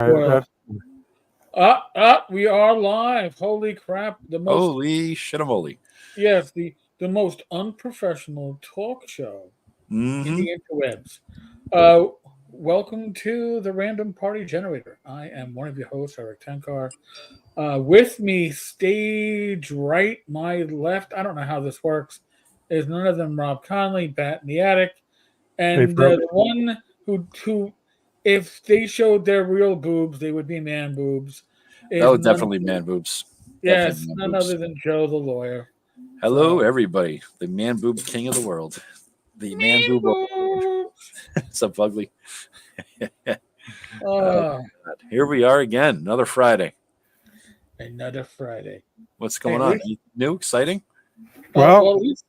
Well, That's we are live. Holy crap! Holy shit-a-moly. Yes, the most unprofessional talk show in Mm-hmm. the interwebs. Uh, Welcome to the Random Party Generator. I am one of your hosts, Eric Tenkar. With me, stage right, my left. I don't know how this works. Is none of them Rob Conley, Bat in the Attic, they and broke. the one who, if they showed their real boobs, they would be man boobs. Is Oh, none definitely man boobs. Definitely Yes, man none boobs. other than Joe the lawyer. Hello, So, everybody. The man boob king of the world. The man man boob. boobs. What's up, ugly? Oh, Uh, God. Here we are again. Another Friday. Another Friday. What's Hey, going at on? least, Anything new? Exciting? Well, well, at least,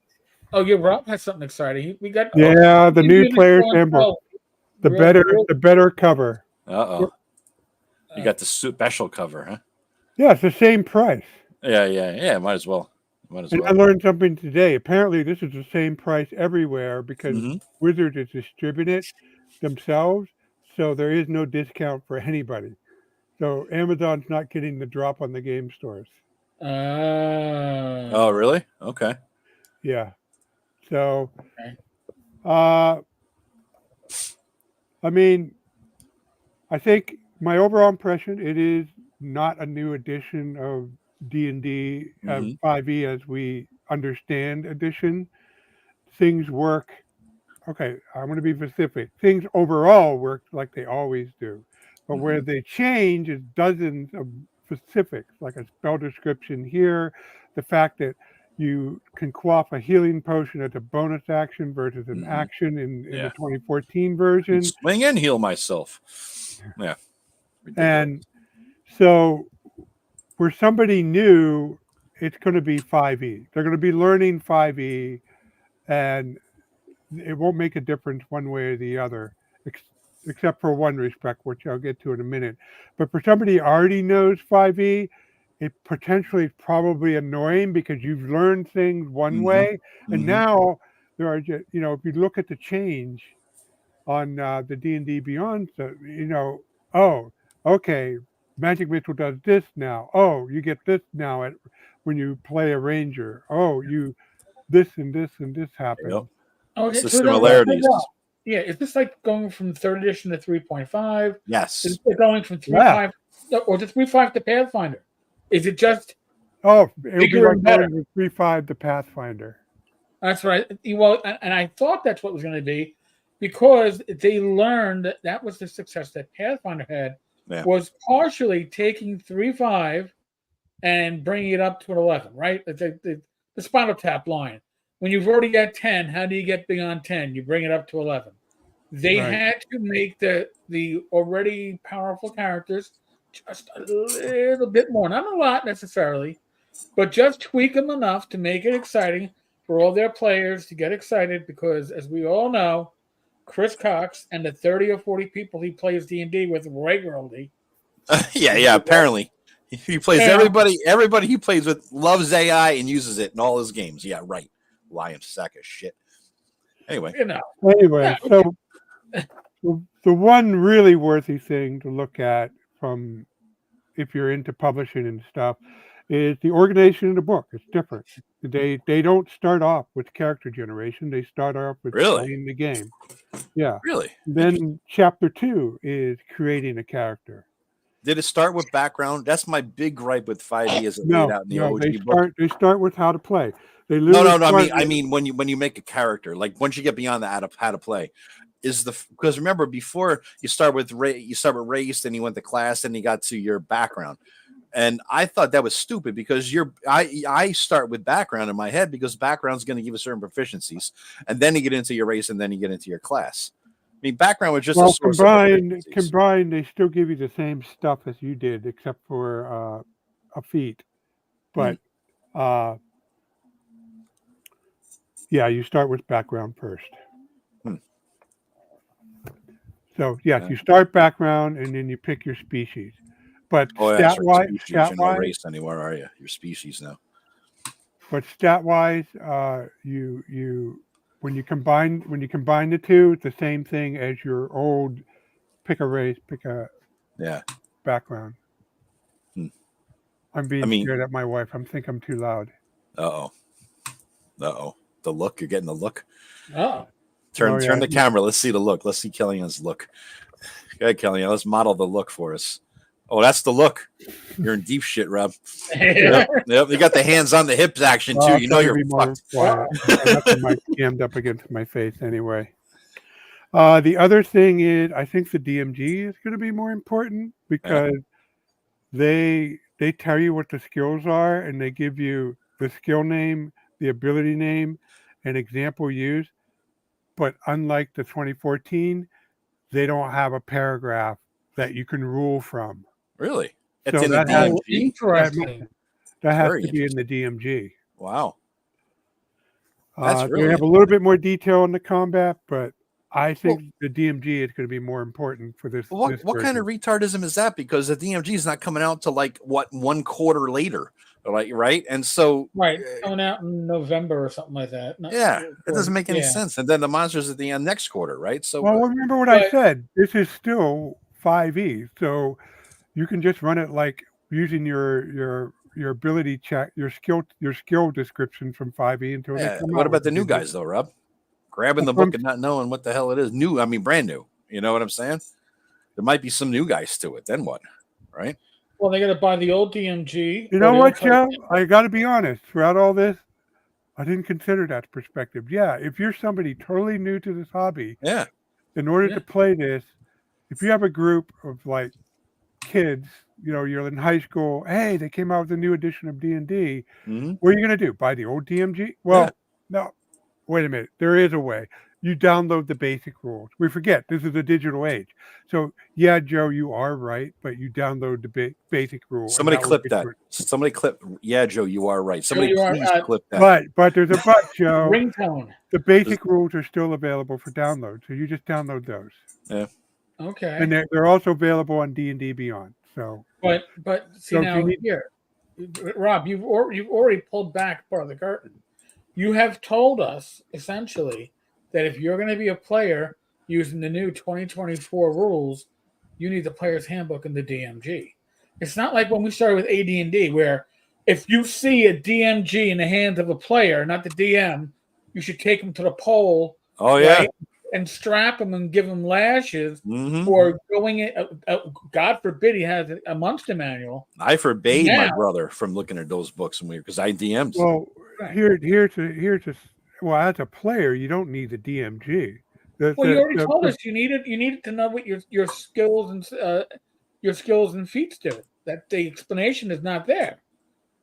oh, yeah, Rob has something exciting. We got, Oh, yeah, the he new did the player's show handbook. himself. The Real, better, real, the better cover. uh-oh. You uh, got the special cover, huh? Yeah, it's the same price. Yeah. Might as well. And I learned something today. Apparently, this is the same price everywhere because Mm-hmm. Wizards is distributing it themselves, so there is no discount for anybody. So Amazon's not getting the drop on the game stores. Oh, uh, really? Okay. Yeah. So, okay. uh, I mean, I think my overall impression it is not a new edition of D&D Mm-hmm. 5e as we understand edition. Things work. Okay, I'm going to be specific. Things overall work like they always do, but where Mm-hmm. they change is dozens of specifics, like a spell description here, the fact that you can quaff a healing potion as a bonus action versus an Mm-hmm. action in the Yeah. 2014 I can version, swing and heal myself. Yeah. Ridiculous. and so where somebody new, it's going to be 5e. They're going to be learning 5e, and it won't make a difference one way or the other, except for one respect, which I'll get to in a minute. But for somebody who already knows 5e, it potentially is probably annoying because you've learned things one Mm-hmm. way, and Mm-hmm. now there are just, if you look at the change on the D&D Beyond, so, oh, okay, Magic Missile does this now. Oh, you get this now when you play a ranger. Oh, you this and this and this Yep. happens. It's Okay, the so then, so similarities. now, yeah, is this like going from third edition to 3.5? Is Yes. it going from Yeah. 3.5 or to 3.5 to Pathfinder? Is it just Oh, it would be bigger like and better? going from 3.5 to Pathfinder. That's right. Well, and I thought that's what it was going to be because they learned that that was the success that Pathfinder had Yeah. was partially taking 3.5 and bringing it up to an 11, right? The Spinal Tap line. When you've already got 10, how do you get beyond 10? You bring it up to 11. They Right. had to make the already powerful characters just a little bit more, not a lot necessarily, but just tweak them enough to make it exciting for all their players to get excited because, as we all know, Chris Cox and the 30 or 40 people he plays D&D with regularly, Yeah. Apparently, he plays yeah, everybody. Everybody he plays with loves AI and uses it in all his games. Yeah, right. Lion sack of shit. Anyway. you know, Anyway, yeah, so the one really worthy thing to look at from if you're into publishing and stuff is the organization of the book. It's different. They don't start off with character generation. They start off with Really, playing the game. Yeah. really interesting. Then chapter 2 is creating a character. Did it start with background? That's my big gripe with 5e as it laid No, out in the no, OG book. they start with how to play. They No, literally I start mean, with, when you make a character, like once you get beyond the how to play, is the because remember before you start with race, then you went to class, then you got to your background, and I thought that was stupid because I start with background in my head because background is going to give you certain proficiencies, and then you get into your race, and then you get into your class. I mean, background was just a well, source of proficiencies. combined, they still give you the same stuff as you did, except for a feat. But uh, yeah, you start with background first. Hmm. So yes, you start background and then you pick your species. But Oh, yeah, that's right. Species. You're no race anymore, are you? You're species now. stat wise, you when you combine the two, it's the same thing as your old pick a race, pick a Yeah. background. Hmm. I'm being I mean- scared at my wife. I'm too loud. Uh-oh. The look. You're getting the look. Oh, Turn Oh, yeah. the camera. Let's see the look. Let's see Kellyanne's look. Go ahead, Kellyanne. Let's model the look for us. Oh, that's the look. You're in deep shit, Rob. Yep. You got the hands on the hips action too. I'll You know try to you're be more fucked. quiet. I got the mic jammed up against my face anyway. The other thing is, I think the DMG is going to be more important because they tell you what the skills are and they give you the skill name, the ability name, and example use. But unlike the 2014, they don't have a paragraph that you can rule from. Really? It's So in the that has, oh, DMG. interesting. that has Very to be in the DMG. Wow. That's They really have a little bit more detail in the combat, but I think Well- the DMG is going to be more important for this. What this what kind of version. retardism is that? Because the DMG is not coming out to like what 1 quarter later, like right? And so Right, coming out in November or something like that. Not- yeah, it doesn't make any yeah. sense. And then the monsters at the end next quarter, right? So Well, remember what I But- said. This is still 5e, so you can just run it like using your ability check, your skill description from 5e until they yeah, come what out about with the new DMG. guys though, Rob? Grabbing the That's what book and not knowing what the hell it is. New, I mean brand new. You know what I'm saying? There might be some new guys to it. Then what? Right? Well, they got to buy the old DMG. You or know the what, old- Joe? I got to be honest. Throughout all this, I didn't consider that perspective. Yeah, if you're somebody totally new to this hobby, Yeah. in order Yeah. to play this, if you have a group of like kids, you're in high school. Hey, they came out with a new edition of D&D. Mhm. What are you going to do? Buy the old DMG? Well, no. Wait a minute. There is a way. You download the basic rules. We forget this is a digital age. So yeah, Joe, you are right, but you download the basic rule. and Somebody will clip get that. you- Somebody clip. Yeah, Joe, you are right. Somebody you are, please clip that. But there's a but, Joe. ringtone. The basic rules are still available for download, so you just download those, Okay, and they're also available on D&D Beyond. So but see So if now you need- here, Rob, you've already pulled back part of the curtain. You have told us essentially that if you're going to be a player using the new 2024 rules, you need the player's handbook and the DMG. It's not like when we started with AD&D, where if you see a DMG in the hands of a player, not the DM, you should take them to the pole, Oh yeah. right, and strap them and give them lashes Mhm. for going in. God forbid he has a monster manual. I forbade my Now- brother from looking at those books because I DM'd. well, Right. here's well, as a player, you don't need the DMG. Well, you already told us you needed to know what your skills and feats do. That the explanation is not there.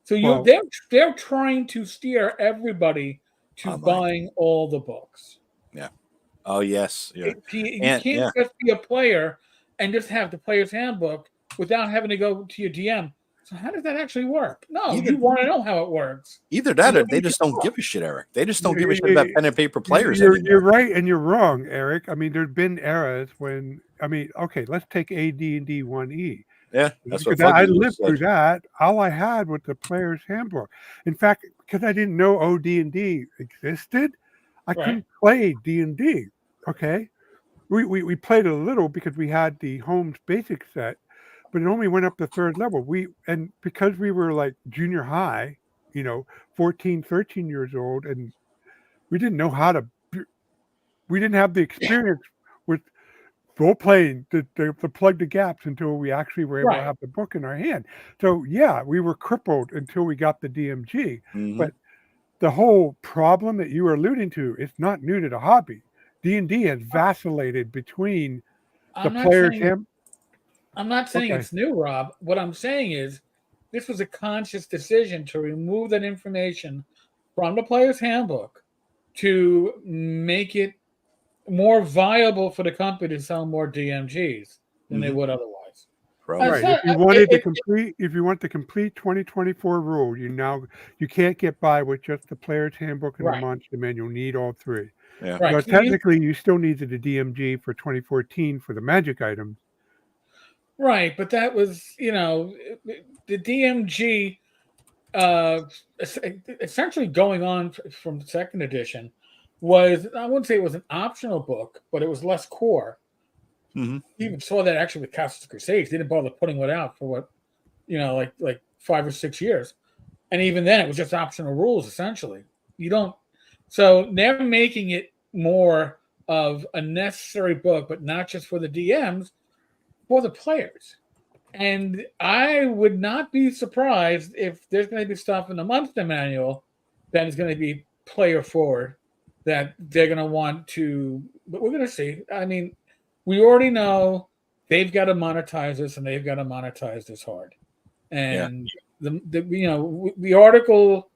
So Well- they're trying to steer everybody to Online. buying all the books. Oh yes. Yeah. You And- can't yeah. just be a player and just have the player's handbook without having to go to your DM. So how does that actually work? No, Either- you want to know how it works. Either that or they Nobody just gives a don't give fuck. a shit, Eric. They just don't give a shit about pen and paper players You're anymore. right and you're wrong, Eric. I mean, there's been eras when okay, let's take AD&D 1E. Yeah, that's what Because I Fugly lived through said. that. All I had was the player's handbook. In fact, because I didn't know OD&D existed, I Right. couldn't play D&D. Okay, we played it a little because we had the Holmes basic set, but it only went up to third level. And because we were like junior high, 14, 13 years old, and we didn't know how to. We didn't have the experience with role playing to plug the gaps until we actually were able to Right. have the book in our hand. So yeah, we were crippled until we got the DMG. Mhm. But the whole problem that you were alluding to is not new to the hobby. D&D has vacillated between the I'm not player's saying hand. I'm not saying Okay. it's new, Rob. What I'm saying is this was a conscious decision to remove that information from the player's handbook to make it more viable for the company to sell more DMGs than they Mhm. would otherwise. Probably. Right. not- If you wanted it- if you want the complete 2024 rule, you can't get by with just the player's handbook and Right. the monster manual. You need all three. Yeah. Right. Now, So you- technically, you still needed a DMG for 2014 for the magic items. Right, but that was, the DMG essentially going on from the second edition was, I wouldn't say it was an optional book, but it was less core. Mhm. You even saw that actually with Castles Crusades. They didn't bother putting it out for what, like 5 or 6 years. And even then, it was just optional rules, essentially. You don't. So they're making it more of a necessary book, but not just for the DMs, for the players. And I would not be surprised if there's going to be stuff in the monster manual that is going to be player forward that they're going to want to. But we're going to see. I mean, we already know they've got to monetize this, and they've got to monetize this hard. Yeah. And the article,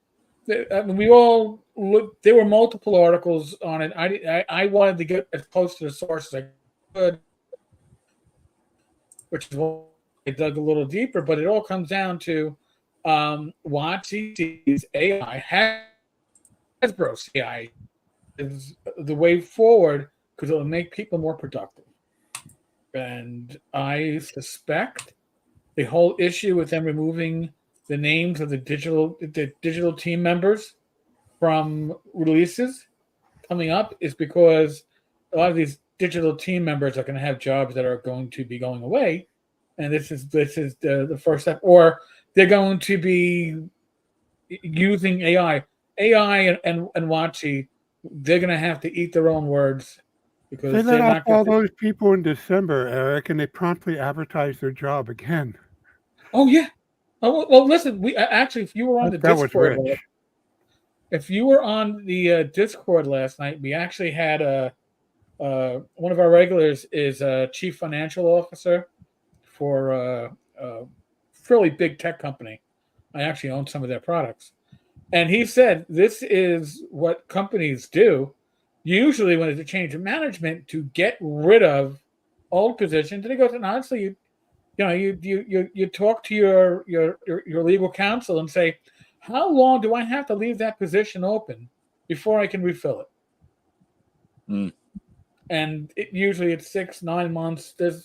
I mean, we all look. There were multiple articles on it. I wanted to get as close to the source as I could, which is why I dug a little deeper. But it all comes down to WotC's AI, Hasbro's AI, is the way forward because it'll make people more productive. And I suspect the whole issue with them removing the names of the digital team members from releases coming up is because a lot of these digital team members are going to have jobs that are going to be going away, and this is the first step, or they're going to be using AI and Watchy. They're going to have to eat their own words They because let they're off not going all to. those people in December, Eric, and they promptly advertised their job again. Oh yeah. Oh well. Listen, we actually, if you were on the That was Discord, rich. if you were on the Discord last night, we actually had one of our regulars is a chief financial officer for a fairly big tech company. I actually own some of their products, and he said this is what companies do usually when there's a change of management to get rid of old positions. And he goes, and honestly, you talk to your legal counsel and say, how long do I have to leave that position open before I can refill it? Mm. And usually it's 6 9 months. And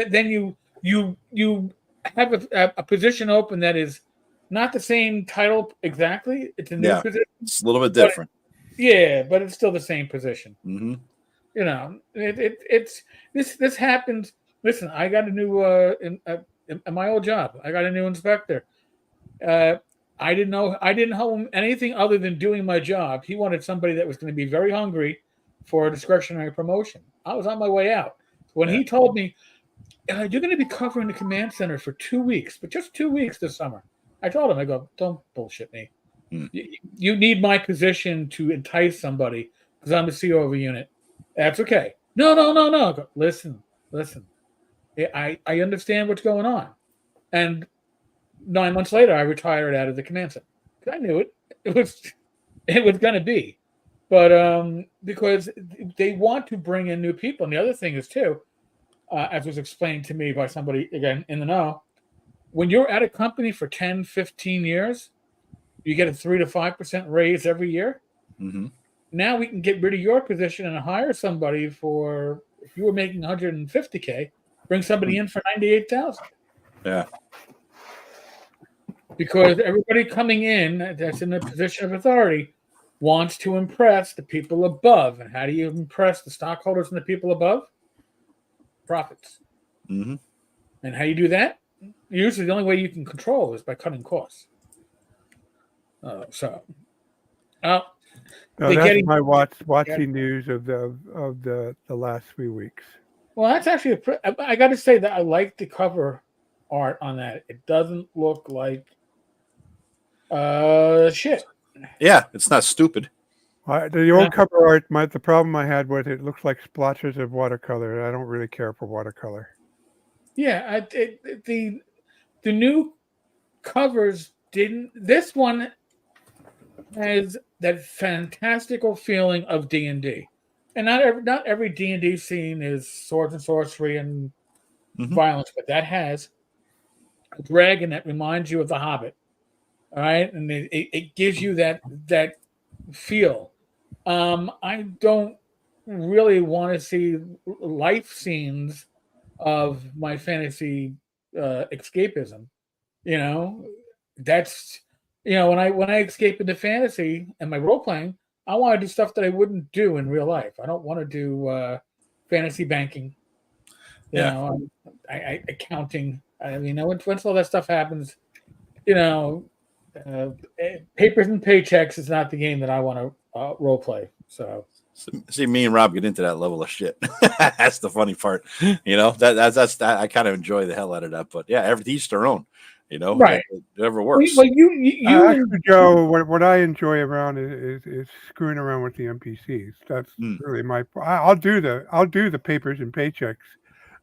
then you have a position open that is not the same title exactly. It's a new Yeah. position, It's a little bit but different. but it's still the same position. Mm-hmm. It's this happens. Listen, I got a new in my old job. I got a new inspector. Uh, I didn't know anything other than doing my job. He wanted somebody that was going to be very hungry for a discretionary promotion. I was on my way out when Yeah. he told me you're going to be covering the command center for 2 weeks, but just 2 weeks this summer. I told him, I go, don't bullshit me. Mm. You need my position to entice somebody because I'm the CEO of a unit. That's okay. No, no, no, no. I go, listen. I understand what's going on. And 9 months later, I retired out of the command center. I knew it. It was going to be, but because they want to bring in new people. And the other thing is too, as was explained to me by somebody again in the know, when you're at a company for 10, 15 years, you get a 3 to 5% raise every year. Mm-hmm. Now we can get rid of your position and hire somebody for, if you were making 150K, bring somebody in for 98,000. Yeah. Because everybody coming in that's in a position of authority wants to impress the people above. And how do you impress the stockholders and the people above? Profits. Mm-hmm. And how you do that? Usually the only way you can control is by cutting costs. No, they're that's getting. my watching news of the last 3 weeks. Well, that's actually I got to say that I like the cover art on that. It doesn't look like shit. Yeah, it's not stupid. The old cover art, the problem I had with it looks like splotches of watercolor. I don't really care for watercolor. Yeah, the new covers didn't. This one has that fantastical feeling of D&D, and not every D&D scene is swords and sorcery and violence, but that has a dragon that reminds you of the Hobbit. All right, and it gives you that feel. I don't really want to see life scenes of my fantasy escapism. That's when I escape into fantasy and my role playing, I want to do stuff that I wouldn't do in real life. I don't want to do fantasy banking. You know, accounting. I mean, once all that stuff happens, you know, papers and paychecks is not the game that I want to role play. So See, me and Rob get into that level of shit. That's the funny part. You know, that's that. I kind of enjoy the hell out of that. But yeah, every each their own. You know, right. Whatever works. Well, you and Actually, Joe, what I enjoy around is screwing around with the NPCs. That's really my. I'll do the papers and paychecks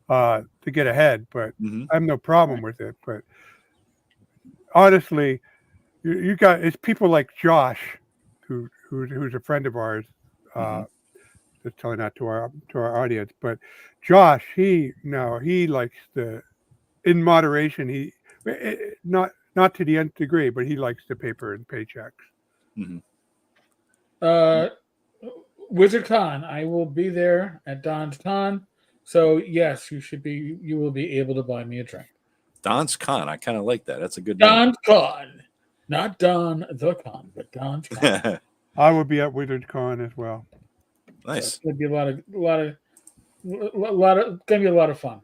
to get ahead, but I have no problem with it. But honestly, you got it's people like Josh, who's a friend of ours. Just telling that to our audience, but Josh, he likes the in moderation. He not to the nth degree, but he likes the paper and paychecks. Wizard Con, I will be there at Don's Con. So yes, you will be able to buy me a drink. Don's Con, I kind of like that. That's a good name. Don's Con, not Don the Con, but Don's Con. I will be at Wizard Con as well. Nice. So it's gonna be a lot of fun,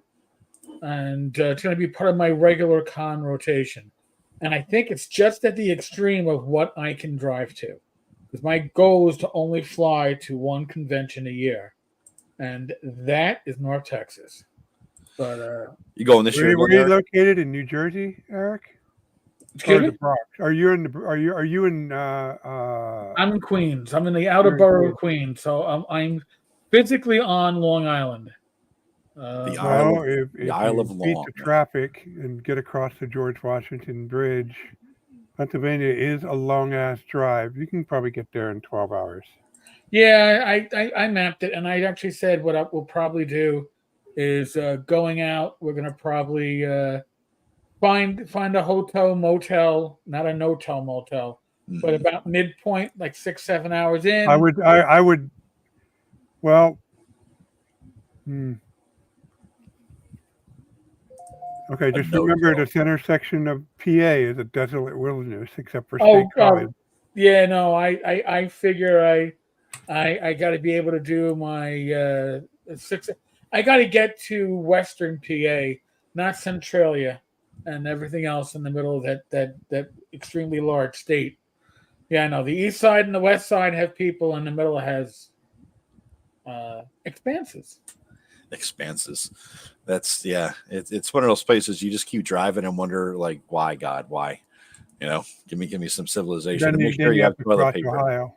and it's gonna be part of my regular con rotation. And I think it's just at the extreme of what I can drive to, because my goal is to only fly to one convention a year, and that is North Texas. But you going this year? Were you located in New Jersey, Eric? Excuse me? The Bronx? Are you in? I'm in Queens. I'm in the outer borough of Queens, so I'm physically on Long Island. The Isle of Long. Beat the traffic and get across the George Washington Bridge. Pennsylvania is a long ass drive. You can probably get there in 12 hours. Yeah, I mapped it, and I actually said what we'll probably do is going out. We're gonna probably find a hotel motel, not a no-tell motel, but about midpoint, like 6-7 hours in. I would. Well. Okay, just remember the center section of PA is a desolate wilderness, except for State College. Yeah, no, I figure I got to be able to do my I got to get to Western PA, not Centralia, and everything else in the middle of that extremely large state. Yeah, I know the east side and the west side have people, and the middle has expanses. That's it's one of those places you just keep driving and wonder, like, why, God, why? You know, give me some civilization. Then make sure you have toilet paper. Ohio.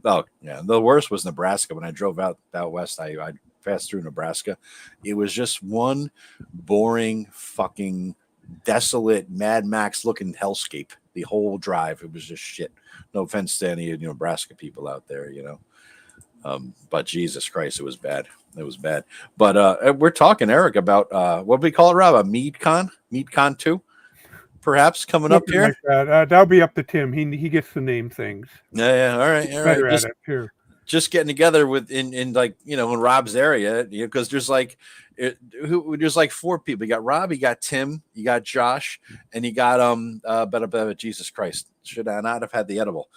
Oh yeah, the worst was Nebraska. When I drove out west, I passed through Nebraska. It was just one boring, fucking, desolate, Mad Max looking hellscape. The whole drive, it was just shit. No offense to any Nebraska people out there, but Jesus Christ, it was bad. It was bad. But we're talking, Eric, about what do we call it, Rob? A MeadCon 2, perhaps coming up here. Like that. That'll be up to Tim. He gets to name things. Yeah. All right. Better at it too. Just getting together with in like in Rob's area, because there's like there's like 4 people. You got Rob, you got Tim, you got Josh, and you got Jesus Christ, should I not have had the edible?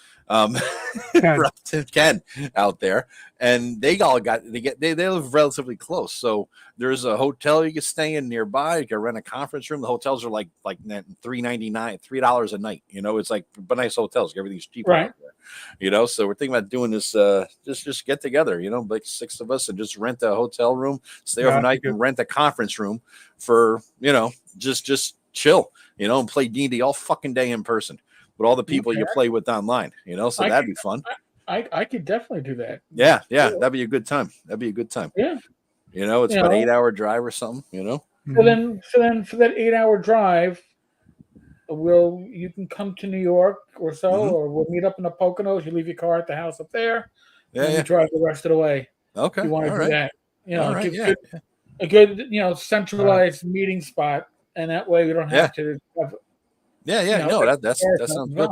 Ken out there, and they live relatively close, so there's a hotel you can stay in nearby. You can rent a conference room. The hotels are like $3.99 a night. It's like, but nice hotels. Everything's cheap, right? So we're thinking about doing this. Just get together. Like 6 of us, and just rent a hotel room, stay overnight, and rent a conference room for just chill. And play D&D all fucking day in person with all the people you play with online, so that'd be fun. I could definitely do that. Yeah, that'd be a good time. Yeah. It's about 8-hour drive or something, So then for that 8-hour drive, you can come to New York or so, or we'll meet up in the Poconos. You leave your car at the house up there, and you drive the rest of the way. Okay. You want to do that. Right, a good centralized meeting spot, and that way we don't have to have that sounds good.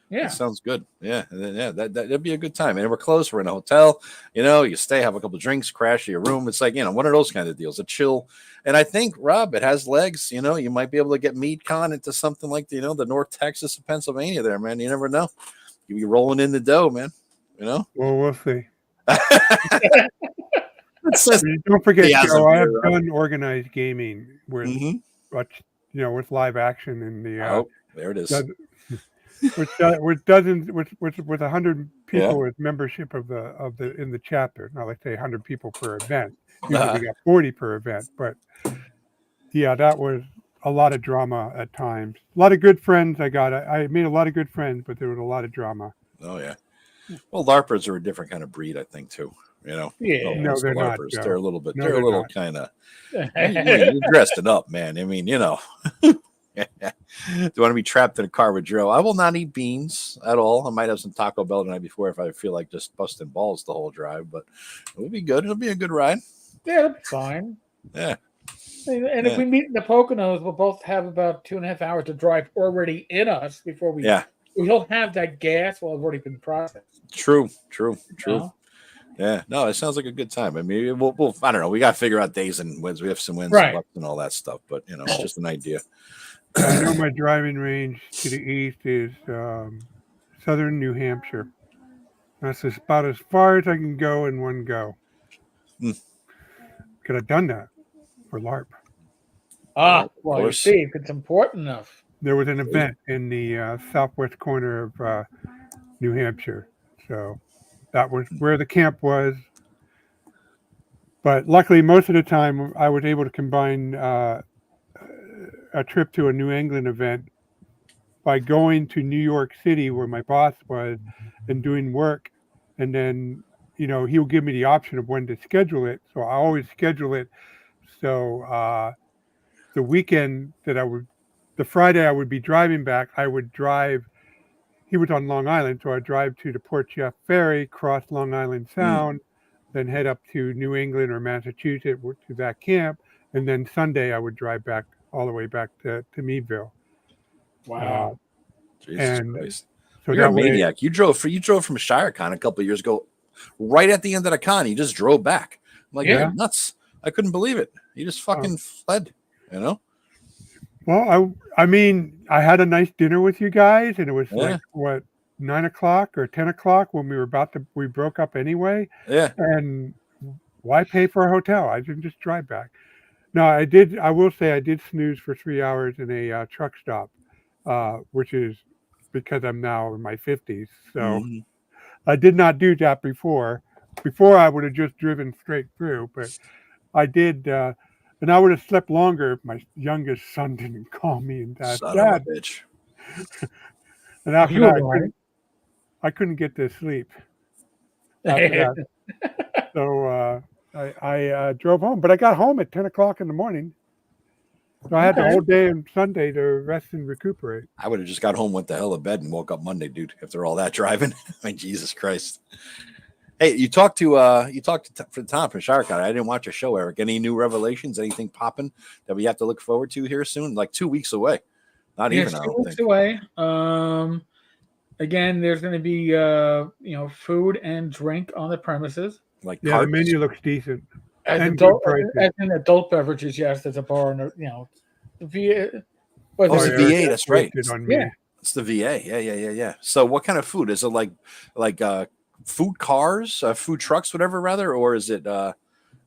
Yeah, that sounds good. That'd be a good time. And we're close. We're in a hotel. You stay, have a couple of drinks, crash to your room. It's like one of those kind of deals. A chill. And I think, Rob, it has legs. You might be able to get MeadCon into something like the North Texas of Pennsylvania. There, man. You never know. You be rolling in the dough, man. Well, we'll see. Don't forget, He has Joe, a I have beer, done organized gaming with, Mhm. with live action in the Oh, there it is. dozen, with dozens with 100 Yeah. people with membership of the in the chapter. Now let's say 100 people per event. Usually Uh, we got 40 per event, but yeah, that was a lot of drama at times. A lot of good friends I got. I made a lot of good friends, but there was a lot of drama. oh yeah. Well, LARPers are a different kind of breed, I think, too. No Yeah. No, offense to they're not, LARPers. They're Joe. a little bit. No, They're a they're little not. kind of. You're dressing up, man. I mean, Do you want to be trapped in a car with Joe? I will not eat beans at all. I might have some Taco Bell the night before if I feel like just busting balls the whole drive, but it will be good. It'll be a good ride. Yeah, that's fine. Yeah. And if Yeah. we meet in the Poconos, we'll both have about 2.5 hours to drive already in us before Yeah. we'll have that gas will have already been processed. True. You know? Yeah, no, it sounds like a good time. I mean, we'll I don't know. We got to figure out days and wins. We have some wins and Right. luck and all that stuff, but it's just an idea. I know my driving range to the east is southern New Hampshire. That's about as far as I can go in one go. Hmm. Could have done that for LARP. Of Well, you course. see, if it's important enough. There was an event in the southwest corner of New Hampshire, so that was where the camp was. But luckily, most of the time, I was able to combine a trip to a New England event by going to New York City, where my boss was, and doing work, and then he'll give me the option of when to schedule it. So I always schedule it. So the weekend the Friday I would be driving back, I would drive. He was on Long Island, so I'd drive to the Port Jeff Ferry, cross Long Island Sound, then head up to New England or Massachusetts to that camp, and then Sunday I would drive back all the way back to Meadville. Wow. Jesus And Christ. so You're a that way, maniac. You drove from ShireCon a couple of years ago, right at the end of the con. You just drove back. I'm like, Yeah. you're nuts. I couldn't believe it. You just fucking fled. well, I mean, I had a nice dinner with you guys, and it was Yeah. like what 9 o'clock or 10 o'clock when we broke up anyway. Yeah. And why pay for a hotel? I didn't just drive back. No, I did. I will say I did snooze for 3 hours in a truck stop, which is because I'm now in my 50s. So Mhm. I did not do that before. Before I would have just driven straight through, but I did, and I would have slept longer if my youngest son didn't call me and ask, Son of a Dad. bitch. And after You that, were right. I couldn't get to sleep after that. So I drove home, but I got home at 10 o'clock in the morning. So I had the Okay. whole day and Sunday to rest and recuperate. I would have just got home, went the hell to bed, and woke up Monday, dude. After all that driving, I mean, Jesus Christ. Hey, you talked to Tom from ShireCon. I didn't watch a show, Eric. Any new revelations? Anything popping that we have to look forward to here soon? Like 2 weeks away. Not Yeah, even. I 2 don't weeks think. away. Again, there's going to be food and drink on the premises. Like Yeah, the carts. menu looks decent. As And good adult, prices. as in adult beverages, yes, there's a bar and the Oh, it's yeah, the VA. that's That's right. wasted on me. Yeah. It's the VA. Yeah. So, what kind of food is it? Like food cars, food trucks, whatever, rather, or is it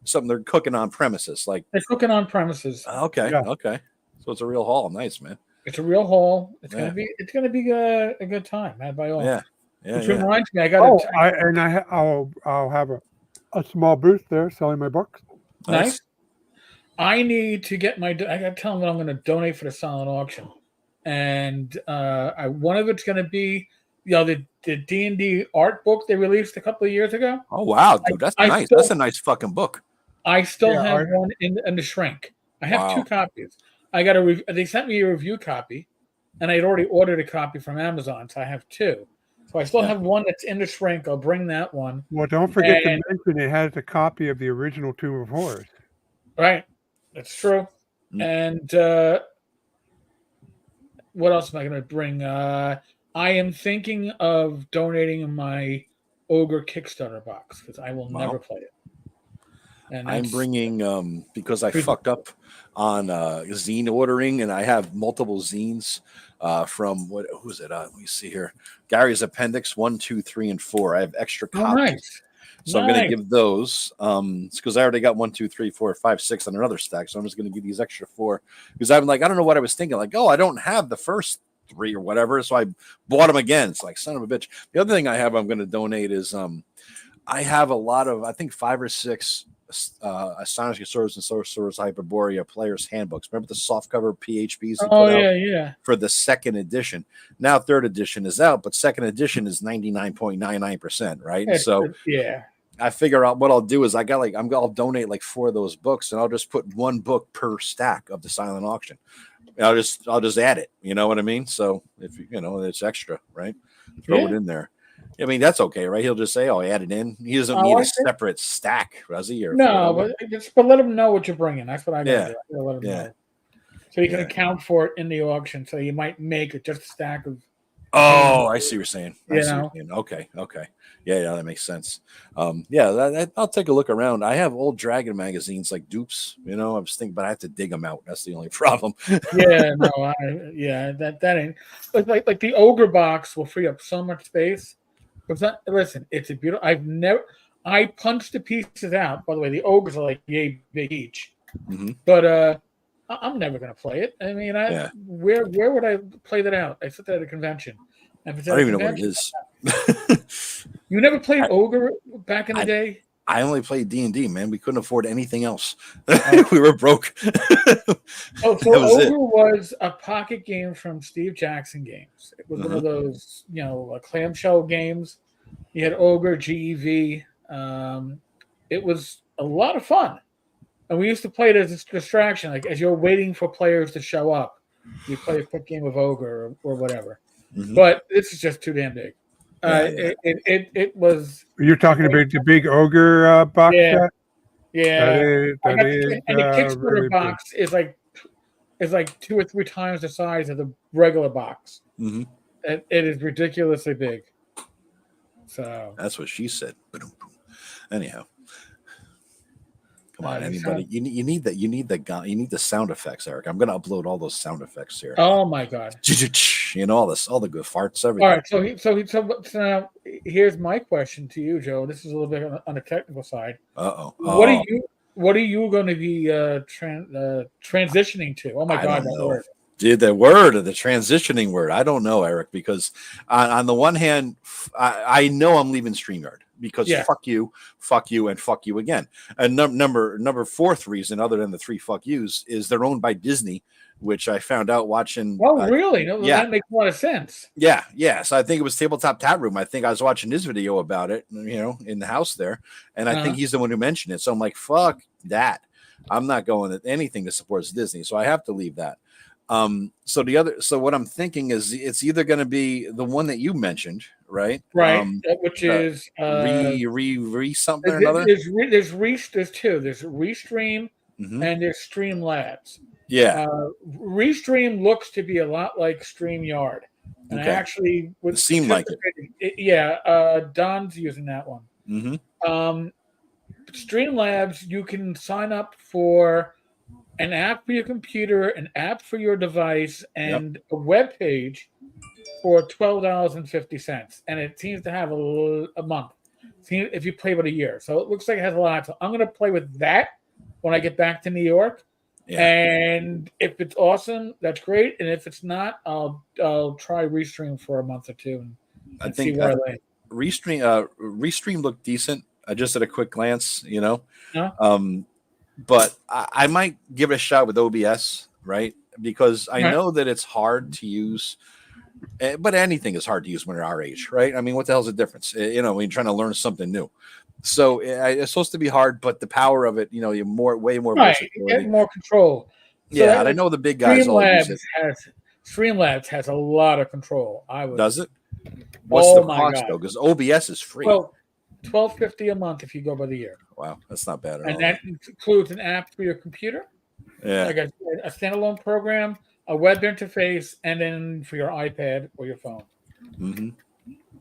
something they're cooking on premises? Like, They're cooking on premises. okay. Yeah. So it's a real hall. Nice, man. It's a real hall. It's Yeah. gonna be a good time, man. By all. Yeah. Which Yeah. reminds me, I got Oh, I'll have a small booth there selling my books. nice. I need to get I got to tell them what I'm going to donate for the silent auction, and one of it's going to be the D&D art book they released a couple of years ago. Oh wow, dude, that's I nice. still- That's a nice fucking book. I still Yeah, have art. one in the shrink. I have Wow. 2 copies. I got they sent me a review copy, and I had already ordered a copy from Amazon, so I have 2. So I still Yeah. have one that's in the shrink. I'll bring that one. Well, don't forget to And- mention it has a copy of the original Tomb of Horrors. Right, that's true. Mm. And what else am I going to bring? I am thinking of donating my Ogre Kickstarter box because I will Wow. never play it. And I'm that's- bringing because I fucked up on zine ordering, and I have multiple zines from who's it? Let me see here. Gary's Appendix 1, 2, 3, and 4. I have extra Oh, copies. nice. So I'm going to Nice. give those because I already got 1, 2, 3, 4, 5, 6 on another stack. So I'm just going to give these extra 4 because I'm like, I don't know what I was thinking. Like, oh, I don't have the first 3 or whatever. So I bought them again. It's like, son of a bitch. The other thing I have I'm going to donate is I have a lot of, I think 5 or 6 Astonishing Sorcerers and Sorcerers Hyperborea players handbooks. Remember the softcover PHBs he Oh put out yeah. for the second edition? Now third edition is out, but second edition is 99.99%, right? It's, So yeah. I figure out what I'll do is I'll donate like 4 of those books, and I'll just put 1 book per stack of the silent auction. And I'll just add it. You know what I mean? So if it's extra, right? Throw it in there. I mean, that's okay, right? He'll just say, "Oh, add it in." He doesn't need a separate stack, does he? Or no, but let him know what you're bringing. That's what I gotta do. I gotta let him know. So you can account for it in the auction. So you might make it just a stack of. Oh, I see what you're saying. Okay. Yeah, that makes sense. I'll take a look around. I have old Dragon magazines like dupes. I was thinking, but I have to dig them out. That's the only problem. That ain't like the ogre box will free up so much space. Listen, it's a beautiful. I punched the pieces out. By the way, the ogres are like yay big each, but I'm never gonna play it. I mean, where would I play that out? I said that at a convention. I don't even know what it is. You never played ogre back in the day? I only played D&D, man. We couldn't afford anything else. We were broke. Ogre was a pocket game from Steve Jackson Games. It was one of those, clamshell games. You had Ogre, GEV. It was a lot of fun. And we used to play it as a distraction, like as you're waiting for players to show up. You play a quick game of Ogre or whatever. But this is just too damn big. It was. You're talking about the big ogre box set? Yeah. And the Kickstarter really box is like 2 or 3 times the size of the regular box. It is ridiculously big. So that's what she said. Anyhow. Come on, anybody. You need that. You need the sound effects, Eric. I'm gonna upload all those sound effects here. Oh my god. All the good farts, everything. All right, so now here's my question to you, Joe. This is a little bit on the technical side. What are you going to be transitioning to? Oh my god, that word. Dude, the word, the transitioning word. I don't know, Eric, because on the one hand, I know I'm leaving StreamYard because fuck you, and fuck you again. And number 4th reason, other than the 3 fuck yous, is they're owned by Disney, which I found out watching. Oh, really? No, that makes a lot of sense. Yeah. So I think it was Tabletop Tap Room. I think I was watching his video about it, in the house there, and I think he's the one who mentioned it. So I'm like, fuck that. I'm not going to anything that supports Disney, so I have to leave that. So what I'm thinking is it's either going to be the one that you mentioned, right? Right. Which is something or another. There's 2. There's Restream and there's Streamlabs. Yeah. Restream looks to be a lot like StreamYard. And I actually would seem like it. Don's using that one. Streamlabs, you can sign up for an app for your computer, an app for your device, and a web page for $12.50. And it seems to have a month. If you play with a year. So it looks like it has a lot. So I'm going to play with that when I get back to New York. And if it's awesome, that's great. And if it's not, I'll try Restream for a month or 2 and see where I land. Restream looked decent. I just at a quick glance, but I might give it a shot with OBS, right? Because I know that it's hard to use, but anything is hard to use when you're our age, right? I mean, what the hell's the difference? When you're trying to learn something new. So it's supposed to be hard, but the power of it, you're way more. Right, you get more control. So and I know the big guys all use it. Streamlabs has a lot of control. Does it? What's the cost though? Because OBS is free. Well, $12.50 a month if you go by the year. Wow, that's not bad at all. And that includes an app for your computer, like a standalone program, a web interface, and then for your iPad or your phone.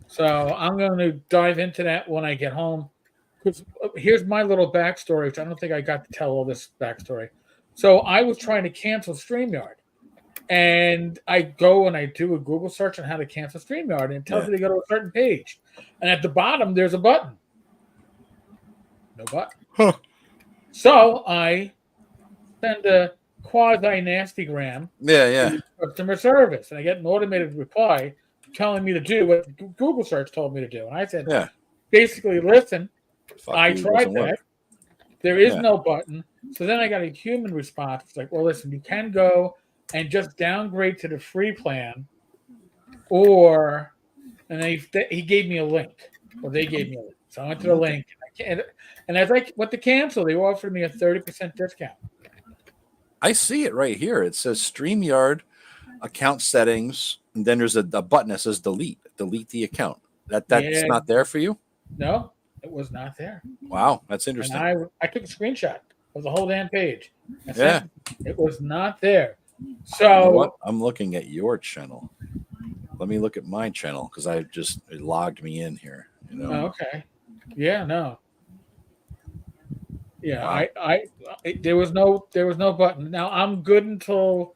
So I'm going to dive into that when I get home. Because here's my little backstory, which I don't think I got to tell all this backstory. So I was trying to cancel StreamYard. And I go and I do a Google search on how to cancel StreamYard, and it tells me to go to a certain page. And at the bottom, there's a button. No button. Huh. So I send a quasi nasty gram Yeah. to customer service, and I get an automated reply telling me to do what Google search told me to do. And I said, Yeah. basically, listen, Fuck I you. It tried doesn't that. work. There is Yeah. no button. So then I got a human response. It's like, well, listen, you can go and just downgrade to the free plan, or and he gave me a link, or they gave me a link. So I went to the Okay. link, and as I went to cancel, they offered me a 30% discount. I see it right here. It says StreamYard account settings, and then there's a button that says delete. Delete the account. That's Yeah, not there for you? no, it was not there. Wow, that's And interesting. I took a screenshot of the whole damn page. I Yeah. sent it was not there. You know So what? I'm looking at your channel. Let me look at my channel because it logged me in here. okay, yeah, no, yeah, Wow. there was no button. Now I'm good until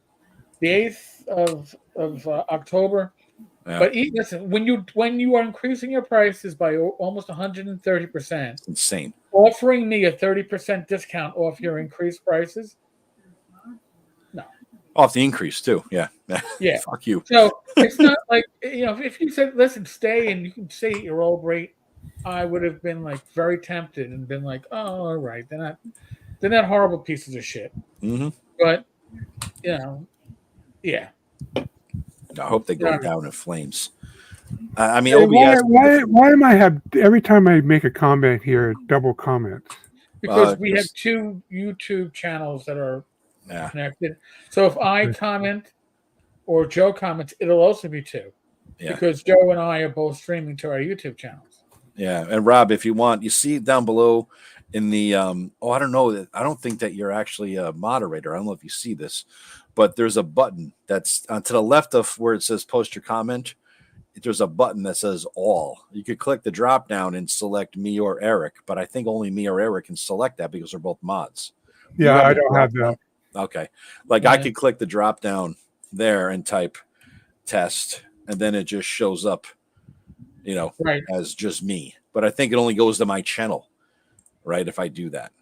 the 8th of October. Yeah. But listen, when you are increasing your prices by almost 130%, It's insane. offering me a 30% discount off your increased prices, no. Off the increase too. Yeah. Yeah. Fuck you. So it's not like, if you said, listen, stay and you can stay at your old rate, I would have been like very tempted and been like, oh, all right, they're not horrible pieces of shit. Mm-hmm. But yeah. I hope they go Yeah. down in flames. I mean, Hey, OBS. why am I have every time I make a comment here, double comments? Because we have Just- 2 YouTube channels that are Yeah. connected. So if I comment or Joe comments, it'll also be 2. Yeah. Because Joe and I are both streaming to our YouTube channels. Yeah. And Rob, if you want, you see down below in the I don't know. I don't think that you're actually a moderator. I don't know if you see this, but there's a button that's to the left of where it says post your comment. There's a button that says all. You could click the drop down and select me or Eric, but I think only me or Eric can select that because they're both mods. Yeah, I the don't have drop-down? that. Okay. Like I Yeah. could click the drop down there and type test, and then it just shows up, Right. as just me. But I think it only goes to my channel, right? If I do that.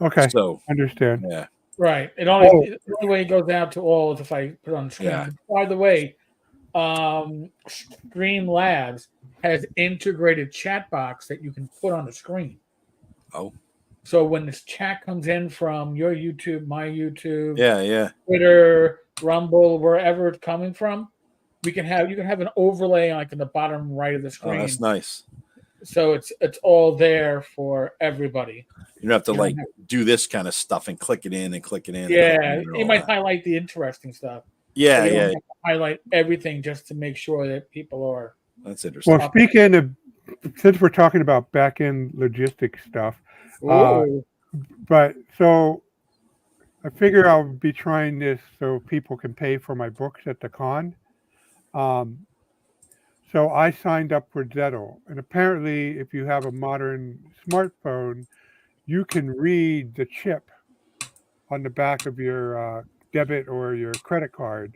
Okay, So understand. yeah. Right. The only way it goes out to all is if I put it on the screen. Yeah. By the way, Streamlabs has integrated chat box that you can put on the screen. Oh. So when this chat comes in from your YouTube, my YouTube, Yeah. Twitter, Rumble, wherever it's coming from, you can have an overlay like in the bottom right of the Oh, screen. that's nice. So it's all there for everybody. You don't have to You don't do this kind of stuff and click it in and click it in. Yeah, and you all might that. highlight the interesting stuff. Yeah, But you don't yeah. have to highlight everything just to make sure that people are. That's interesting. Well, speaking of, since we're talking about back end logistics stuff, but so I figure I'll be trying this so people can pay for my books at the con. So I signed up for Zettel, and apparently, if you have a modern smartphone, you can read the chip on the back of your debit or your credit card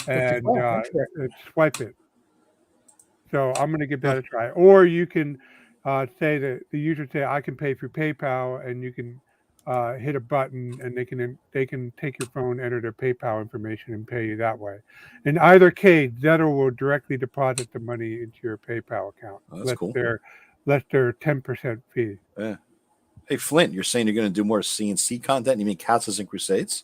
and swipe it. So I'm going to give that a try. Or you can say that the user say I can pay through PayPal, and you can hit a button, and they can take your phone, enter their PayPal information, and pay you that way. In either case, Zettel will directly deposit the money into your PayPal account. Oh, that's cool. Less their 10% fee. Yeah. Hey Flint, you're saying you're going to do more CNC content? You mean Castles and Crusades?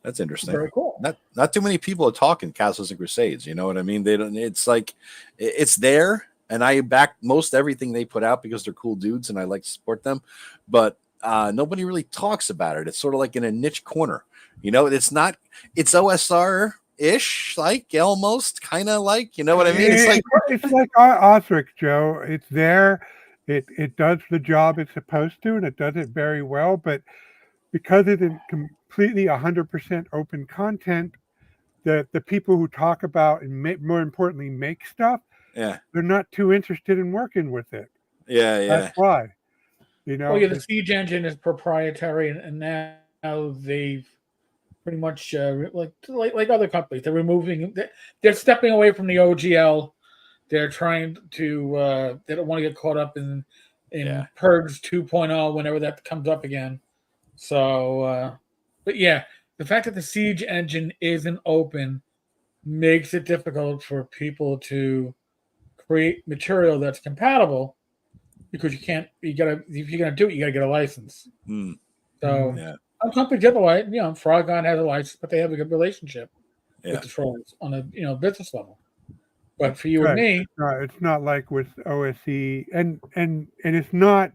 That's interesting. Very cool. Not too many people are talking Castles and Crusades. You know what I mean? They don't. It's like it's there, and I back most everything they put out because they're cool dudes, and I like to support them. But nobody really talks about it. It's sort of like in a niche corner. It's not. It's OSR ish, like almost kind of like. You know what I mean? It's like Osric, Joe. It's there. It does the job it's supposed to, and it does it very well. But because it is completely 100% open content, the people who talk about and more importantly make stuff, they're not too interested in working with it. Yeah. That's why. The Siege engine is proprietary, and now they've pretty much like other companies, they're stepping away from the OGL. They're trying to they don't want to get caught up in in Purge 2.0 whenever that comes up again. So, but yeah, the fact that the Siege engine isn't open makes it difficult for people to create material that's compatible because if you're gonna do it, you gotta get a license. So some companies get the license. Frogon has a license, but they have a good relationship with the trolls on a business level. But for you and me, it's not like with OSE, and it's not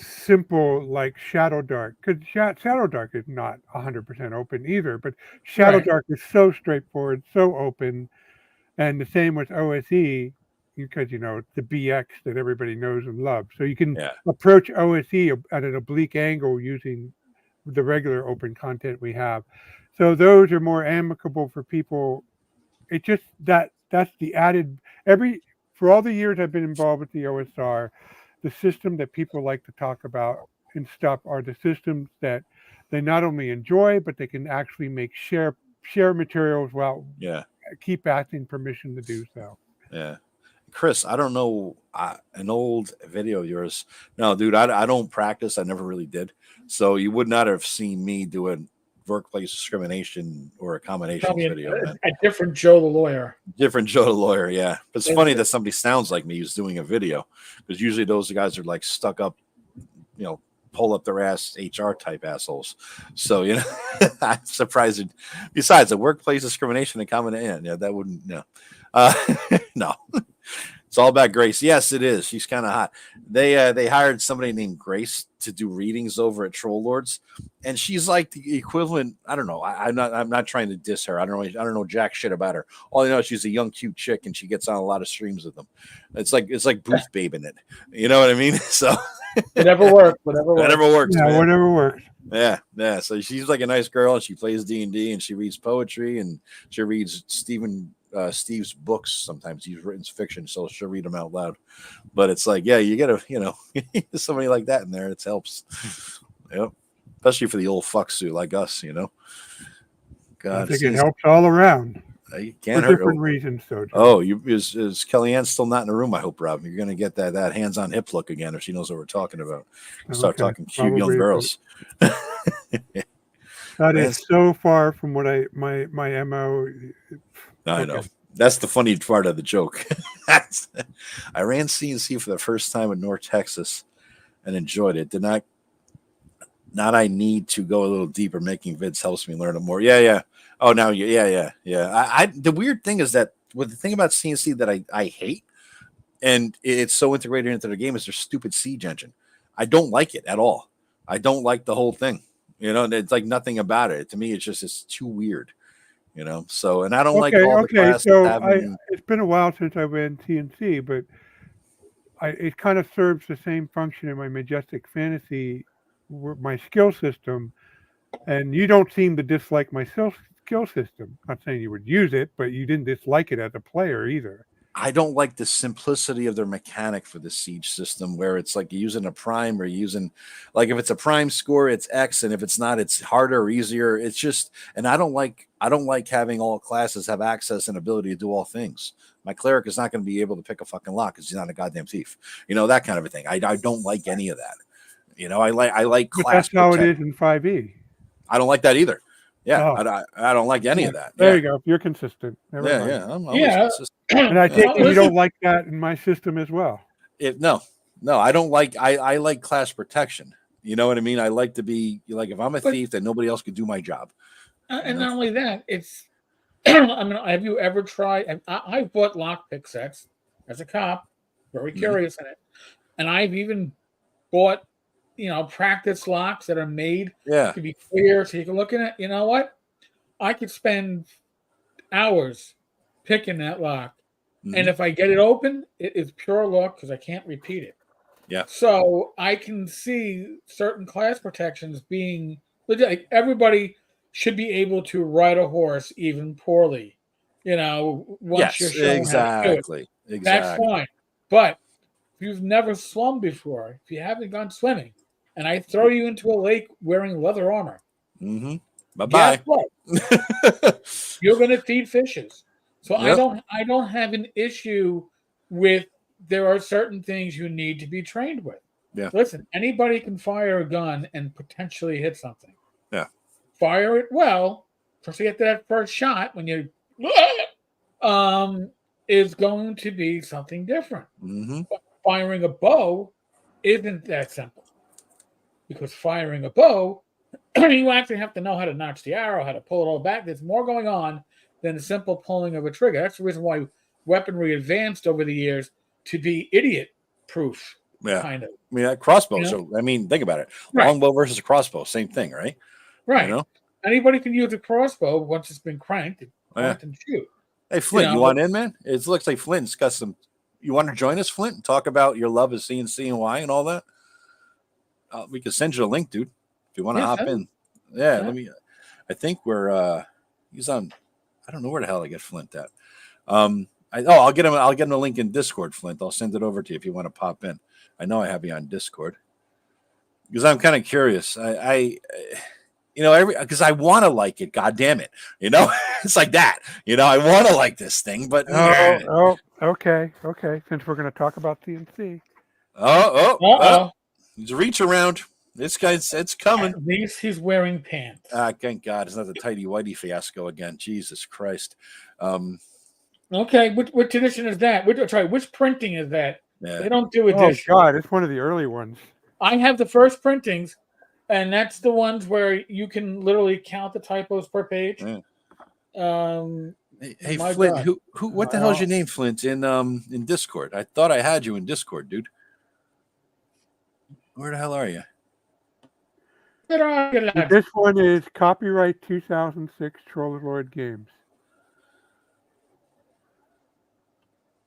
simple like Shadow Dark, because Shadow Dark is not 100% open either. But Shadow Dark is so straightforward, so open, and the same with OSE, because it's the BX that everybody knows and loves. So you can approach OSE at an oblique angle using the regular open content we have. So those are more amicable for people. It just that's the added for all the years I've been involved with the OSR, the system that people like to talk about and stuff are the systems that they not only enjoy, but they can actually share materials while keep asking permission to do so. Yeah. Chris, I don't know an old video of yours. No, dude, I don't practice. I never really did. So you would not have seen me do a workplace discrimination or accommodations video, man. A different Joe the lawyer. Different Joe the lawyer, yeah. But it's funny that somebody sounds like me who's doing a video, because usually those guys are like stuck up, pull up their ass HR type assholes. So I'm surprised. Besides, the workplace discrimination and accommodation, that wouldn't no. No. It's all about Grace. Yes, it is. She's kind of hot. They hired somebody named Grace to do readings over at Troll Lords, and she's like the equivalent. I don't know. I'm not trying to diss her. I don't know jack shit about her. All I know is she's a young, cute chick, and she gets on a lot of streams with them. It's like booth babing it. You know what I mean? So whatever works. Yeah, man. whatever works. Yeah. So she's like a nice girl, and she plays D&D, and she reads poetry, and she reads Steve's books. Sometimes he's written fiction, so she'll read them out loud. But it's like, you gotta, somebody like that in there, it helps. Yep. Especially for the old fucks who like us, God, I think it helps all around. You can't for hurt different reasons, though. Oh, is Kellyanne still not in the room? I hope, Rob. You're gonna get that hands on hip look again if she knows what we're talking about. Start talking cute young girls. That is so far from what my MO. I know. That's the funny part of the joke. I ran CNC for the first time in North Texas and enjoyed it. Did not I need to go a little deeper. Making vids helps me learn it more. Yeah. Oh, now, yeah. The weird thing is that the thing about CNC that I hate, and it's so integrated into the game, is their stupid Siege engine. I don't like it at all. I don't like the whole thing. It's like nothing about it. To me, it's too weird. So, and I don't like all the classes. So it's been a while since I ran TNC, but it kind of serves the same function in my Majestic Fantasy, my skill system, and you don't seem to dislike my skill system. I'm not saying you would use it, but you didn't dislike it as a player either. I don't like the simplicity of their mechanic for the Siege system, where it's like you're using a prime or using, like, if it's a prime score, it's X, and if it's not, it's harder or easier. It's just, and I don't like having all classes have access and ability to do all things. My cleric is not going to be able to pick a fucking lock because he's not a goddamn thief. That kind of a thing. I don't like any of that. I like class. But that's how it is in 5e. I don't like that either. Yeah, I don't like any of that. There you go. You're consistent. I'm always consistent. And I take it you don't like that in my system as well. No, I don't like. I like class protection. You know what I mean? I like to be like, if I'm a thief, then nobody else could do my job. And not only that, it's. I mean, have you ever tried? I bought lockpick sets as a cop, very curious in it, and I've even bought, practice locks that are made to be clear, so you can look in it. You know what? I could spend hours picking that lock, and if I get it open, it is pure luck because I can't repeat it. Yeah. So I can see certain class protections being legit. Like, everybody should be able to ride a horse even poorly. Once you're shown how to do it. Exactly. That's fine. But if you've never swum before, if you haven't gone swimming, and I throw you into a lake wearing leather armor, bye-bye. Guess what? You're going to feed fishes. So I don't have an issue with there are certain things you need to be trained with. Yeah. Listen, anybody can fire a gun and potentially hit something. Yeah. Fire it well, so you get that first shot when you is going to be something different. Mm-hmm. But firing a bow isn't that simple. Because firing a bow, you actually have to know how to notch the arrow, how to pull it all back. There's more going on than the simple pulling of a trigger. That's the reason why weaponry advanced over the years to be idiot proof, Yeah. kind of. I mean, crossbow. You know? So, I mean, think about it. Right. Longbow versus a crossbow, same thing, right? Right. You know? Anybody can use a crossbow once it's been cranked, point and shoot. Hey, Flint, You know, you want in, man? It looks like Flint's got some. You want to join us, Flint, and talk about your love of CNC and Y and all that? We can send you a link, dude, if you want to hop in. Yeah, let me. I think we're. He's on. I don't know where the hell I get Flint at. I'll get him. I'll get him a link in Discord, Flint. I'll send it over to you if you want to pop in. I know I have you on Discord because I'm kind of curious. Because I want to like it. God damn it. It's like that. I want to like this thing, but okay. Since we're going to talk about CNC. He's a reach around. This guy's, it's coming. At least he's wearing pants. Thank God. It's not the tighty whitey fiasco again. Jesus Christ. Okay, what tradition is that? Which printing is that? Yeah. They don't do edition. Oh God, it's one of the early ones. I have the first printings, and that's the ones where you can literally count the typos per page. Yeah. Hey My Flint, God. who what the hell is your name, Flint, in Discord? I thought I had you in Discord, dude. Where the hell are you? This one is copyright 2006 Trollolord Games.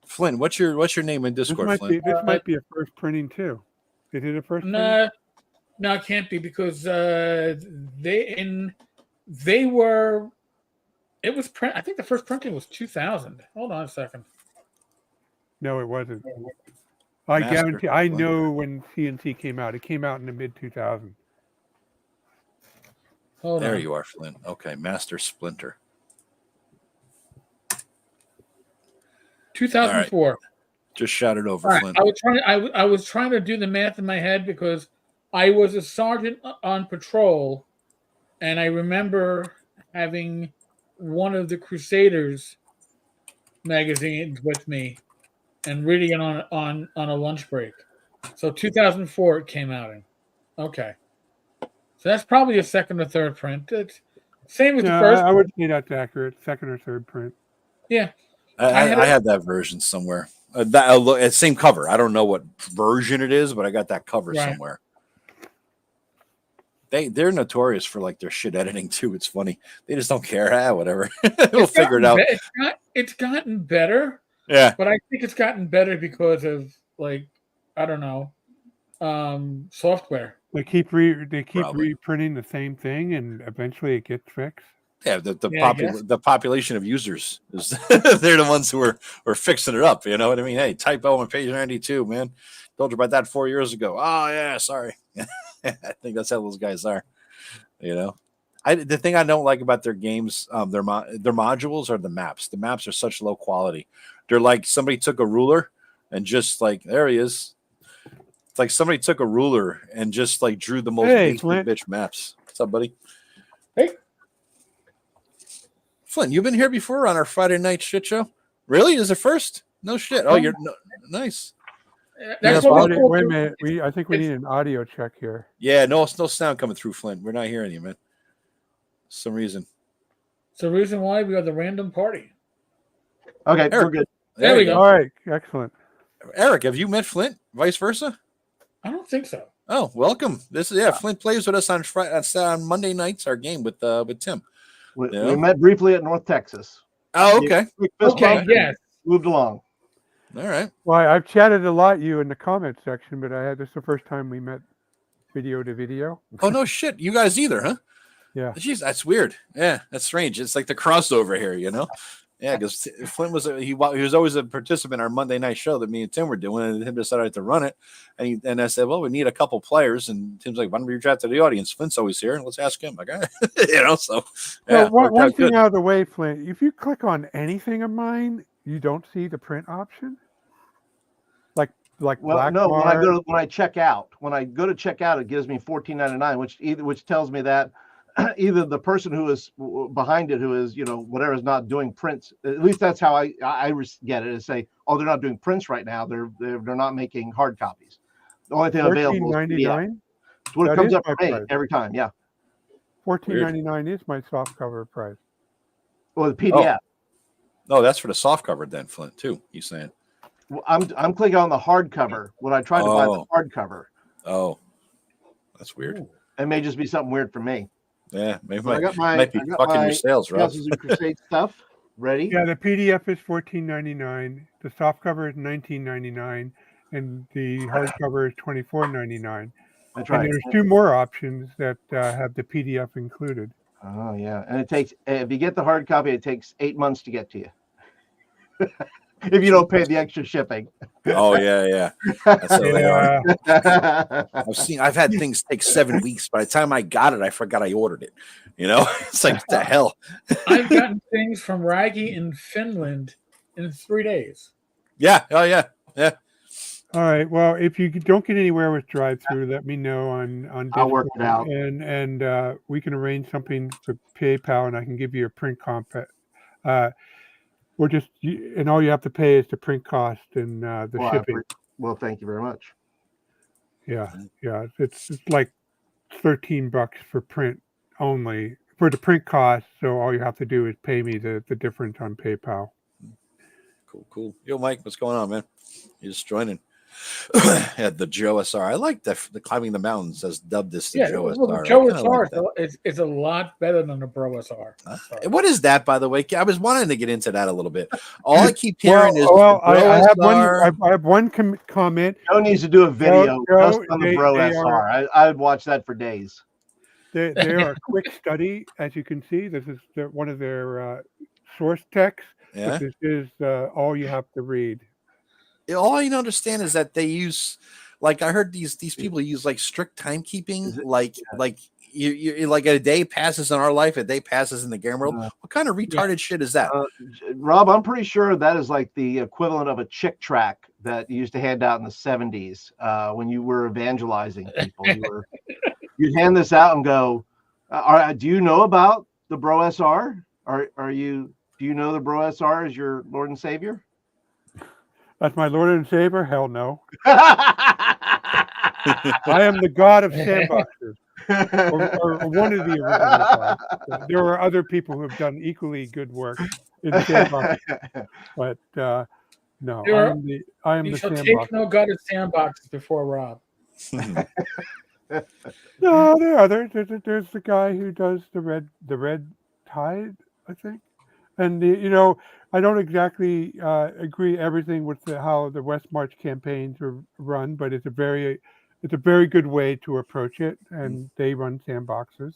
Flint, what's your name in Discord, Flint? This might be a first printing too. Is it a first printing? No, it can't be because they were. It was print. I think the first printing was 2000. Hold on a second. No, it wasn't. I guarantee. I know when CNC came out. It came out in the mid 2000s. There you are, Flint. Okay, Master Splinter. 2004. Right. Just shout it over, right. Flint. I was trying to do the math in my head because I was a sergeant on patrol, and I remember having one of the Crusaders magazines with me and reading it on a lunch break. So 2004 it came out in. Okay. So that's probably a second or third print. It's same with the first. I would say that's accurate. Second or third print. Yeah. I had that version somewhere. Same cover. I don't know what version it is, but I got that cover somewhere. They're notorious for like their shit editing too. It's funny. They just don't care. Whatever. We'll figure it out. It's gotten better. Yeah. But I think it's gotten better because of software. They keep reprinting the same thing, and eventually it gets fixed. Yeah, the population of users is they're the ones who are fixing it up. You know what I mean? Hey, typo on page 92, man. Told you about that 4 years ago. Oh yeah, sorry. I think that's how those guys are. The thing I don't like about their games, their modules are the maps. The maps are such low quality. They're like somebody took a ruler and just like there he is. It's like somebody took a ruler and just like drew the most basic bitch maps. What's up, buddy? Hey. Flint, you've been here before on our Friday night shit show? Really? Is it first? No shit. Oh, you're nice. That's wait a minute. I think we need an audio check here. Yeah, no sound coming through, Flint. We're not hearing you, man. Some reason. It's the reason why we are the random party. Okay, we're good. There we go. All right, excellent. Eric, have you met Flint? Vice versa? I don't think so. Oh, welcome. This is Flint plays with us on Monday nights. Our game with Tim. We met briefly at North Texas. Oh, okay. Okay, yes. Moved along. All right. Well, I've chatted a lot you in the comment section, but this is the first time we met video to video. Oh no shit. You guys either, huh? Yeah. Jeez, that's weird. Yeah, that's strange. It's like the crossover here, Yeah, because Flint was he was always a participant in our Monday night show that me and Tim were doing, and Tim decided to run it. And I said, well, we need a couple players, and Tim's like, why don't we reach out to the audience? Flint's always here, let's ask him. Like, so yeah. Well, one thing out of the way, Flint. If you click on anything of mine, you don't see the print option. like Well, Black no. Mar? When I check out, it gives me $14.99, which tells me that either the person who is behind it, who is whatever, is not doing prints. At least that's how I get it. Is say, oh, they're not doing prints right now. They're not making hard copies. The only thing available is PDF. $14.99. It's what it That comes is up my for me price. every time. Yeah. $14.99 is my soft cover price. Well, the PDF. No, that's for the soft cover then, Flint, too. He's saying. Well, I'm clicking on the hardcover when I tried to buy the hardcover. Oh, that's weird. Ooh. It may just be something weird for me. Yeah, maybe Might be fucking your sales, Rob. Castles and Crusade stuff ready. Yeah, the PDF is $14.99. The soft cover is $19.99, and the hardcover is $24.99. That's And right. there's two more options that have the PDF included. Oh yeah, and it takes, if you get the hard copy, it takes 8 months to get to you. If you don't pay the extra shipping. Oh yeah. That's how they are. Yeah, I've had things take 7 weeks. By the time I got it, I forgot I ordered it. It's like, what the hell? I've gotten things from Raggy in Finland in 3 days. Yeah. Oh yeah. Yeah. All right. Well, if you don't get anywhere with drive-through, let me know on Discord, I'll work it out. and we can arrange something for PayPal, and I can give you a print comp. And all you have to pay is the print cost and the shipping. Well, thank you very much. Yeah. It's like $13 for print only for the print cost. So all you have to do is pay me the difference on PayPal. Cool. Yo, Mike, what's going on, man? You're just joining. Had the Joe SR. I like the climbing the mountains. Has dubbed this the Joe SR. The Joe SR is a lot better than the Bro SR. What is that, by the way? I was wanting to get into that a little bit. All I keep hearing is I have one comment. Joe needs to do a video just on the Bro they SR. I would watch that for days. They are a quick study, as you can see. This is one of their source texts. Yeah. This is all you have to read. All I understand is that they use, like, I heard these people use like strict timekeeping, like you like a day passes in our life, a day passes in the game world. What kind of retarded shit is that? Rob, I'm pretty sure that is like the equivalent of a chick track that you used to hand out in the 70s when you were evangelizing people. You'd hand this out and go, do you know about the Bro SR? Do you know the Bro SR is your Lord and Savior? That's my Lord and Savior? Hell no. I am the God of sandboxes, or one of the original gods. There are other people who have done equally good work in sandboxes, but no, I am the sandbox. Take no God of sandboxes before Rob. No, there are others. There's the guy who does the red tide, I think. And I don't exactly agree everything with how the West March campaigns are run, but it's a very good way to approach it, and they run sandboxes.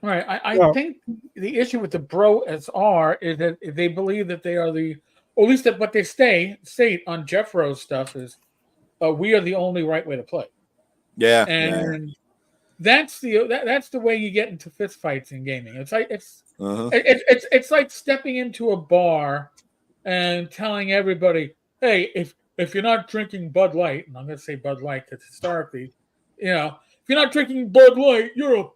All right. I think the issue with the Bro SR is that they believe that they are or at least that what they state on Jeff Rose stuff is, we are the only right way to play. Yeah, and that's the way you get into fistfights in gaming. It's like it's like stepping into a bar and telling everybody, "Hey, if you're not drinking Bud Light," and I'm going to say Bud Light because historically, if you're not drinking Bud Light, you're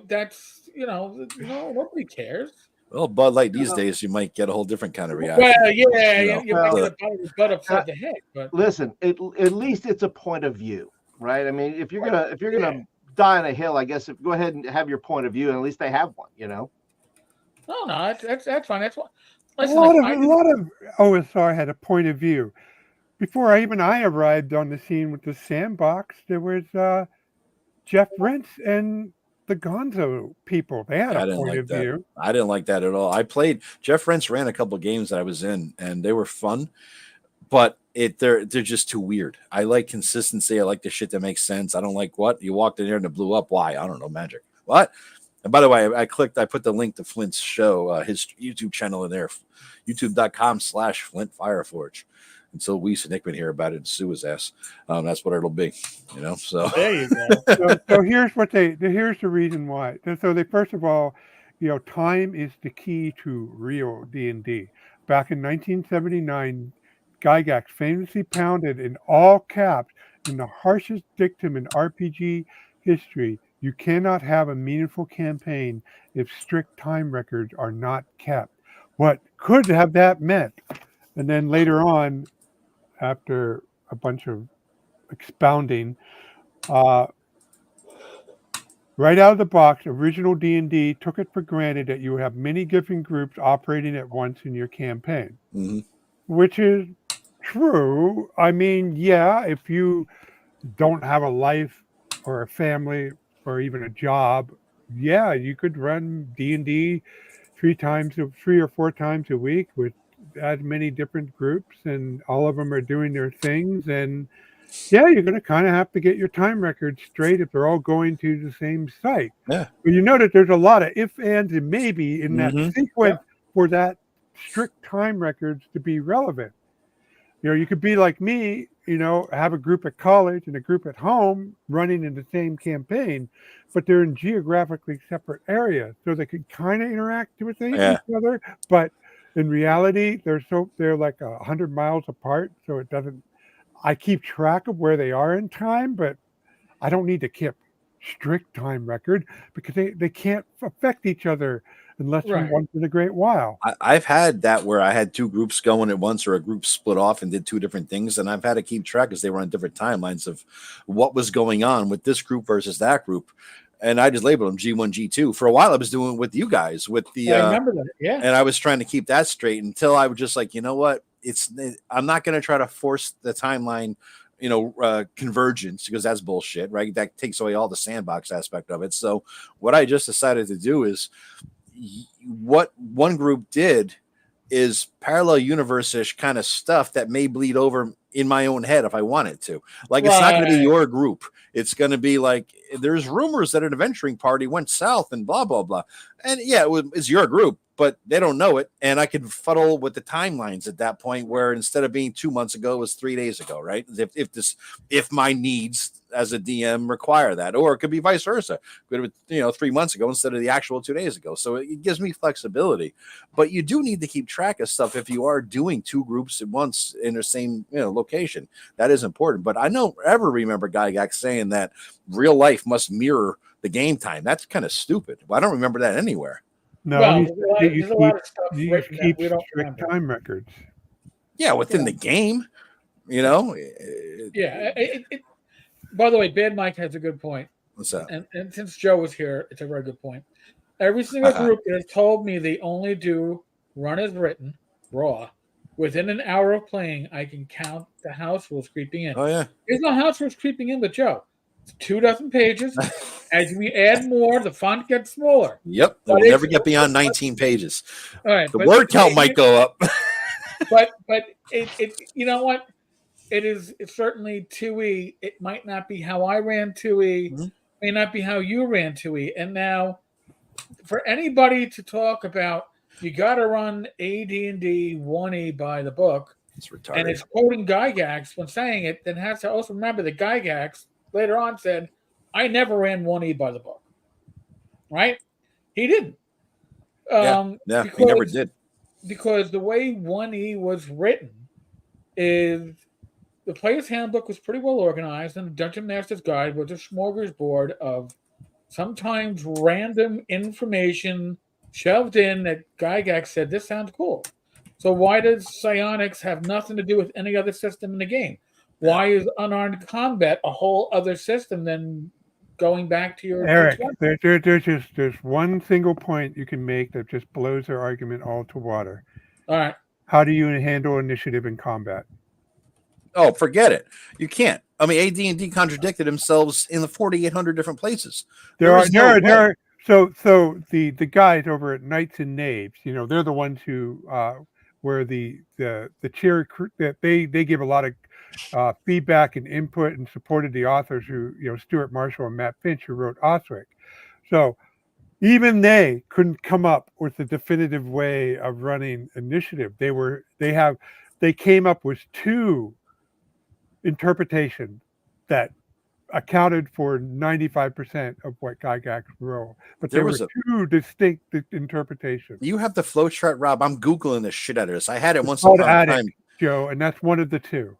that's nobody cares. Well, Bud Light these days, you might get a whole different kind of reaction. Well, you might get a butt upside the head. But listen, at least it's a point of view, right? I mean, if you're gonna die on a hill, I guess go ahead and have your point of view, and at least they have one, No, that's fine. That's what. Listen, a lot of OSR had a point of view. Before I arrived on the scene with the sandbox, there was Jeff Rentz and the Gonzo people. They had a point of view. I didn't like that at all. Jeff Rentz ran a couple of games that I was in, and they were fun, but they're just too weird. I like consistency. I like the shit that makes sense. I don't like what you walked in there and it blew up. Why? I don't know. Magic. What? And by the way, I put the link to Flint's show, his YouTube channel in there, youtube.com/Flint Fireforge. Until Weiss and Nickman hear about it and sue his ass. That's what it'll be, So there you go. So here's the reason why. So they first of all, time is the key to real D&D. Back in 1979, Gygax famously pounded in all caps in the harshest dictum in RPG history. You cannot have a meaningful campaign if strict time records are not kept. What could have that meant? And then later on, after a bunch of expounding, uh, right out of the box, original D&D took it for granted that you would have many different groups operating at once in your campaign, which is true. I mean, yeah, if you don't have a life or a family or even a job, yeah, you could run D&D 3 or 4 times a week with as many different groups, and all of them are doing their things. And yeah, you're going to kind of have to get your time records straight if they're all going to the same site. Yeah. But you know that there's a lot of if, ands, and maybe in that sequence for that strict time records to be relevant. You could be like me, have a group at college and a group at home running in the same campaign, but they're in geographically separate areas, so they could kind of interact with each other. But in reality, they're like 100 miles apart, so it doesn't. I keep track of where they are in time, but I don't need to keep strict time record because they can't affect each other unless once in a great while. I've had that where I had two groups going at once, or a group split off and did two different things, and I've had to keep track because they were on different timelines of what was going on with this group versus that group. And I just labeled them G1, G2. For a while, I was doing it with you guys with the. I remember that, yeah. And I was trying to keep that straight until I was just like, you know what? I'm not going to try to force the timeline, convergence, because that's bullshit, right? That takes away all the sandbox aspect of it. So what I just decided to do is what one group did is parallel universe-ish kind of stuff that may bleed over in my own head if I want it to. Like, it's not going to be your group. It's going to be like, there's rumors that an adventuring party went south and blah, blah, blah. And yeah, it's your group, but they don't know it. And I could fuddle with the timelines at that point, where instead of being 2 months ago, it was 3 days ago, right? If my needs as a DM require that, or it could be vice versa. Could have been, 3 months ago instead of the actual 2 days ago. So it gives me flexibility. But you do need to keep track of stuff if you are doing two groups at once in the same location. That is important. But I don't ever remember Gygax saying that real life must mirror the game time. That's kind of stupid. I don't remember that anywhere. No, there's a lot of stuff written that we don't strict remember. time records. Yeah, within the game, Yeah. By the way, Bad Mike has a good point. What's that? And since Joe was here, it's a very good point. Every single group that has told me they only do run as written, raw. Within an hour of playing, I can count the house rules creeping in. Oh, yeah. There's no house rules creeping in with Joe. It's 24 pages. As we add more, the font gets smaller. Yep. It will never get beyond 19 pages. All right. The word count might go up. but it you know what? It's certainly 2E. It might not be how I ran 2E. May not be how you ran 2E. And now, for anybody to talk about, you got to run AD&D 1E by the book. It's retarded. And it's quoting Gygax when saying it, then has to also remember that Gygax later on said, I never ran 1E by the book. Right? He didn't. He never did. Because the way 1E was written is the player's handbook was pretty well organized, and the Dungeon Master's Guide was a smorgasbord of sometimes random information shoved in that Gygax said, this sounds cool. So why does psionics have nothing to do with any other system in the game? Why is unarmed combat a whole other system than going back to your... Eric, there's one single point you can make that just blows their argument all to water. All right. How do you handle initiative in combat? Oh, forget it. You can't. I mean, AD&D contradicted themselves in the 4,800 different places. There are so the guys over at Knights and Knaves, they're the ones who where the chair that they give a lot of feedback and input and supported the authors who, Stuart Marshall and Matt Finch, who wrote Osric. So even they couldn't come up with a definitive way of running initiative. They came up with two interpretations that accounted for 95% of what Gygax wrote, but there were two distinct interpretations. You have the flowchart, Rob. I'm Googling this shit out of this. I had it once upon a time. Joe, and that's one of the two.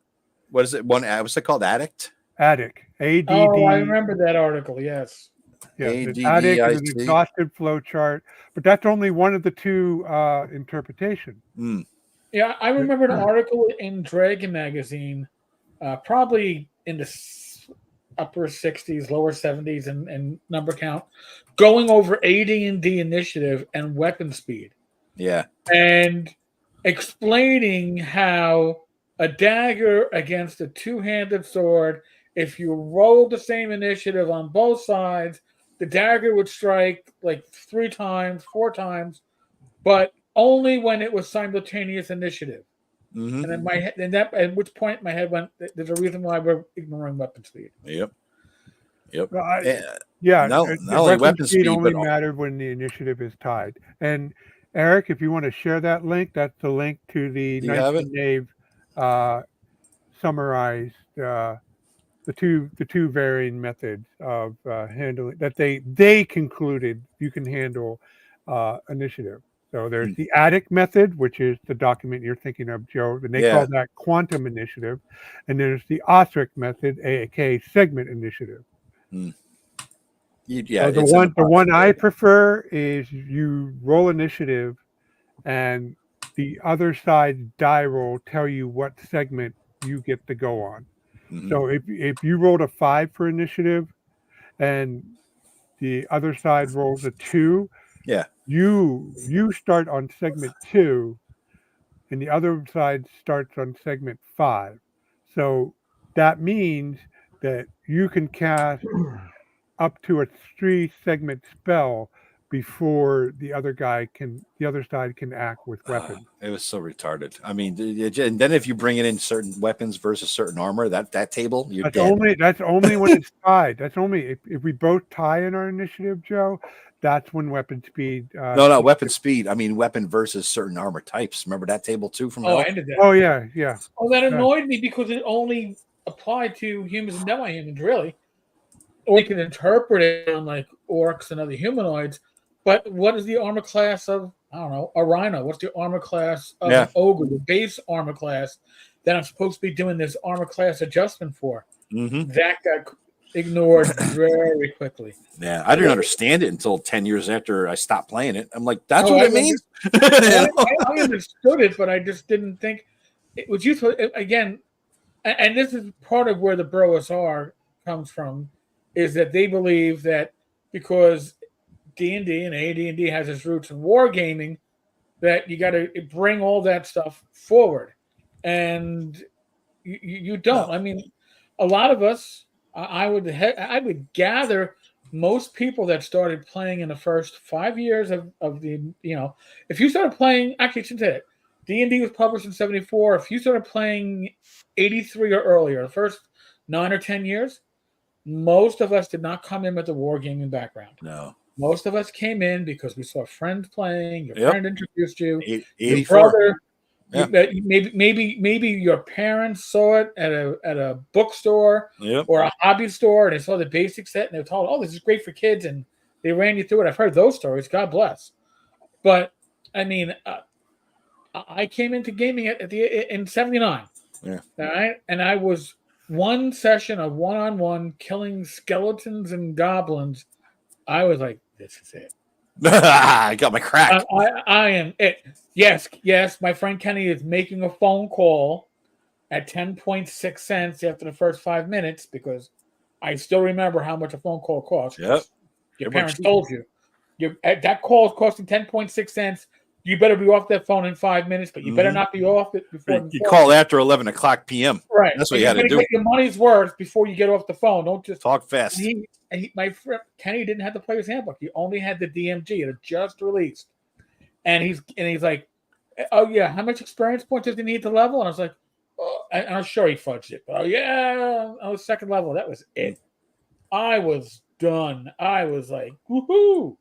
What is it? What's it called? Addict? Addict. ADD. Oh, I remember that article. Yes. Yes, it's addict and an ADDIC. exhaustive flow chart. But that's only one of the two interpretations. Mm. Yeah, I remember an article in Dragon magazine, probably in the upper 60s, lower 70s, and number count, going over AD&D initiative and weapon speed, Yeah. and explaining how a dagger against a two-handed sword, if you roll the same initiative on both sides, the dagger would strike like 3 times, 4 times, but only when it was simultaneous initiative. Mm-hmm. And then my head, and that at which point my head went, there's a reason why we're ignoring weapon speed. Yep. Yep. Well, Yeah. no, Not only weapon speed, only but mattered when the initiative is tied. And Eric, if you want to share that link, that's the link to the Do you have Knights of Knave summarized the two varying methods of handling that they concluded you can handle initiative. So there's the addict method, which is the document you're thinking of, Joe, and they call that quantum initiative. And there's the OSRIC method, aka segment initiative. Mm. So the one I prefer is you roll initiative, and the other side's die roll tell you what segment you get to go on. Mm-hmm. So if you rolled a 5 for initiative, and the other side rolls a 2, you start on segment 2, and the other side starts on segment 5. So that means that you can cast up to a 3-segment spell before the other side can act with weapons. It was so retarded. I mean, and then if you bring it in certain weapons versus certain armor, that table, you're dead. That's only when it's tied. That's only if we both tie in our initiative, Joe. That's when weapon speed. No, not weapon speed. I mean, weapon versus certain armor types. Remember that table too from I ended that. Oh yeah. Oh, that annoyed me because it only applied to humans and demi-humans, really. Or you can interpret it on like orcs and other humanoids. But what is the armor class of, I don't know, a rhino? What's the armor class of an ogre, the base armor class that I'm supposed to be doing this armor class adjustment for? Mm-hmm. That got ignored very quickly. Yeah, I didn't understand it until 10 years after I stopped playing it. I'm like, that's what it means? I understood it, but I just didn't think it was useful. Again, and this is part of where the Bro-SR comes from, is that they believe that because D&D and AD&D has its roots in wargaming, that you got to bring all that stuff forward. And you don't. No. I mean, a lot of us, I would gather most people that started playing in the first 5 years of the, if you started playing, actually, I should say it, D&D was published in 74. If you started playing 83 or earlier, the first 9 or 10 years, most of us did not come in with a wargaming background. No. Most of us came in because we saw friends playing. Your friend introduced you. 84. Your brother. Maybe your parents saw it at a bookstore or a hobby store, and they saw the basic set, and they were told, "Oh, this is great for kids," and they ran you through it. I've heard those stories. God bless. But I mean, I came into gaming in '79. Yeah. All right, and I was one session of one-on-one killing skeletons and goblins. I was like, this is it. I got my crack. I am it. Yes. My friend Kenny is making a phone call at 10.6 cents after the first 5 minutes because I still remember how much a phone call costs. Yep. Your parents told you. That call is costing 10.6 cents. You better be off that phone in 5 minutes, but you better not be off it before. You call after 11 o'clock p.m. Right. That's what you had to do. Get your money's worth before you get off the phone. Don't just talk fast. My friend Kenny didn't have the player's handbook. He only had the DMG. It had just released, and he's like, "Oh yeah, how much experience points does he need to level?" And I was like, "Oh," and I'm sure he fudged it, but I was second level. That was it. I was done. I was like, woohoo!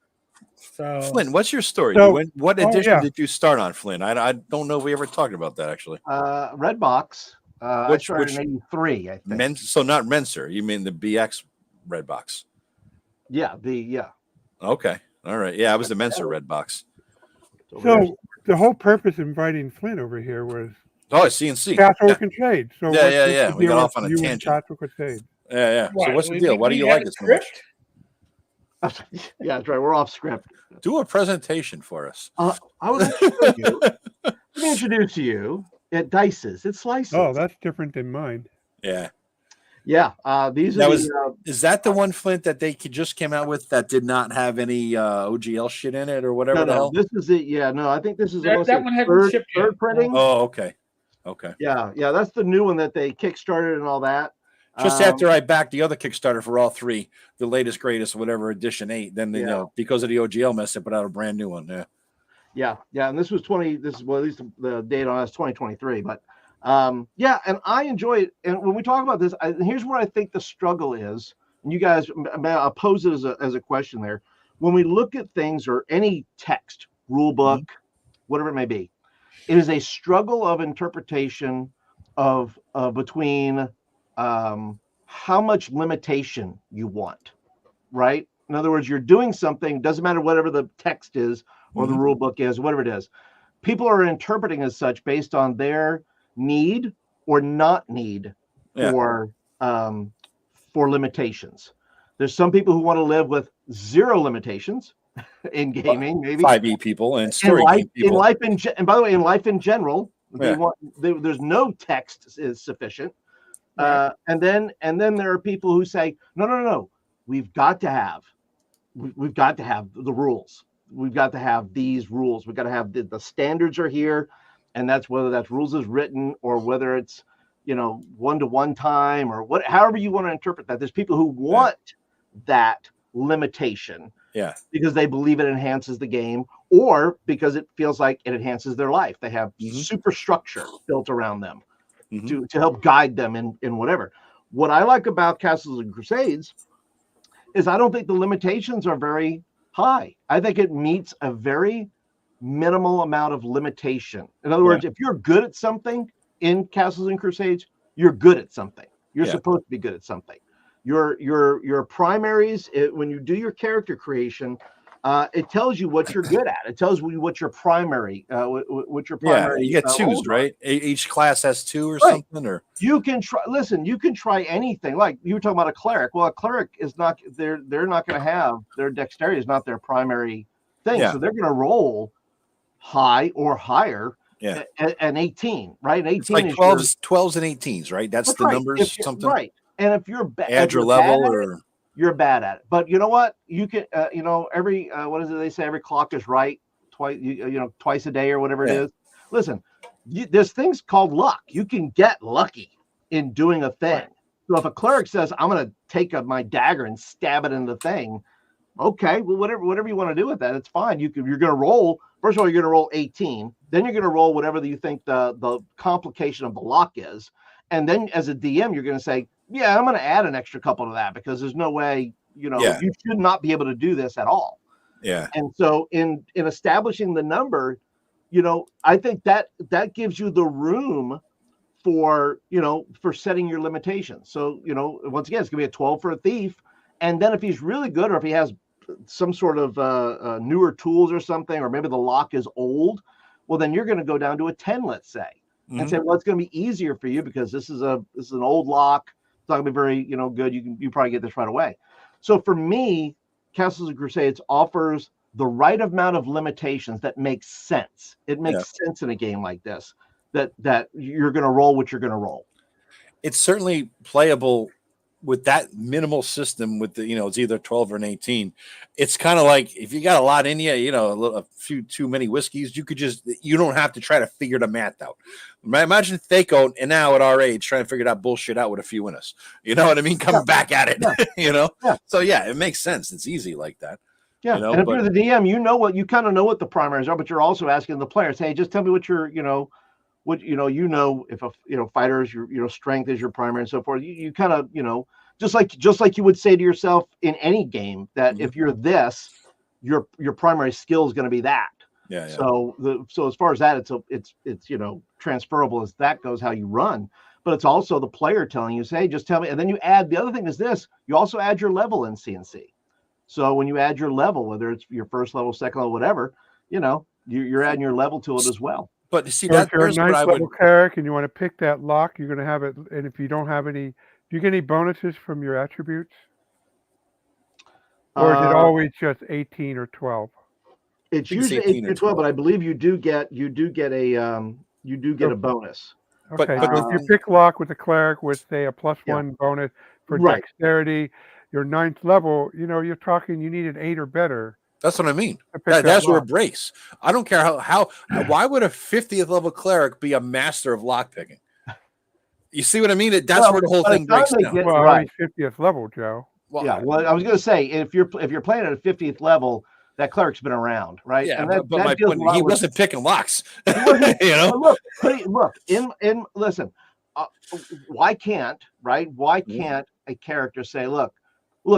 So, Flynn, what's your story? What edition did you start on, Flynn? I don't know if we ever talked about that actually. Redbox. I started in '83, I think. So not Menser. You mean the BX Redbox? Yeah. Okay. All right. Yeah, I was the Menser Redbox. So the whole purpose of inviting Flynn over here was Oh, CNC. Castle Yeah, and Crusade. So yeah, what's yeah. the We got deal off with on a you and tangent. Castle and Crusade? Yeah. So What? what's the deal? Why do you had like a it so much? script? Yeah, that's right. We're off script. Do a presentation for us. I would like to show you. Let me introduce you. It dices. It slices. Oh, that's different than mine. Yeah. Yeah. These are Now is that the one, Flint, that they just came out with that did not have any OGL shit in it or whatever the hell? This is it. Yeah, no, I think this is That one hasn't shipped yet. third printing. Oh, okay. Yeah, that's the new one that they kickstarted and all that. Just after I backed the other Kickstarter for all three, the latest, greatest, whatever edition 8, then you know, because of the OGL mess, they put out a brand new one. Yeah. And this was 20. This is, well, at least the date on it is 2023. But and I enjoy it. And when we talk about this, here's where I think the struggle is. And you guys, I'll pose it as a question there. When we look at things or any text, rule book, whatever it may be, it is a struggle of interpretation of between how much limitation you want, right? In other words, you're doing something, doesn't matter whatever the text is or the rule book is, whatever it is. People are interpreting as such based on their need or not need for limitations. There's some people who want to live with zero limitations in gaming, maybe 5e people and story game people. And by the way, in life in general, there's no text is sufficient. Right. And then there are people who say, no, we've got to have the rules. We've got to have these rules. We've got to have the standards are here, and that's whether that's rules as written or whether it's one-to-one time or however you want to interpret that. There's people who want that limitation, because they believe it enhances the game or because it feels like it enhances their life. They have superstructure built around them to help guide them in whatever. What I like about Castles and Crusades is I don't think the limitations are very high. I think it meets a very minimal amount of limitation. In other words, if you're good at something in Castles and Crusades, you're good at something. You're supposed to be good at something. Your primaries, when you do your character creation, it tells you what you're good at. It tells you what your primary, you get twos, right? Each class has 2 or something, or you can try. Listen, you can try anything. Like you were talking about a cleric. Well, a cleric is not. They're not going to have their dexterity is not their primary thing. So they're going to roll high or higher. An 18, right? An 18 it's like is 12s and 18s, right? That's the numbers, something. Right. And if you're add your level, or you're bad at it. But you know what? You can, every what is it they say? Every clock is right twice. Twice a day or whatever it is. Listen, there's things called luck. You can get lucky in doing a thing. So if a cleric says, "I'm going to take my dagger and stab it in the thing," okay, well, whatever you want to do with that, it's fine. You're going to roll. First of all, you're going to roll 18. Then you're going to roll whatever you think the complication of the lock is. And then as a DM, you're going to say, yeah, I'm going to add an extra couple to that because there's no way, you should not be able to do this at all. Yeah. And so in establishing the number, I think that gives you the room for setting your limitations. So, once again, it's going to be a 12 for a thief. And then if he's really good, or if he has some sort of newer tools or something, or maybe the lock is old, well, then you're going to go down to a 10, let's say, and say, well, it's going to be easier for you because this is an old lock. It's not going to be very, good. You probably get this right away. So for me, Castles and Crusades offers the right amount of limitations that makes sense. It makes sense in a game like this, that you're going to roll what you're going to roll. It's certainly playable with that minimal system with the, it's either 12 or an 18. It's kind of like if you got a lot in you, a few too many whiskeys, you don't have to try to figure the math out. Imagine Thaco and now at our age trying to figure that bullshit out with a few in us. You know what I mean? Coming back at it, So it makes sense. It's easy like that. Yeah. And if you're the DM, you kind of know what the primaries are, but you're also asking the players, hey, just tell me what your, if a fighter's your strength is your primary and so forth. You kind of, just like you would say to yourself in any game that if you're this, your primary skill is going to be that. Yeah. So as far as that, it's transferable as that goes, how you run. But it's also the player telling you, say, just tell me. And then you add, the other thing is this, you also add your level in CNC. So when you add your level, whether it's your first level, second level, whatever, you're adding your level to it as well. But you see So if that you're a there's what I ninth would. level cleric and you want to pick that lock, you're going to have it. And if you don't have any, do you get any bonuses from your attributes? Or is it Uh, always just 18 or 12? it's think it's usually 18 or 18 or 12, but 12. I believe you do get a bonus. But Okay, but so the if you thing, pick lock with a cleric with, say, a plus Yeah. 1 bonus for Right. dexterity, your ninth level, you're talking you need an 8 or better that's what I mean. to pick that That's where lock. it breaks. I don't care how why would a 50th level cleric be a master of lock picking? You see what I mean? That's Well, where the whole by the thing time breaks they down. get Well, right. he's 50th level, Joe. Well, Yeah. Well, I was going to say if you're playing at a 50th level, that cleric's been around, right? yeah, And but my deals a point, lot he with. wasn't picking locks. He wasn't. You know? But look. Listen. Uh, why can't a character say, look?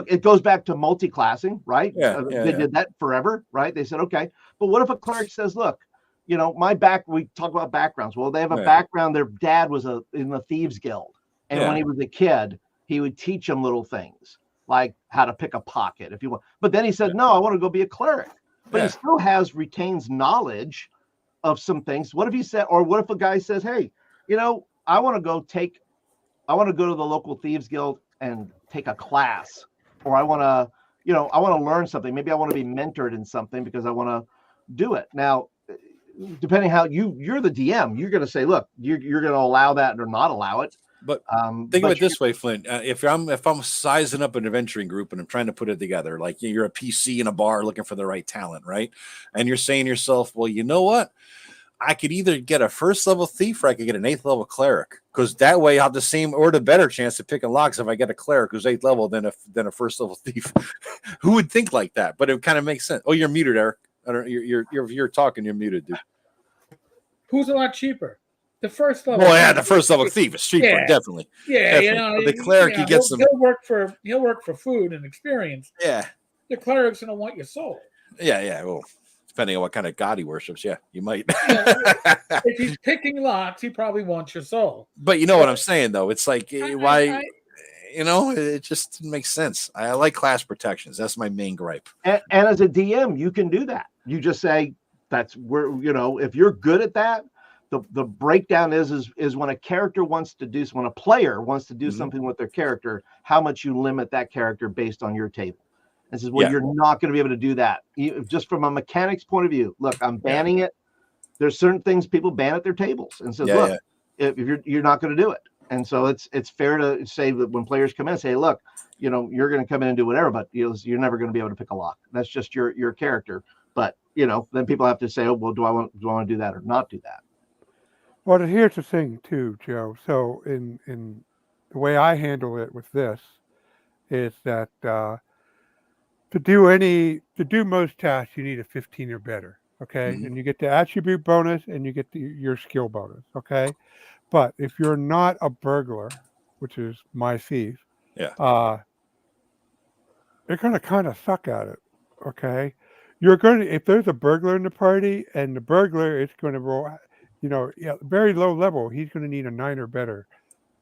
It goes back to multi-classing, right? Yeah, They did that forever, right? They said, okay, but what if a cleric says, look, we talk about backgrounds. Well, they have a Yeah. background. Their dad was in the Thieves Guild, and Yeah. when he was a kid, he would teach them little things like how to pick a pocket, if you want. But then he said, no, I want to go be a cleric. But he still retains knowledge of some things. What if he said, or what if a guy says, hey, I want to go to the local Thieves Guild and take a class, or I want to learn something. Maybe I want to be mentored in something because I want to do it. Now, depending how you're the DM, you're going to say, look, you're going to allow that or not allow it. But think of it this way, Flint. If I'm sizing up an adventuring group and I'm trying to put it together, like you're a PC in a bar looking for the right talent, right? And you're saying to yourself, well, you know what? I could either get a first level thief or I could get an 8th level cleric, because that way I'll have the same or the better chance of picking locks if I get a cleric who's 8th level than a first level thief. Who would think like that? But it kind of makes sense. Oh, you're muted, Eric. I don't. You're talking. You're muted, dude. Who's a lot cheaper? The first level. Well, yeah, the first level thief is cheaper, definitely. Yeah, Definitely. But the cleric, you get some. He'll work for food and experience. Yeah. The cleric's gonna want your soul. Yeah. Well, depending on what kind of god he worships, yeah, you might. If he's picking locks, he probably wants your soul. But you know what I'm saying, though. It's like why. It just makes sense. I like class protections. That's my main gripe. And as a DM, you can do that. You just say that's where, if you're good at that, the breakdown is when a character wants to do, when a player wants to do something with their character, how much you limit that character based on your table. And says, well, you're not going to be able to do that. Just from a mechanics point of view, look, I'm banning it. There's certain things people ban at their tables and says, look, if you're not going to do it. And so it's fair to say that when players come in and say, look, you're going to come in and do whatever, but you're never going to be able to pick a lock. That's just your character. But then people have to say, oh, well, do I want to do that or not do that? Well, here's the thing too, Joe. So in the way I handle it with this is that to do most tasks, you need a 15 or better. Okay, and you get the attribute bonus and you get your skill bonus. Okay, but if you're not a burglar, which is my thief, you're going to kind of suck at it. Okay, if there's a burglar in the party and the burglar is going to roll, very low level, he's going to need a 9 or better.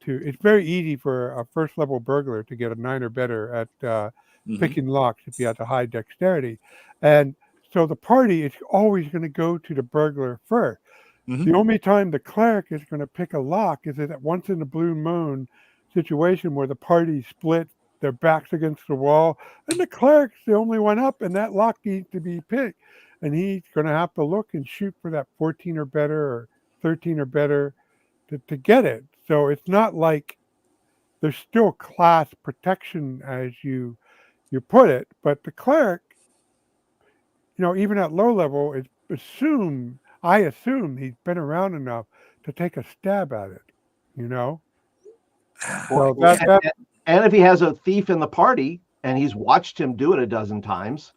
It's very easy for a first level burglar to get a 9 or better at picking locks if he has a high dexterity, and so the party is always going to go to the burglar first. The only time the cleric is going to pick a lock is that once in a blue moon situation where the party split, their backs against the wall, and the cleric's the only one up, and that lock needs to be picked. And he's going to have to look and shoot for that 14 or better or 13 or better to get it. So it's not like there's still class protection as you put it, but the cleric, even at low level, I assume he's been around enough to take a stab at it, So and if he has a thief in the party and he's watched him do it a dozen times,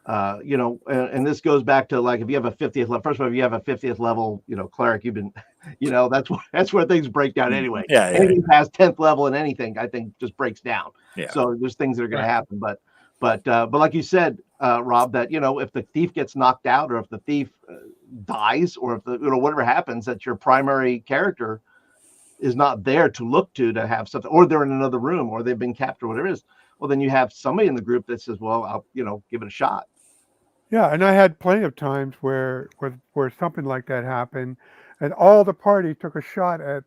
and this goes back to like if you have a 50th level. First of all, if you have a 50th level, cleric, you've been, that's where things break down anyway. Anything past 10th level and anything, I think, just breaks down. Yeah. So there's things that are going to happen, but like you said, Rob, that if the thief gets knocked out or if the thief dies or if whatever happens, that your primary character is not there to look to have something, or they're in another room or they've been captured, whatever it is. Well, then you have somebody in the group that says, well, I'll give it a shot. Yeah, and I had plenty of times where something like that happened, and all the party took a shot at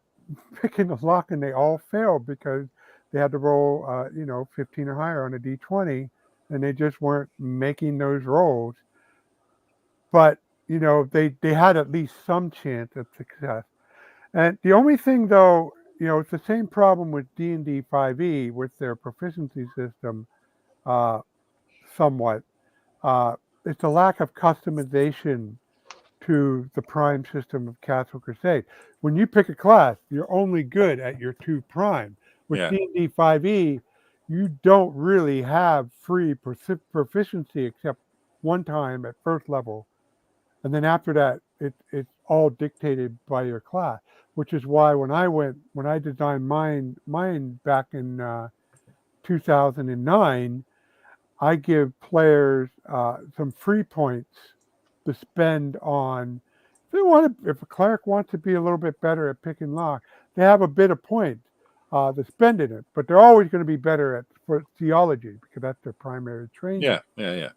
picking the lock, and they all failed because they had to roll, 15 or higher on a d20, and they just weren't making those rolls. But they had at least some chance of success. And the only thing, though, it's the same problem with D&D 5e with their proficiency system, uh, somewhat. It's a lack of customization to the prime system of Castle Crusade. When you pick a class, you're only good at your 2 prime. With Yeah. D&D 5e, you don't really have free proficiency except one time at first level. And then after that, it's all dictated by your class, which is why when I designed mine back in 2009, I give players some free points to spend on. If a cleric wants to be a little bit better at pick and lock, they have a bit of points to spend in it. But they're always going to be better for theology because that's their primary training. Yeah.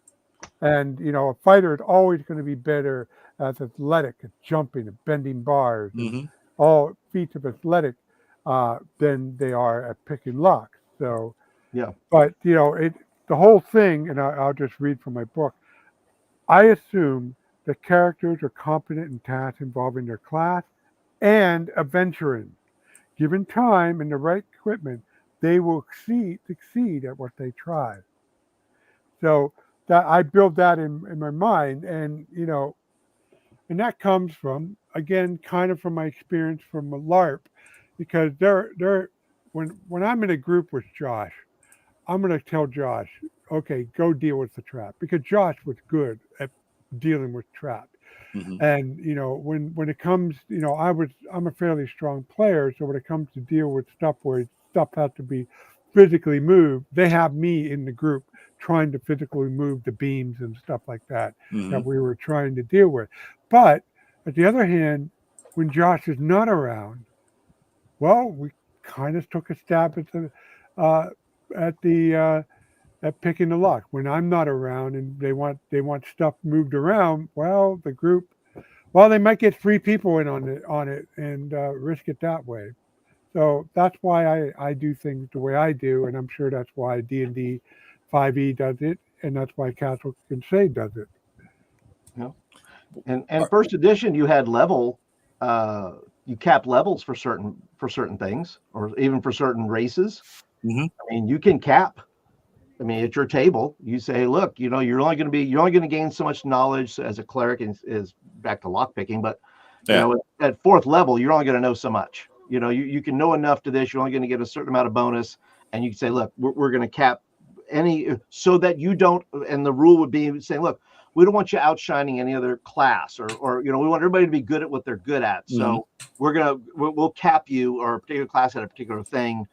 And a fighter is always going to be better at athletic, at jumping, at bending bars, and all feats of athletic than they are at pick and lock. So Yeah. But the whole thing, and I'll just read from my book. I assume that characters are competent in tasks involving their class and adventuring. Given time and the right equipment, they will succeed at what they try. So that I build that in my mind, and and that comes from, again, kind of from my experience from a LARP, because when I'm in a group with Josh, I'm going to tell Josh, okay, go deal with the trap, because Josh was good at dealing with traps. And when it comes, I'm a fairly strong player, so when it comes to deal with stuff where stuff has to be physically moved, they have me in the group trying to physically move the beams and stuff like that that we were trying to deal with. But at the other hand, when Josh is not around, well, we kind of took a stab at picking the lock. When I'm not around and they want stuff moved around, well, the group, they might get 3 people in on it and risk it that way. So that's why I do things the way I do, and I'm sure that's why D&D 5e does it, and that's why Castle Crusade does it. Yeah. And first edition, you had you cap levels for certain things, or even for certain races. I mean, you can cap. I mean, at your table, you say, look, you're only going to gain so much knowledge as a cleric, is back to lock picking, but at 4th level, you're only going to know so much. You can know enough to this. You're only going to get a certain amount of bonus, and you can say, look, we're going to cap any, so that you don't. And the rule would be saying, look, we don't want you outshining any other class, or we want everybody to be good at what they're good at. So we'll cap you, or a particular class at a particular thing.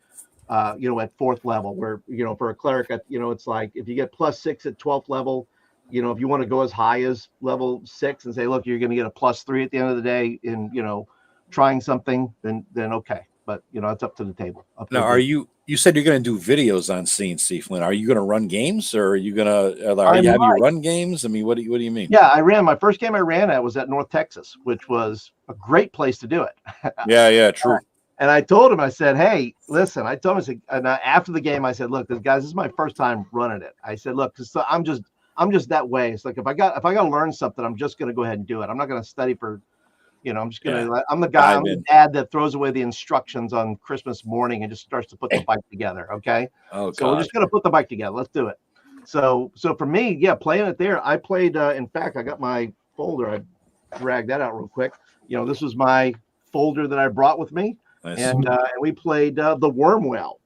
At 4th level, where for a cleric, it's like if you get +6 at 12th level, if you want to go as high as level 6 and say, look, you're going to get a +3 at the end of the day in trying something, then okay. But it's up to the table. Now, you said you're going to do videos on CNC, Flynn? Are you going to run games, or are you going to have you run games? I mean, what do you mean? Yeah, my first game I ran at was at North Texas, which was a great place to do it. Yeah, true. And I told him, I said, hey, listen, after the game, I said, look, this is my first time running it. I said, look, I'm just that way. It's like, if I got to learn something, I'm just going to go ahead and do it. I'm not going to study for, I'm just going to, I'm the guy, I'm the dad that throws away the instructions on Christmas morning and just starts to put the bike together. Okay. So we're just going to put the bike together. Let's do it. So for me, playing it there, I played, in fact, I got my folder. I dragged that out real quick. This was my folder that I brought with me. Nice. And we played the Wormwell,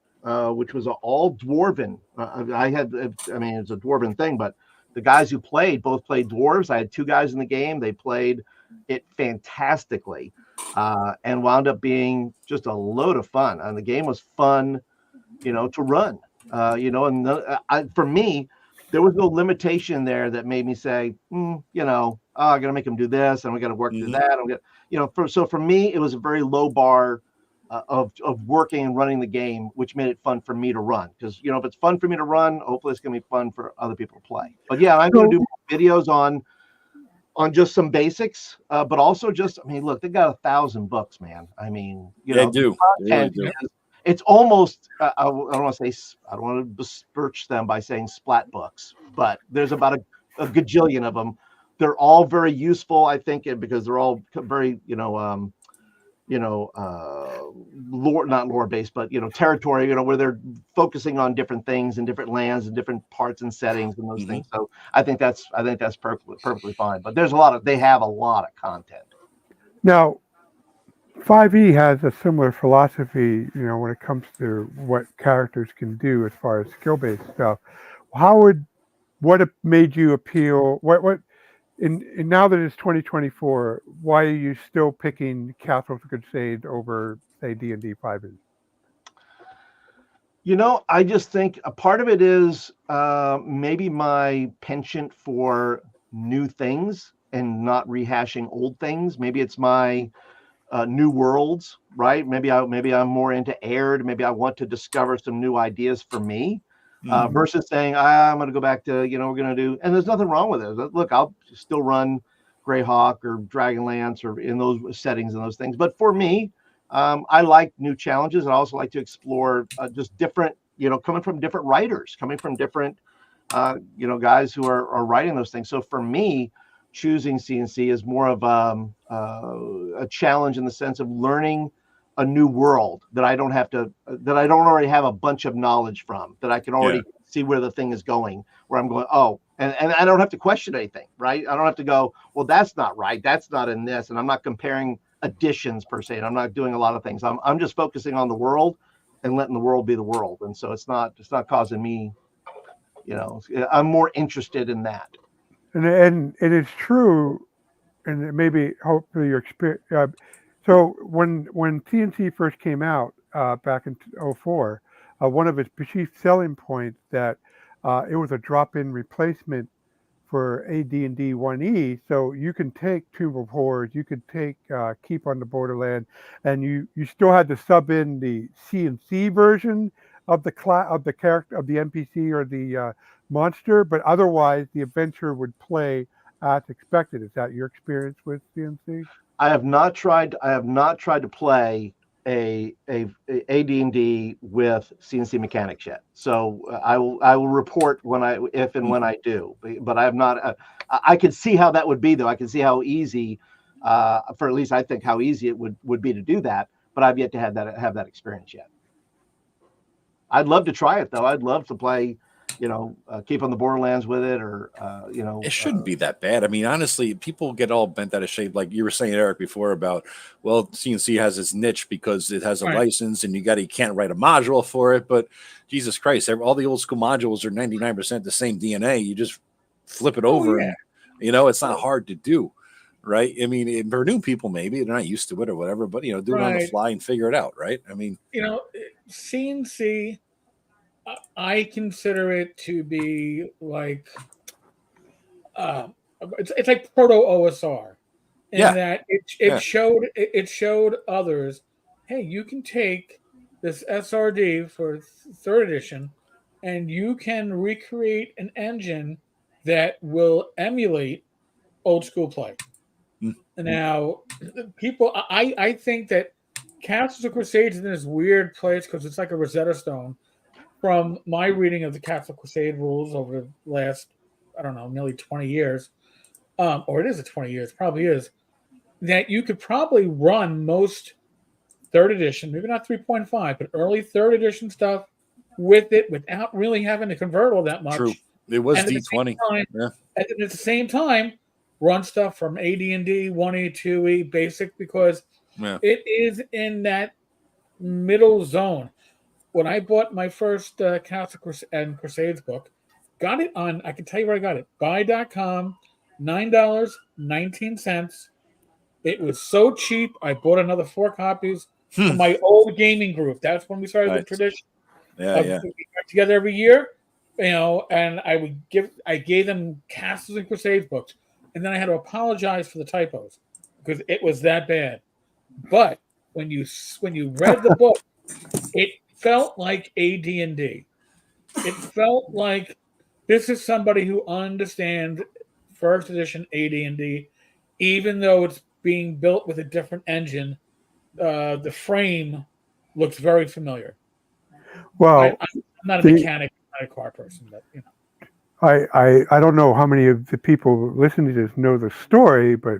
which was all dwarven. It's a dwarven thing, but the guys who both played dwarves. I had 2 guys in the game. They played it fantastically, and wound up being just a load of fun. And the game was fun, to run. For me, there was no limitation there that made me say, I got to make them do this, and we got to work through that. So for me, it was a very low bar of working and running the game, which made it fun for me to run. Because if it's fun for me to run, hopefully it's gonna be fun for other people to play. But I'm gonna do videos on on just some basics, but also just, I mean, look, they got 1,000 books, man. I mean, you They know, do. They really content do. it's almost, I don't want to say, I don't want to besmirch them by saying splat books, but there's about a gajillion of them. They're all very useful, I think, because they're all very, lore, not lore based, but territory, where they're focusing on different things and different lands and different parts and settings and those things. So I think that's perfectly fine. But they have a lot of content. Now, 5e has a similar philosophy, when it comes to what characters can do as far as skill-based stuff. What made you appeal? And now that it's 2024, why are you still picking Castle Crusade over, say, D&D 5e? I just think a part of it is maybe my penchant for new things and not rehashing old things. Maybe it's my new worlds, right? Maybe I'm more into Aired. Maybe I want to discover some new ideas for me, versus saying I'm going to go back to we're going to do. And there's nothing wrong with it. Look, I'll still run Greyhawk or Dragonlance or in those settings and those things. But for me, I like new challenges. I also like to explore just different, coming from different writers, coming from different, guys who are writing those things. So for me, choosing CNC is more of a challenge in the sense of learning a new world that I don't already have a bunch of knowledge from, that I can already see where the thing is going, where I'm going, and I don't have to question anything, right? I don't have to go, well, that's not right. That's not in this. And I'm not comparing additions per se. And I'm not doing a lot of things. I'm just focusing on the world and letting the world be the world. And so it's not causing me, I'm more interested in that. And it is true, and maybe hopefully your experience. So when TNT first came out back in 2004, one of its chief selling points that it was a drop-in replacement for AD&D 1E. So you can take Tomb of Horrors, you could take Keep on the Borderland, and you still had to sub in the CNC version of the character of the NPC or the monster, but otherwise the adventure would play as expected. Is that your experience with CNC? I have not tried to play a AD&D with CNC mechanics yet. So I will report when I do. But I have not. I could see how that would be, though. I can see how easy, for at least I think how easy it would be to do that. But I've yet to have that experience yet. I'd love to try it, though. I'd love to play, Keep on the Borderlands with it, or it shouldn't be that bad. I mean, honestly, people get all bent out of shape, like you were saying, Eric, before about, well, CNC has its niche because it has a license, and you can't write a module for it. But Jesus Christ, all the old school modules are 99% the same DNA. You just flip it over, and it's not hard to do, right? I mean, for new people, maybe they're not used to it or whatever, but do it on the fly and figure it out, right? I mean, CNC. I consider it to be like it's like proto OSR, in that it showed others, hey, you can take this SRD for third edition, and you can recreate an engine that will emulate old school play. Now, people, I think that Castles of Crusades is in this weird place because it's like a Rosetta Stone. From my reading of the Catholic Crusade rules over the last, I don't know, nearly 20 years, or it is 20 years, probably is, that you could probably run most third edition, maybe not 3.5, but early third edition stuff with it without really having to convert all that much. True. It was and D20. And at the same time, run stuff from AD&D, 1E, 2E, basic, because it is in that middle zone. When I bought my first Catholic and Crusades book, got it on, I can tell you where I got it, buy.com, $9.19. It was so cheap, I bought another 4 copies for my old gaming group. That's when we started the tradition. We got together every year, and I gave them Castles and Crusades books. And then I had to apologize for the typos because it was that bad. But when you read the book, it felt like AD&D. It felt like this is somebody who understands first edition AD&D, even though it's being built with a different engine. The frame looks very familiar. Well, I'm not a the, mechanic, I'm not a car person, but I don't know how many of the people listening to this know the story, but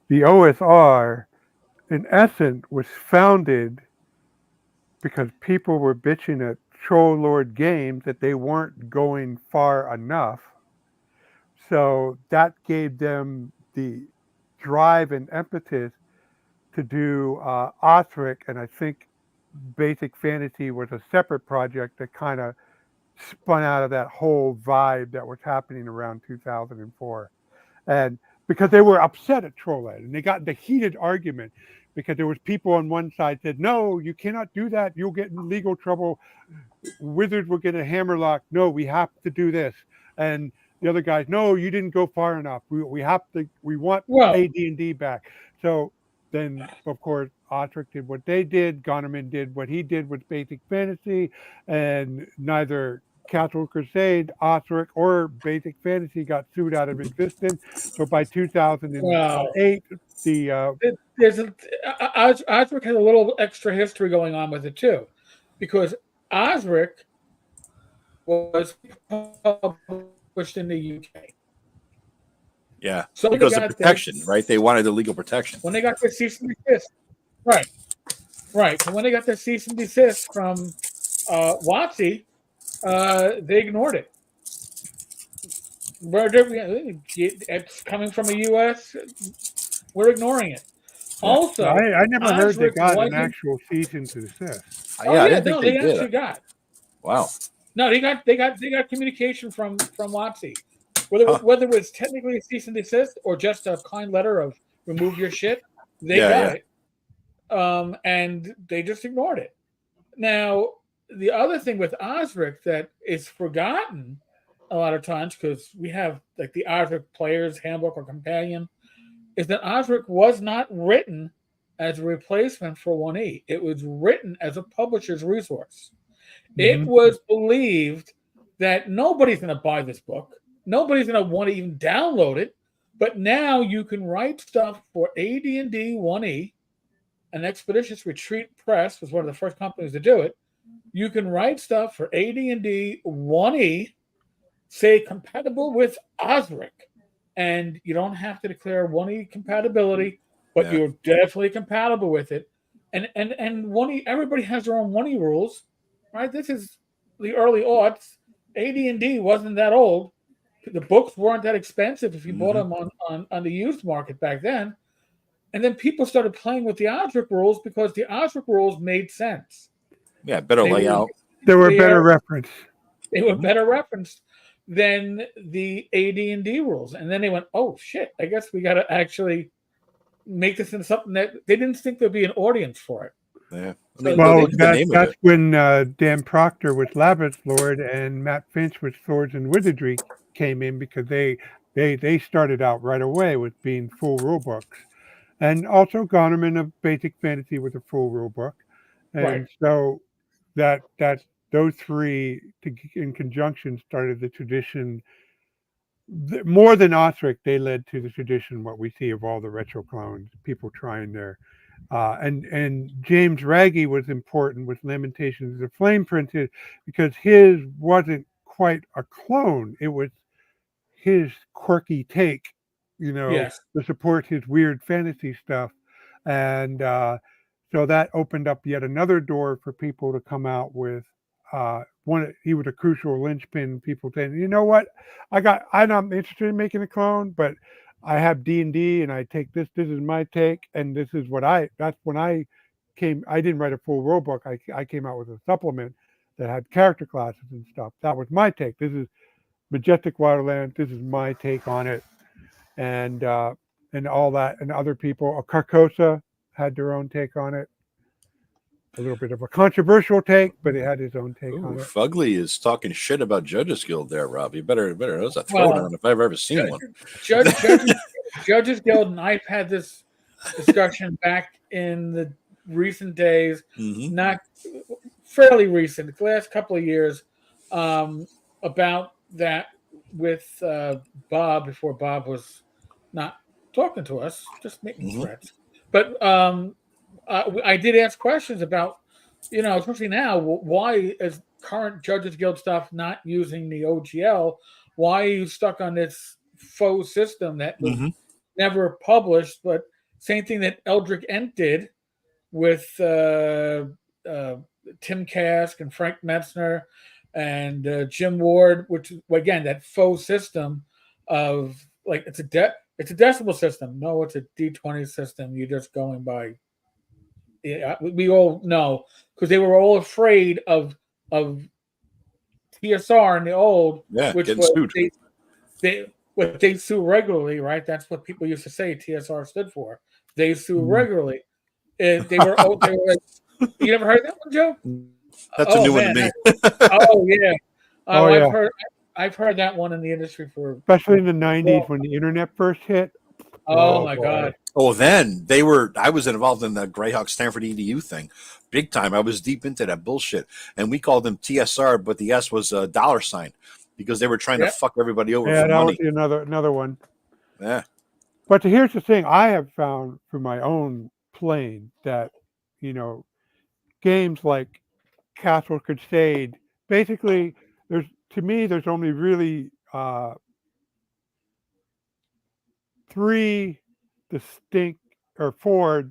the OSR, in essence, was founded because people were bitching at Troll Lord Games that they weren't going far enough. So that gave them the drive and impetus to do Othric, and I think Basic Fantasy was a separate project that kind of spun out of that whole vibe that was happening around 2004. And because they were upset at Trollhead, and they got into heated argument because there was people on one side said, no, you cannot do that, you'll get in legal trouble, Wizards will get a hammerlock, no, we have to do this. And the other guys, no, you didn't go far enough, we want well, AD&D back. So then, of course, Otrick did what they did, Gonerman did what he did with Basic Fantasy, and neither Castle Crusade, Othric, or Basic Fantasy got sued out of existence. So by 2008, the there's Osric has a little extra history going on with it too, because Osric was published in the UK. Yeah, So because of protection, right? They wanted the legal protection. When they got their cease and desist, right. So when they got their cease and desist from WotC, they ignored it. It's coming from the US. We're ignoring it. Yeah. Also, I never heard they Osric got an wasn't- actual cease and desist. Oh, Yeah, I yeah, didn't no, think they they actually did. got. Wow. No, they got communication from WotC. Whether it was technically a cease and desist or just a kind letter of remove your shit, they got it. And they just ignored it. Now, the other thing with Osric that is forgotten a lot of times, because we have like the Osric Player's Handbook or Companion, is that Osric was not written as a replacement for 1E. It was written as a publisher's resource. It was believed that nobody's going to buy this book. Nobody's going to want to even download it. But now you can write stuff for AD&D 1E, and Expeditious Retreat Press was one of the first companies to do it. You can write stuff for AD&D 1E, say compatible with Osric, and you don't have to declare 1E compatibility, but you're definitely compatible with it. And 1E, everybody has their own 1E rules, right? This is the early aughts. AD&D wasn't that old. The books weren't that expensive if you bought them on the used market back then. And then people started playing with the Osric rules because the Osric rules made sense. Yeah, better layout. They were better reference. They were better referenced than the AD&D rules. And then they went, oh, shit, I guess we got to actually make this into something that they didn't think there'd be an audience for it. Yeah. I mean, Well, that's when Dan Proctor with Labyrinth Lord and Matt Finch with Swords and Wizardry came in, because they started out right away with being full rule books. And also Gonerman of Basic Fantasy with a full rule book. And so that those three in conjunction started the tradition. More than Othric, they led to the tradition, what we see of all the retro clones, people trying their and James Raggy was important with Lamentations of the Flame printed, because his wasn't quite a clone. It was his quirky take, to support his weird fantasy stuff. And so that opened up yet another door for people to come out with he was a crucial linchpin. People saying, you know what, I'm not interested in making a clone, but I have D&D and I take this is my take, and this is that's when I didn't write a full rule book. I came out with a supplement that had character classes and stuff. That was my take. This is Majestic Wildlands. This is my take on it. And all that, and other people, Carcosa had their own take on it. A little bit of a controversial take, but it had his own take on it. Fugly is talking shit about Judges Guild there, Rob. You better knows a throwdown if I've ever seen one. Judges Guild and I've had this discussion back in the recent days, not fairly recent, the last couple of years, about that with Bob before Bob was not talking to us, just making Mhm. threats. But I did ask questions about, especially now, why is current Judges Guild stuff not using the OGL? Why are you stuck on this faux system that was Mhm. never published? But same thing that Eldrick Ent did with uh, Tim Kask and Frank Metzner and Jim Ward, which again that faux system of like it's a decimal system. No, it's a D20 system. You're just going by. Yeah, we all know because they were all afraid of TSR in the old, Yeah, which getting was sued. they sue regularly, right? That's what people used to say TSR stood for. They sue Mhm. regularly. They were like, you ever heard that one, Joe? That's a Oh new one to man, me. oh yeah. Oh Oh, yeah, I've heard that one in the industry for. especially in the '90s when the internet first hit. Oh Oh my boy. God. Oh, then they were. I was involved in the Greyhawk Stanford EDU thing, big time. I was deep into that bullshit, and we called them TSR, but the S was a dollar sign because they were trying to Yeah. fuck everybody over Yeah, for that was money. another one. Yeah. But here's the thing: I have found through my own playing that you know games like Castle Crusade, basically, there's to me there's only really three distinct or four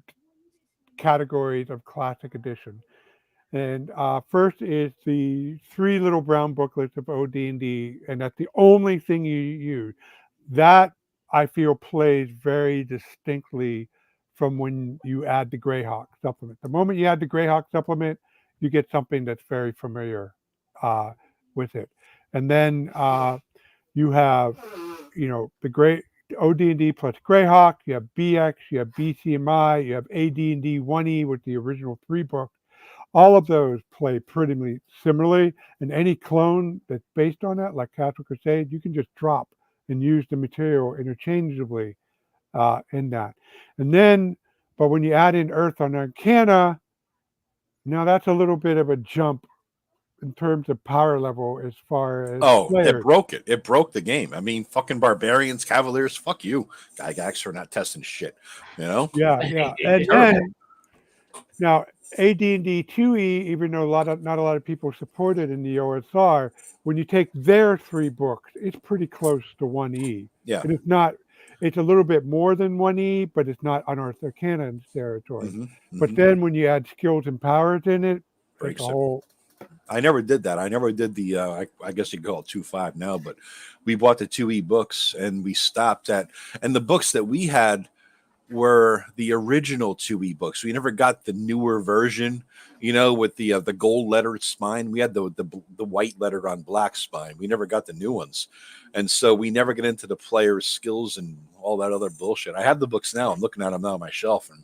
categories of classic edition. And first is the three little brown booklets of OD&D, and that's the only thing you use. That I feel plays very distinctly from when you add the Greyhawk supplement. The moment you add the Greyhawk supplement, you get something that's very familiar uh, with it. And then you have, the great OD&D plus Greyhawk. You have BX, you have BCMI, you have AD&D 1E with the original three books. All of those play pretty similarly, and any clone that's based on that, like Castle Crusade, you can just drop and use the material interchangeably in that. And then, but when you add in Earth on Arcana, now that's a little bit of a jump in terms of power level as far as Oh, it players. broke it. It broke the game. I mean, fucking barbarians, cavaliers, fuck you, Gygax, for not testing shit. You know, Yeah, yeah. And terrible. then now AD&D 2E, even though not a lot of people support it in the OSR, when you take their three books, it's pretty close to 1E. Yeah. And it's a little bit more than 1E, but it's not Unearthed Arcana's territory. hmm But then when you add skills and powers in it, it's Breaks a it. whole. I never did that. I never did the. I guess you could call it 2.5 now, but we bought the 2E books and we stopped at. And the books that we had were the original 2E books. We never got the newer version, with the gold lettered spine. We had the white lettered on black spine. We never got the new ones, and so we never get into the player's skills and all that other bullshit. I have the books now. I'm looking at them now on my shelf, and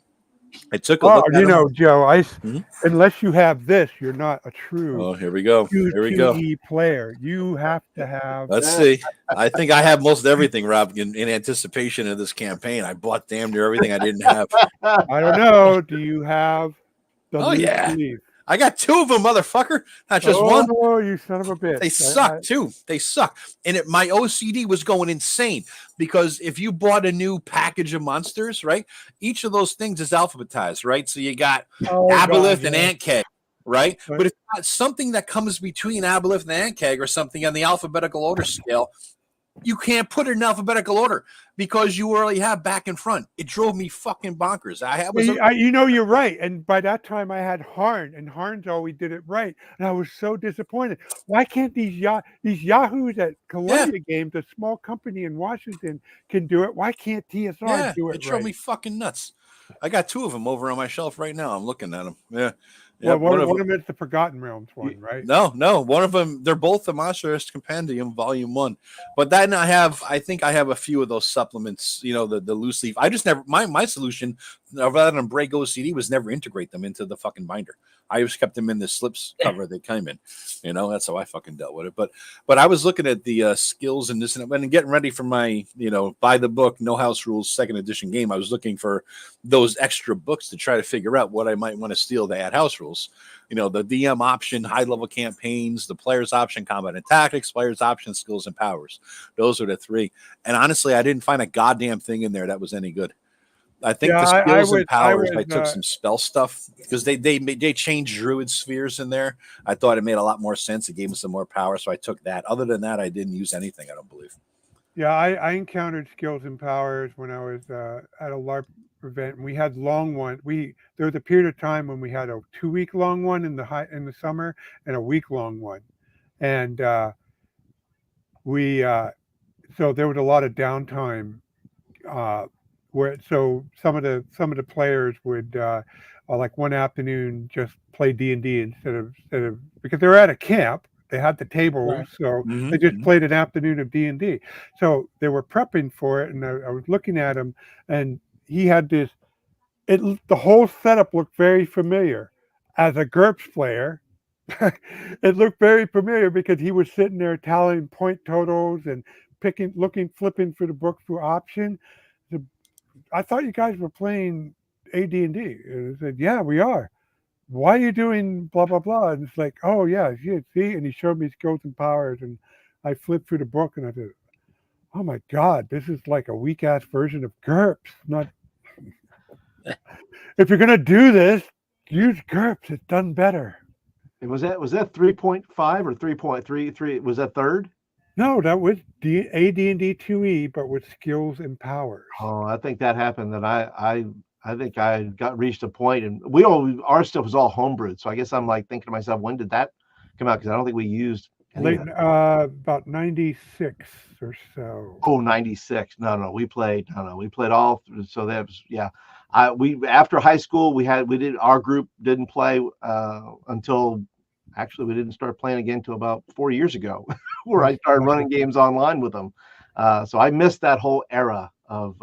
I took a Oh, look at them. Joe, Mhm. unless you have this, you're not a true Oh, here we go. Here we go. Q2E player. You have to have. Let's see. I think I have most everything, Rob, in anticipation of this campaign. I bought damn near everything I didn't have. I don't know. Do you have the Oh, loose yeah. leaf? I got two of them, motherfucker. Not just one. Oh, you son of a bitch! They suck too. They suck. And my OCD was going insane because if you bought a new package of monsters, right? Each of those things is alphabetized, right? So you got Aboleth and Antkeg, right? Right. But if not something that comes between Aboleth and Antkeg or something on the alphabetical order scale, you can't put it in alphabetical order because you already have back and front. It drove me fucking bonkers. You're right. And by that time, I had Harn, and Harn's always did it right, and I was so disappointed. Why can't these yahoos at Columbia Games, a small company in Washington, can do it? Why can't TSR do it drove right? me fucking nuts. I got two of them over on my shelf right now. I'm looking at them. Yeah. Well, one of them is the Forgotten Realms one, right? No, one of them. They're both the Monstrous Compendium, Volume 1. But then I think I have a few of those supplements. The loose leaf. I just never. My solution, rather than break OCD, was never integrate them into the fucking binder. I just kept them in the slips cover they came in. You know, that's how I fucking dealt with it. But I was looking at the skills and this and getting ready for my, by the book, No House Rules second edition game. I was looking for those extra books to try to figure out what I might want to steal to add house rules. The DM option, high level campaigns, the player's option, combat and tactics, player's option, skills and powers. Those are the three. And honestly, I didn't find a goddamn thing in there that was any good. I think the skills and powers, I took some spell stuff because they changed druid spheres in there. I thought it made a lot more sense. It gave them some more power. So I took that. Other than that, I didn't use anything, I don't believe. Yeah, I encountered skills and powers when I was at a LARP event. And we had long one. There was a period of time when we had a 2-week long one in the summer and a week long one, and so there was a lot of downtime. So some of the players would like one afternoon just play D&D instead of because they were at a camp. They had the tables, right. So they just played an afternoon of D&D. So they were prepping for it, and I was looking at him, and he had this. The whole setup looked very familiar. As a GURPS player, it looked very familiar because he was sitting there tallying point totals and flipping for the book for option. I thought you guys were playing AD&D. And I said, yeah, we are. Why are you doing blah, blah, blah? And it's like, oh, yeah, see? And he showed me skills and powers, and I flipped through the book, and I said, oh, my God, this is like a weak-ass version of GURPS. Not. If you're going to do this, use GURPS. It's done better. Was that 3.5 or 3.33? Was that third? No, that was AD&D 2E, but with skills and powers. Oh, I think that happened. That I think I reached a point, and our stuff was all homebrewed. So I guess I'm like thinking to myself, when did that come out? Because I don't think we used about 96 or so. Oh, 96. No, we played all. So that was after high school our group didn't play until. Actually, we didn't start playing again until about 4 years ago, where I started running games online with them. So I missed that whole era of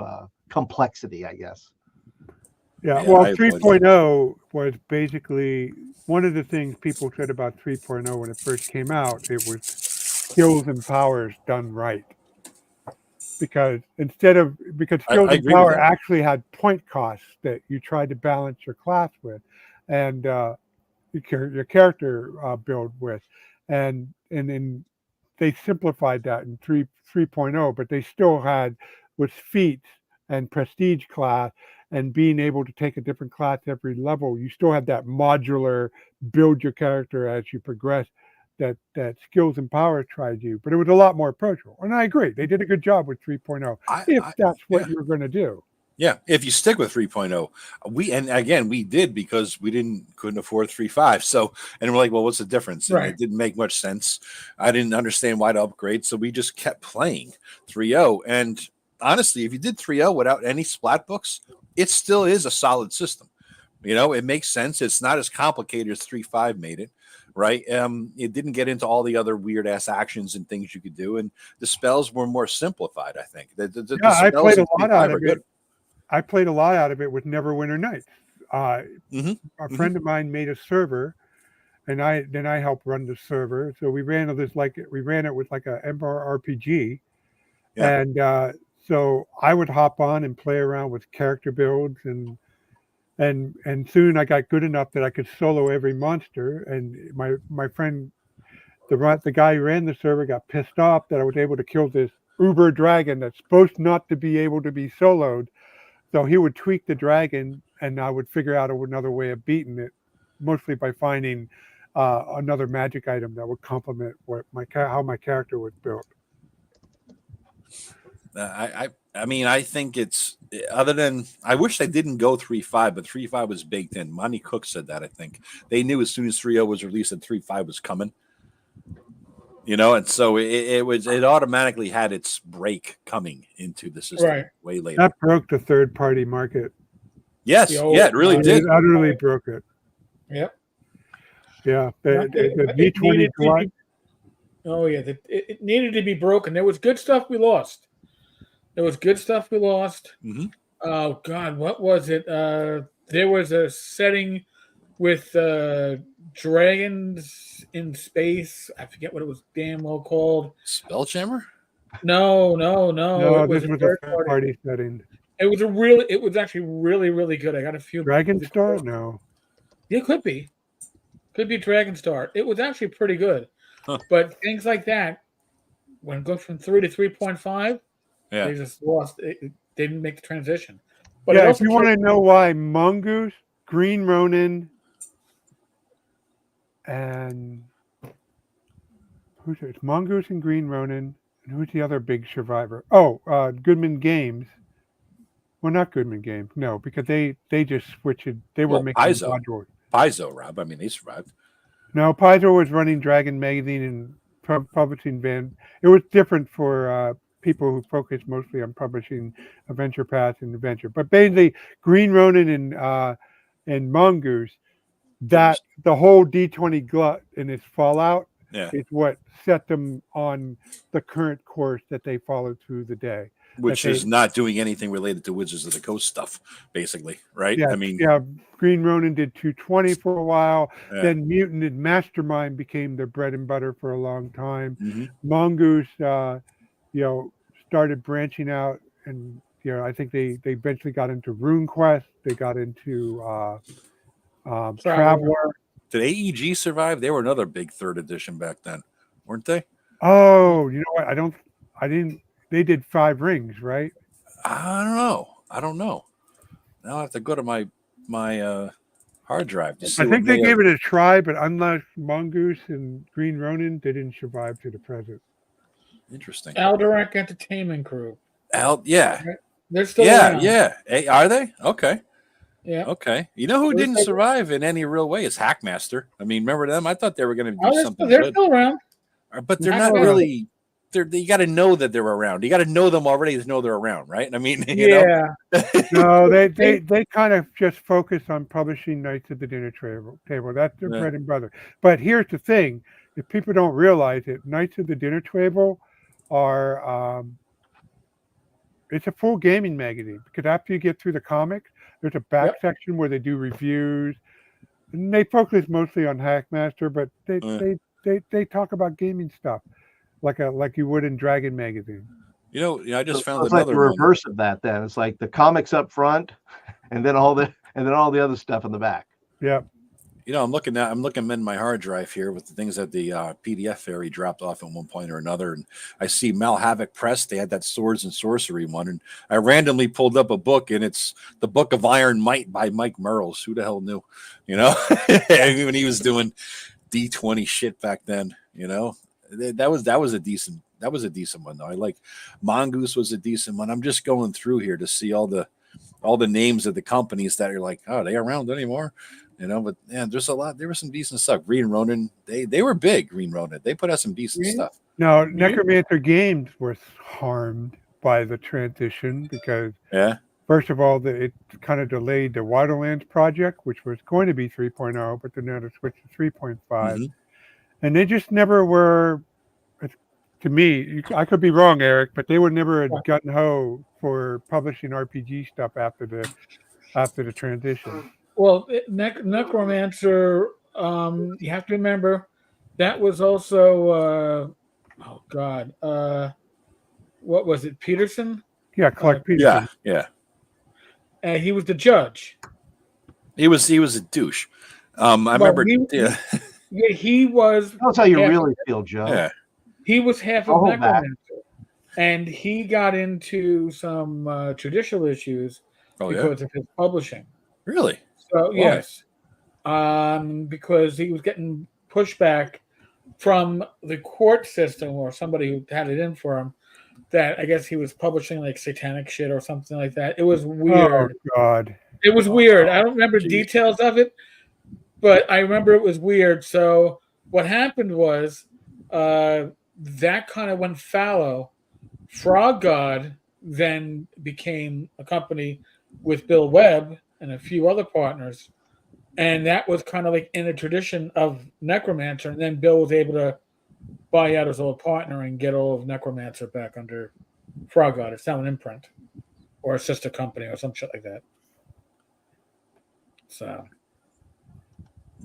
complexity, I guess. Yeah, well, 3.0 was basically one of the things people said about 3.0 when it first came out. It was skills and powers done right. Because skills and power actually had point costs that you tried to balance your class with. And your character build with, and then they simplified that in 3.0, but they still had with feats and prestige class and being able to take a different class every level. You still had that modular build your character as you progress that skills and power tried you, but it was a lot more approachable. And I agree, they did a good job with 3.0 if that's what you're going to do. Yeah, if you stick with 3.0, we did because we couldn't afford 3.5. So, and we're like, well, what's the difference? And it didn't make much sense. I didn't understand why to upgrade, so we just kept playing 3.0. And honestly, if you did 3.0 without any splat books, it still is a solid system. It makes sense. It's not as complicated as 3.5 made it. Right. It didn't get into all the other weird ass actions and things you could do. And the spells were more simplified, I think. I played a lot out of it. I played a lot out of it with Neverwinter Nights. A friend of mine made a server, and I helped run the server. So we ran it with like a MMORPG, and so I would hop on and play around with character builds, and soon I got good enough that I could solo every monster. And my friend, the guy who ran the server, got pissed off that I was able to kill this uber dragon that's supposed not to be able to be soloed. So he would tweak the dragon, and I would figure out another way of beating it, mostly by finding another magic item that would complement how my character was built. I think it's other than I wish they didn't go 3.5, but 3.5 was baked in. Monty Cook said that. I think they knew as soon as 3.0 was released that 3.5 was coming. And so it automatically had its break coming into the system way later. That broke the third-party market. Yes, it really did. It utterly broke it. Yep. Yeah, the V20. It needed to be broken. There was good stuff we lost. Mm-hmm. Oh God, what was it? There was a setting with dragons in space. I forget what it was damn well called. Spelljammer? No. No, It was this a was a third third party. party setting. It was actually really good. I got a few. Dragon Star? No. It could be Dragon Star. It was actually pretty good, Huh. but things like that, when it goes from 3 to 3.5, Yeah. they just lost. They didn't make the transition. But it Yeah, if also you want to know why Mongoose, Green Ronin, and who's it? It's Mongoose and Green Ronin, and who's the other big survivor? Oh, Goodman Games. Well, not Goodman Games, no, because they just switched it. They were Well, making Paizo. modules. Paizo, Rob. I mean, they survived. No, Paizo was running Dragon Magazine and publishing Van. It was different for people who focus mostly on publishing Adventure Path and Adventure. But basically, Green Ronin and Mongoose, that the whole D20 glut and its fallout Yeah. is what set them on the current course that they followed through the day. Which is not doing anything related to Wizards of the Coast stuff, basically, right? Yeah, I mean, yeah. Green Ronin did 220 for a while. Yeah. Then Mutant and Mastermind became their bread and butter for a long time. Mhm. Mongoose, started branching out, and I think they eventually got into RuneQuest. They got into Traveler. Did AEG survive? They were another big third edition back then, weren't they? Oh, you know what? I didn't. They did 5 rings, right? I don't know. Now I have to go to my hard drive to see. I think they gave it a try, but unlike Mongoose and Green Ronin, they didn't survive to the present. Interesting. Alderac Entertainment Group. Yeah. They're still around. Yeah. Hey, are they? Okay. Yeah. Okay. You know who didn't survive in any real way is Hackmaster. I mean, remember them? I thought they were going to do something They're good. still around. But they're not really. You got to know that they're around. You got to know them already to know they're around, right? I mean, you know? No, they kind of just focus on publishing Knights of the Dinner Table. That's their bread and butter. But here's the thing: if people don't realize it, Knights of the Dinner Table are it's a full gaming magazine, because after you get through the comics, there's a back section where they do reviews, and they focus mostly on Hackmaster, but they talk about gaming stuff. Like you would in Dragon Magazine. You know, I just found it's another like the reverse of that. Then it's like the comics up front, and then all the other stuff in the back. Yeah. You know, I'm looking in my hard drive here with the things that the PDF fairy dropped off at one point or another, and I see Mal Havoc Press. They had that Swords and Sorcery one, and I randomly pulled up a book, and it's the Book of Iron Might by Mike Merles. Who the hell knew? You know, when he was doing D20 shit back then. You know, that was a decent one though. I like Mongoose was a decent one. I'm just going through here to see all the names of the companies that are like, oh, are they around anymore? You know, but yeah, there's a lot. There was some decent stuff. Green Ronin, they were big. Green Ronin, they put out some decent stuff. No, Necromancer Games was harmed by the transition because, first of all, it kind of delayed the Wildlands project, which was going to be 3.0, but then they had to switch to 3.5, and they just never were. To me, I could be wrong, Eric, but they were never gun ho for publishing RPG stuff after the transition. Well, Necromancer, you have to remember that was also what was it, Peterson? Yeah, Clark Peterson. Yeah. He was the judge. He was a douche. I remember. He was. That's how you really feel, Joe. Yeah. He was half of Necromancer, and he got into some judicial issues because of his publishing. Really? So yes, because he was getting pushback from the court system or somebody who had it in for him, that I guess he was publishing like satanic shit or something like that. It was weird. Oh God! It was weird. I don't remember details of it, but I remember it was weird. So what happened was that kind of went fallow. Frog God then became a company with Bill Webb and a few other partners, and that was kind of like in the tradition of Necromancer. And then Bill was able to buy out his old partner and get all of Necromancer back under Frog God. It's now an imprint or a sister company or some shit like that. So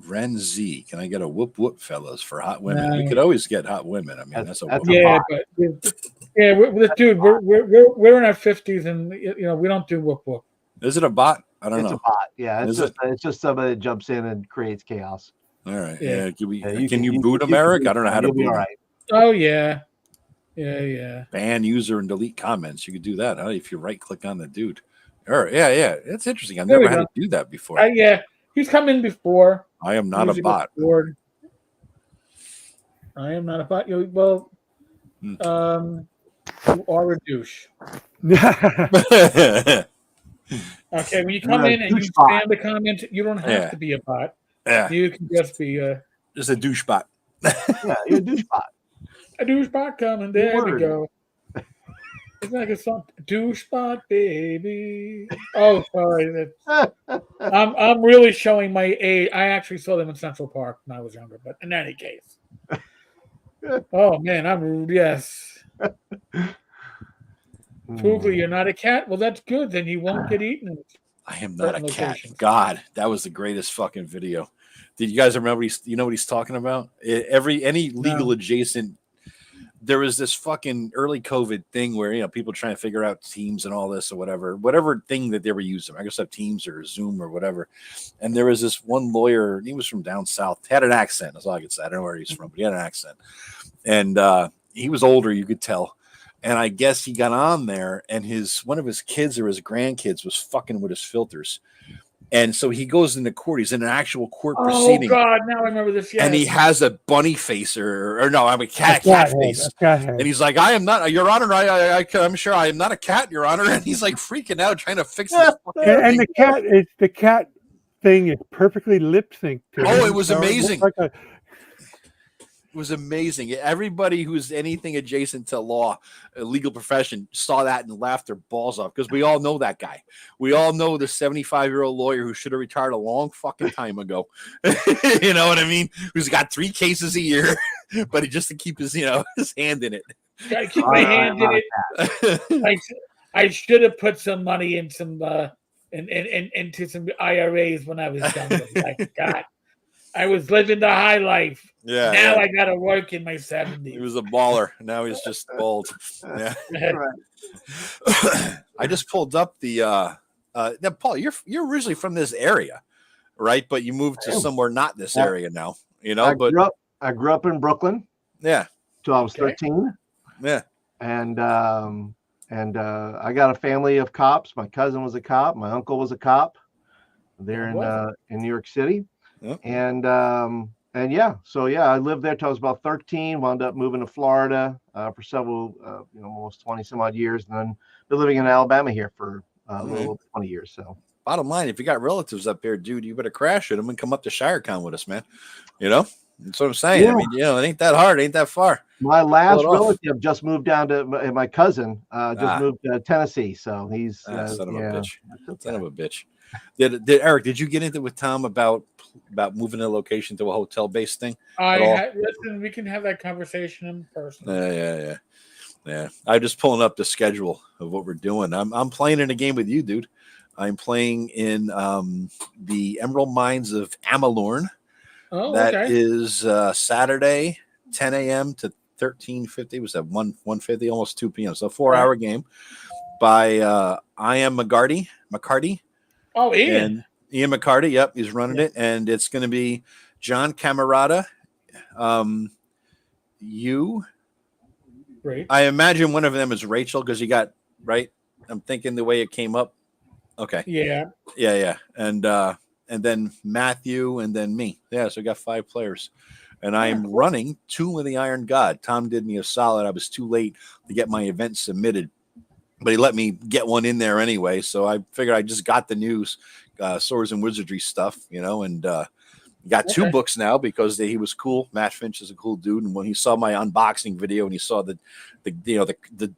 Ren Z, can I get a whoop whoop, fellas, for hot women? We No. could always get hot women. I mean, that's a That's whoop. a Yeah, bot. but dude, we're in our 50s, and we don't do whoop whoop. Is it a bot? I don't It's a know. bot. Yeah, Is it's just somebody that jumps in and creates chaos. All right. Yeah. Yeah. Can, we, Yeah, can you boot him, can Eric? boot I don't know how him. to You'll be boot all him. right. Oh yeah. Ban user and delete comments. You could do that if you right click on the dude. Yeah. It's interesting. I've There never we had go. to do that before. Yeah. He's come in before. I am not a Usually bot. gets bored. I am not a bot. You are a douche. Okay, when you come You're a in and you douche bot. spam the comment, you don't have Yeah. to be a bot. Yeah. You can just be Just a douche bot. Yeah, you're a douche bot. a douche bot coming. There we word. go. It's like a song, douche bot, baby. Oh, sorry. I'm really showing my age. I actually saw them in Central Park when I was younger, but in any case. Oh man, yes. Poogly, you're not a cat? Well, that's good. Then you won't get eaten. I am not a Certain cat. locations. God, that was the greatest fucking video. Did you guys remember? You know what he's talking about? Any legal No. adjacent. There was this fucking early COVID thing where people trying to figure out Teams and all this or whatever thing that they were using. Microsoft Teams or Zoom or whatever. And there was this one lawyer. He was from down south. Had an accent. That's all I could say. I don't know where he's from, but he had an accent. And he was older. You could tell. And I guess he got on there, and one of his kids or his grandkids was fucking with his filters. And so he goes into court. He's in an actual court proceeding. Oh God! Now I remember this. Yes. And he has a bunny face or no, I'm a cat face. And he's like, I am not, Your Honor. I'm sure I am not a cat, Your Honor. And he's like freaking out, trying to fix this. And the cat thing is perfectly lip synced. Oh, it was amazing. It It was amazing. Everybody who's anything adjacent to law, a legal profession, saw that and laughed their balls off because we all know that guy. We all know the 75-year-old lawyer who should have retired a long fucking time ago. You know what I mean? Who's got 3 cases a year, but he just to keep his his hand in it. Gotta keep my hand in it. I should have put some money in some into some IRAs when I was younger. Like God, I was living the high life. Yeah. Now I got to work in my 70s. He was a baller. Now he's just bald. Yeah. I just pulled up the. Now, Paul, you're originally from this area, right? But you moved to somewhere not this area now. I grew up in Brooklyn. Yeah. Till I was 13. Yeah. And I got a family of cops. My cousin was a cop. My uncle was a cop. There in New York City. Yep. And yeah, so I lived there till I was about 13. Wound up moving to Florida for several, almost 20 some odd years, and then been living in Alabama here for a little over 20 years. So, bottom line, if you got relatives up here, dude, you better crash with them and come up to ShireCon with us, man. That's what I'm saying. Yeah. I mean, it ain't that hard, ain't that far. My last relative just moved down to my cousin. Just moved to Tennessee, so he's son of a bitch. Son of a bitch. Did Eric? Did you get into it with Tom about moving a location to a hotel-based thing? Listen, we can have that conversation in person. Yeah. I'm just pulling up the schedule of what we're doing. I'm playing in a game with you, dude. I'm playing in the Emerald Mines of Amalorn. Oh, that is Saturday, 10 a.m. to 13:50. Was that 1:50, almost 2 p.m. So a 4-hour game by Ian McCarty. Oh, Ian McCarty. Yep, he's running it, and it's going to be John Camarada. You. Great. I imagine one of them is Rachel because you got right. I'm thinking the way it came up. Okay. Yeah. And then Matthew, and then me. Yeah, so we got 5 players. And I am running Tomb of the Iron God. Tom did me a solid. I was too late to get my event submitted, but he let me get one in there anyway. So I figured I just got the news, Swords and Wizardry stuff, and got 2 books now because he was cool. Matt Finch is a cool dude. And when he saw my unboxing video and he saw the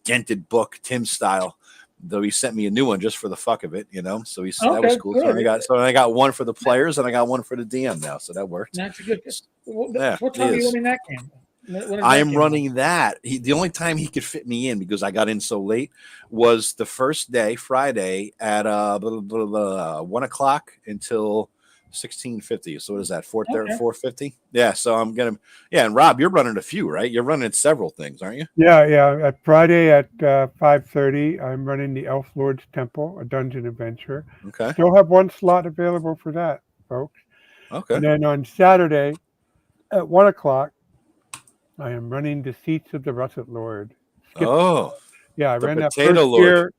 dented book, Tim style, though he sent me a new one just for the fuck of it, So that was cool. So I got one for the players and I got one for the DM now. So that worked. That's a good. What time are you running that game? I am running that. The only time he could fit me in because I got in so late was the first day, Friday, at 1 o'clock until 1650. So what is that? Okay. 450? Yeah. So I'm gonna. Yeah, and Rob, you're running a few, right? You're running several things, aren't you? Yeah. At Friday at 5:30, I'm running the Elf Lord's Temple, a dungeon adventure. Okay. Still have one slot available for that, folks. Okay. And then on Saturday at 1 o'clock, I am running the Seats of the Russet Lord. Oh, Yeah, I the ran that Potato first Lord. year.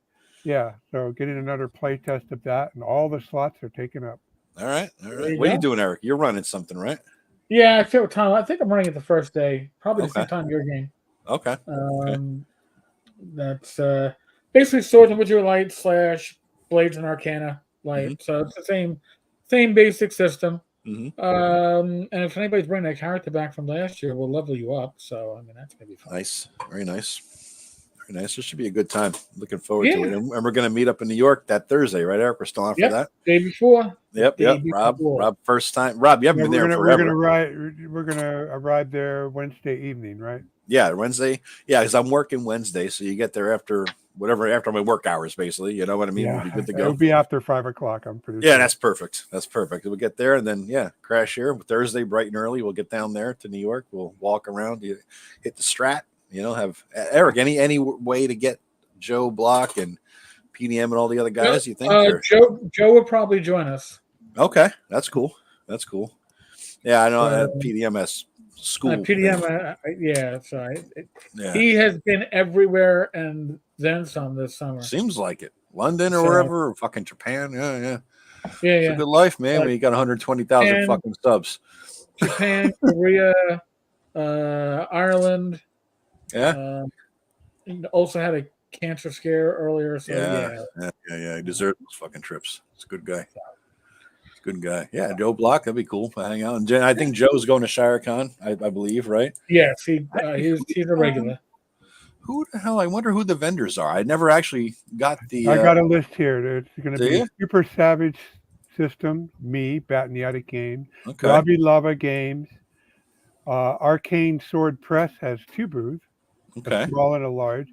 Yeah, so getting another play test of that, and all the slots are taken up. All right. There you What are you go. doing, Eric? You're running something, right? Yeah, I forget what time. I think I'm running it the first day, probably the Okay. same time your game. Okay. That's basically Swords and Wizard Light / Blades and Arcana Light. Mhm. So it's the same basic system. Mm-hmm. And if anybody's bringing that character back from last year, we'll level you up. So I mean, that's gonna be fun. Nice. Very nice. Very nice. This should be a good time. Looking forward to Yeah. it. And we're going to meet up in New York that Thursday, right, Eric? We're still on for Yep. that. Day before. Yep. Day Rob, before. first time. Rob, you haven't Yeah, been there we're forever. gonna arrive there Wednesday evening, right? Yeah, Wednesday. Yeah, because I'm working Wednesday, so you get there after my work hours, basically. You know what I mean? Yeah, We'll be good to it'll go. be after 5 o'clock. I'm pretty Yeah, sure. that's perfect. That's perfect. We'll get there and then crash here Thursday bright and early. We'll get down there to New York. We'll walk around, hit the Strat. Have Eric any way to get Joe Block and PDM and all the other guys? You think? Joe will probably join us. Okay, that's cool. That's cool. Yeah, I know PDM has school. PDM, yeah. So yeah, he has been everywhere and then some this summer. seems like it. London or wherever, or fucking Japan. Yeah. It's a good life, man. When you got 120,000 fucking subs. Japan, Korea, Ireland. Yeah. He also had a cancer scare earlier. So yeah. He deserves those fucking trips. It's a good guy. Good guy. Yeah, Joe Block. That'd be cool to hang out. And I think Joe's going to ShireCon, I believe, right? Yes, he's a regular. Who the hell? I wonder who the vendors are. I never actually got the. I got a list here. It's going to Do be you? Super Savage System, me, Batting the Attic Games, Okay. Robbie Lava Games, Arcane Sword Press has 2 booths, Okay. a small and a large,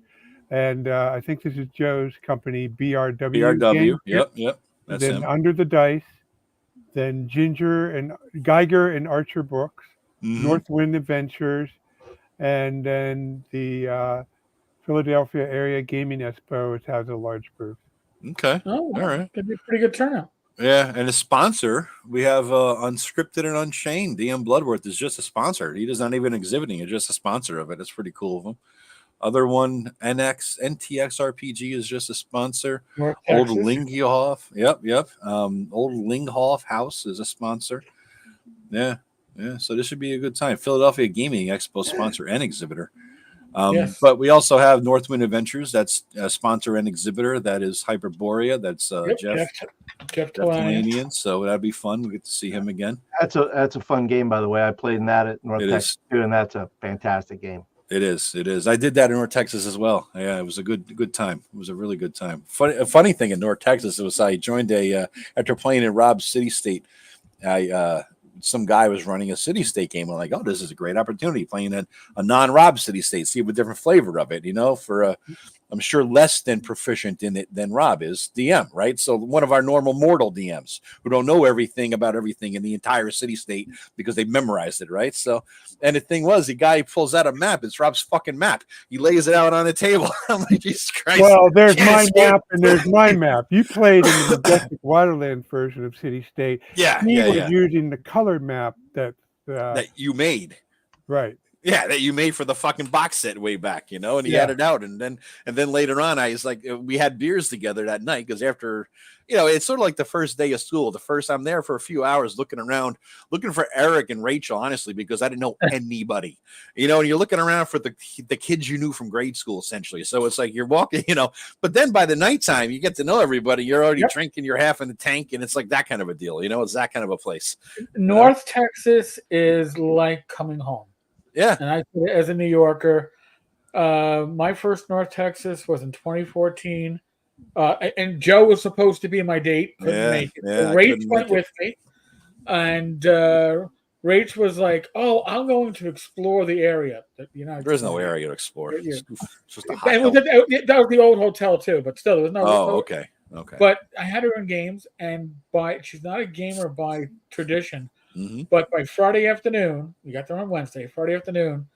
and I think this is Joe's company, BRW. BRW. Yep. That's then him. Under the Dice, then Ginger and Geiger and Archer Books, Northwind Adventures, and then the Philadelphia Area Gaming Expo has a large booth. Okay. Oh, all right. Could be a pretty good turnout. Yeah, and a sponsor, we have Unscripted and Unchained. DM Bloodworth is just a sponsor. He is not even exhibiting; it's just a sponsor of it. It's pretty cool of him. Other one, NTX RPG is just a sponsor. Old Linghoff, yep. Old Linghoff House is a sponsor. Yeah. So this should be a good time. Philadelphia Gaming Expo sponsor and exhibitor. Yes. But we also have Northwind Adventures. That's a sponsor and exhibitor. That is Hyperborea. That's Jeff Talanian. So that'd be fun. We get to see him again. That's a fun game, by the way. I played in that at North Texas too, and that's a fantastic game. It is. I did that in North Texas as well. Yeah, it was a good time. It was a really good time. A funny thing in North Texas was I joined after playing in Rob's City State. Some guy was running a City State game. I'm like, oh, this is a great opportunity playing a non-Rob City State, see a different flavor of it, for I'm sure less than proficient in it than Rob is DM, right? So one of our normal mortal DMs who don't know everything about everything in the entire City State because they memorized it, right? So, and the thing was, the guy pulls out a map. It's Rob's fucking map. He lays it out on the table. I'm like, Jesus Christ. Well, there's my map and there's my map. You played in the Majestic Waterland version of City State. He was using the colored map that you made. Right. Yeah, that you made for the fucking box set way back, and he had it out, and then later on, I was like, we had beers together that night because after, it's sort of like the first day of school. I'm there for a few hours looking around, looking for Eric and Rachel, honestly, because I didn't know anybody, and you're looking around for the kids you knew from grade school, essentially. So it's like you're walking, but then by the nighttime, you get to know everybody. You're already drinking, you're half in the tank, and it's like that kind of a deal, it's that kind of a place. North Texas is like coming home. Yeah. And I, as a New Yorker, my first North Texas was in 2014. And Joe was supposed to be my date. Couldn't make it. So Rach went with me. And Rach was like, oh, I'm going to explore the area. There's no area to explore. It's just a that was the old hotel, too. But still, there was no. Oh, okay. Okay. But I had her in games, and she's not a gamer by tradition. Mm-hmm. But by Friday afternoon, we got there on Wednesday. Friday afternoon,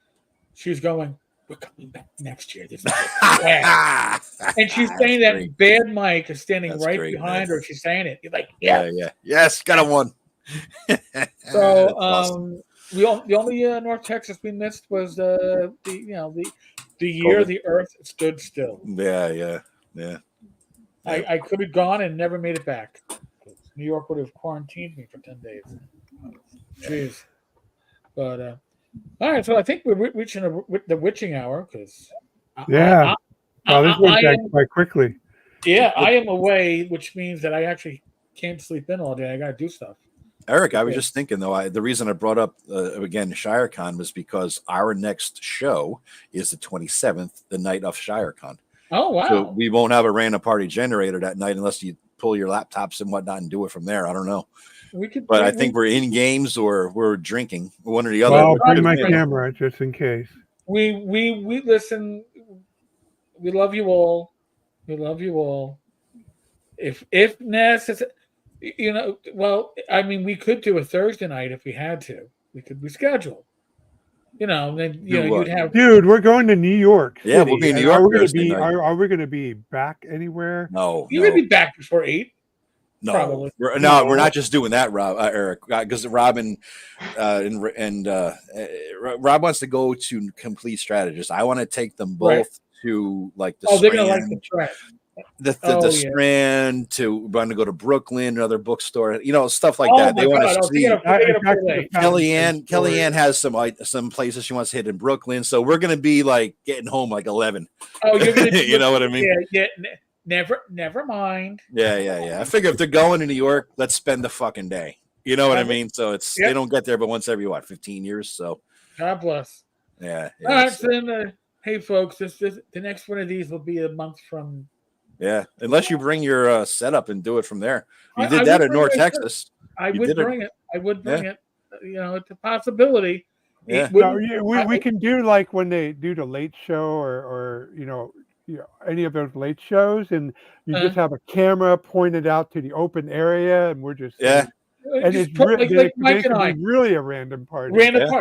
she's going, "We're coming back next year. This is bad." And she's saying that great. Bad Mike is standing That's right great, behind man. her. She's saying it. You're like, Yeah, yeah. Yes, got a one. So, That's awesome. the only North Texas we missed was the year COVID. the Earth stood still. Yeah. I could have gone and never made it back. New York would have quarantined me for 10 days. Jeez. But all right, so I think we're reaching the witching hour because Yeah. This went back quite quickly. Yeah, I am away, which means that I actually can't sleep in all day. I got to do stuff. Eric, I was just thinking though. The reason I brought up again ShireCon was because our next show is the 27th, the night of ShireCon. Oh wow! So we won't have a random party generator that night unless you pull your laptops and whatnot and do it from there. I don't know. But I think we're in games or we're drinking, one or the other. Well, I'll bring my camera just in case. We listen. We love you all. We love you all. If necessary, well, I mean, we could do a Thursday night if we had to. We could reschedule. Then you'd have. Dude, we're going to New York City. Yeah, we'll be in New York. Are we going to be back anywhere? No, you're going to be back before 8. No, probably. We're not just doing that, Rob, Eric, because Rob and Rob wants to go to Complete Strategist. I want to take them both to like the they're gonna like the track. The Strand to want to go to Brooklyn, another bookstore, stuff like that. They want to see. Kellyanne has some places she wants to hit in Brooklyn, so we're going to be like getting home like 11. Oh, you're going to, you know what I mean? Yeah. Never mind. Yeah. I figure if they're going to New York, let's spend the fucking day. You know what I mean? So they don't get there, but once every 15 years. So God bless. Yeah. All right. So then, hey, folks, the next one of these will be a month from. Yeah, unless you bring your setup and do it from there. You did that at North Texas. I would bring it. It's a possibility. Yeah. We can do like when they do the late show or any of those late shows, and you just have a camera pointed out to the open area, and we're just and it's like Mike and I. Really a random party.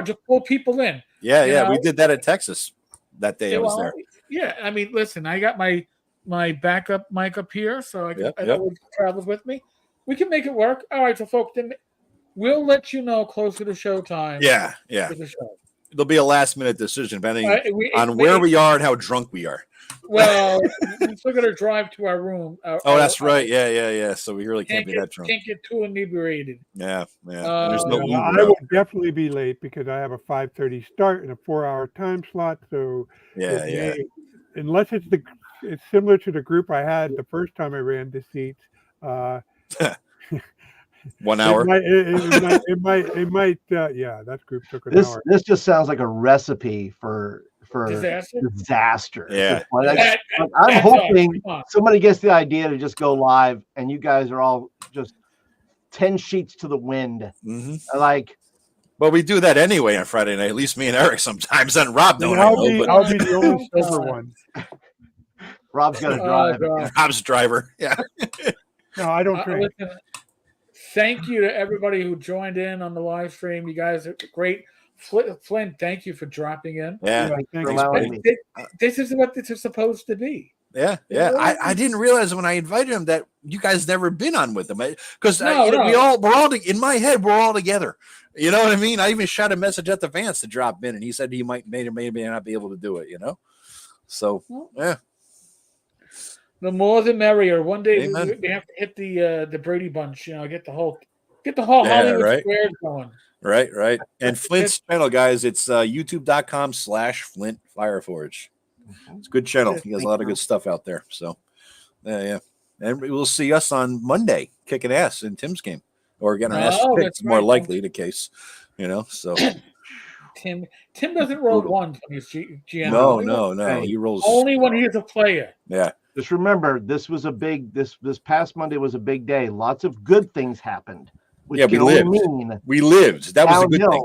Just pull people in. Yeah. We did that at Texas that day. I was there. Yeah, I mean, listen, I got my backup mic up here, so I always travels with me. We can make it work. All right, so folks, we'll let you know closer to showtime. Yeah. It'll be a last-minute decision depending on where we are and how drunk we are. Well, we're still going to drive to our room. That's right. Yeah. So we really can't be that drunk. Can't get too inebriated. Yeah. There's no Uber. I will definitely be late because I have a 5:30 start and a 4-hour time slot. So unless it's similar to the group I had the first time I ran the seats. 1 hour. It might. That group took an hour. This just sounds like a recipe for disaster. Yeah. I'm hoping somebody gets the idea to just go live, and you guys are all just 10 sheets to the wind. Mm-hmm. Well, we do that anyway on Friday night. At least me and Eric sometimes, and Rob don't. I'll be the only sober one. Rob's got to drive. Rob's driver. Yeah. No, I don't drink. Listen, thank you to everybody who joined in on the live stream. You guys are great. Flint, thank you for dropping in. Yeah. This is what this is supposed to be. Yeah. I didn't realize when I invited him that you guys never been on with him because we're all in my head. We're all together. You know what I mean? I even shot a message at the Vance to drop in, and he said he may not be able to do it. So yeah. The more the merrier. One day we have to hit the Brady Bunch. Get the whole Hollywood Squares going. Right. And Flint's channel, guys, it's youtube.com/Flint Fireforge. It's a good channel. He has a lot of good stuff out there. So, yeah. And we'll see us on Monday kicking ass in Tim's game or getting our ass kicked. It's more likely the case, So. Tim doesn't roll one from his GM. No. He rolls only when he's a player. Yeah. Just remember, this past Monday was a big day. Lots of good things happened. We lived. That was a good thing.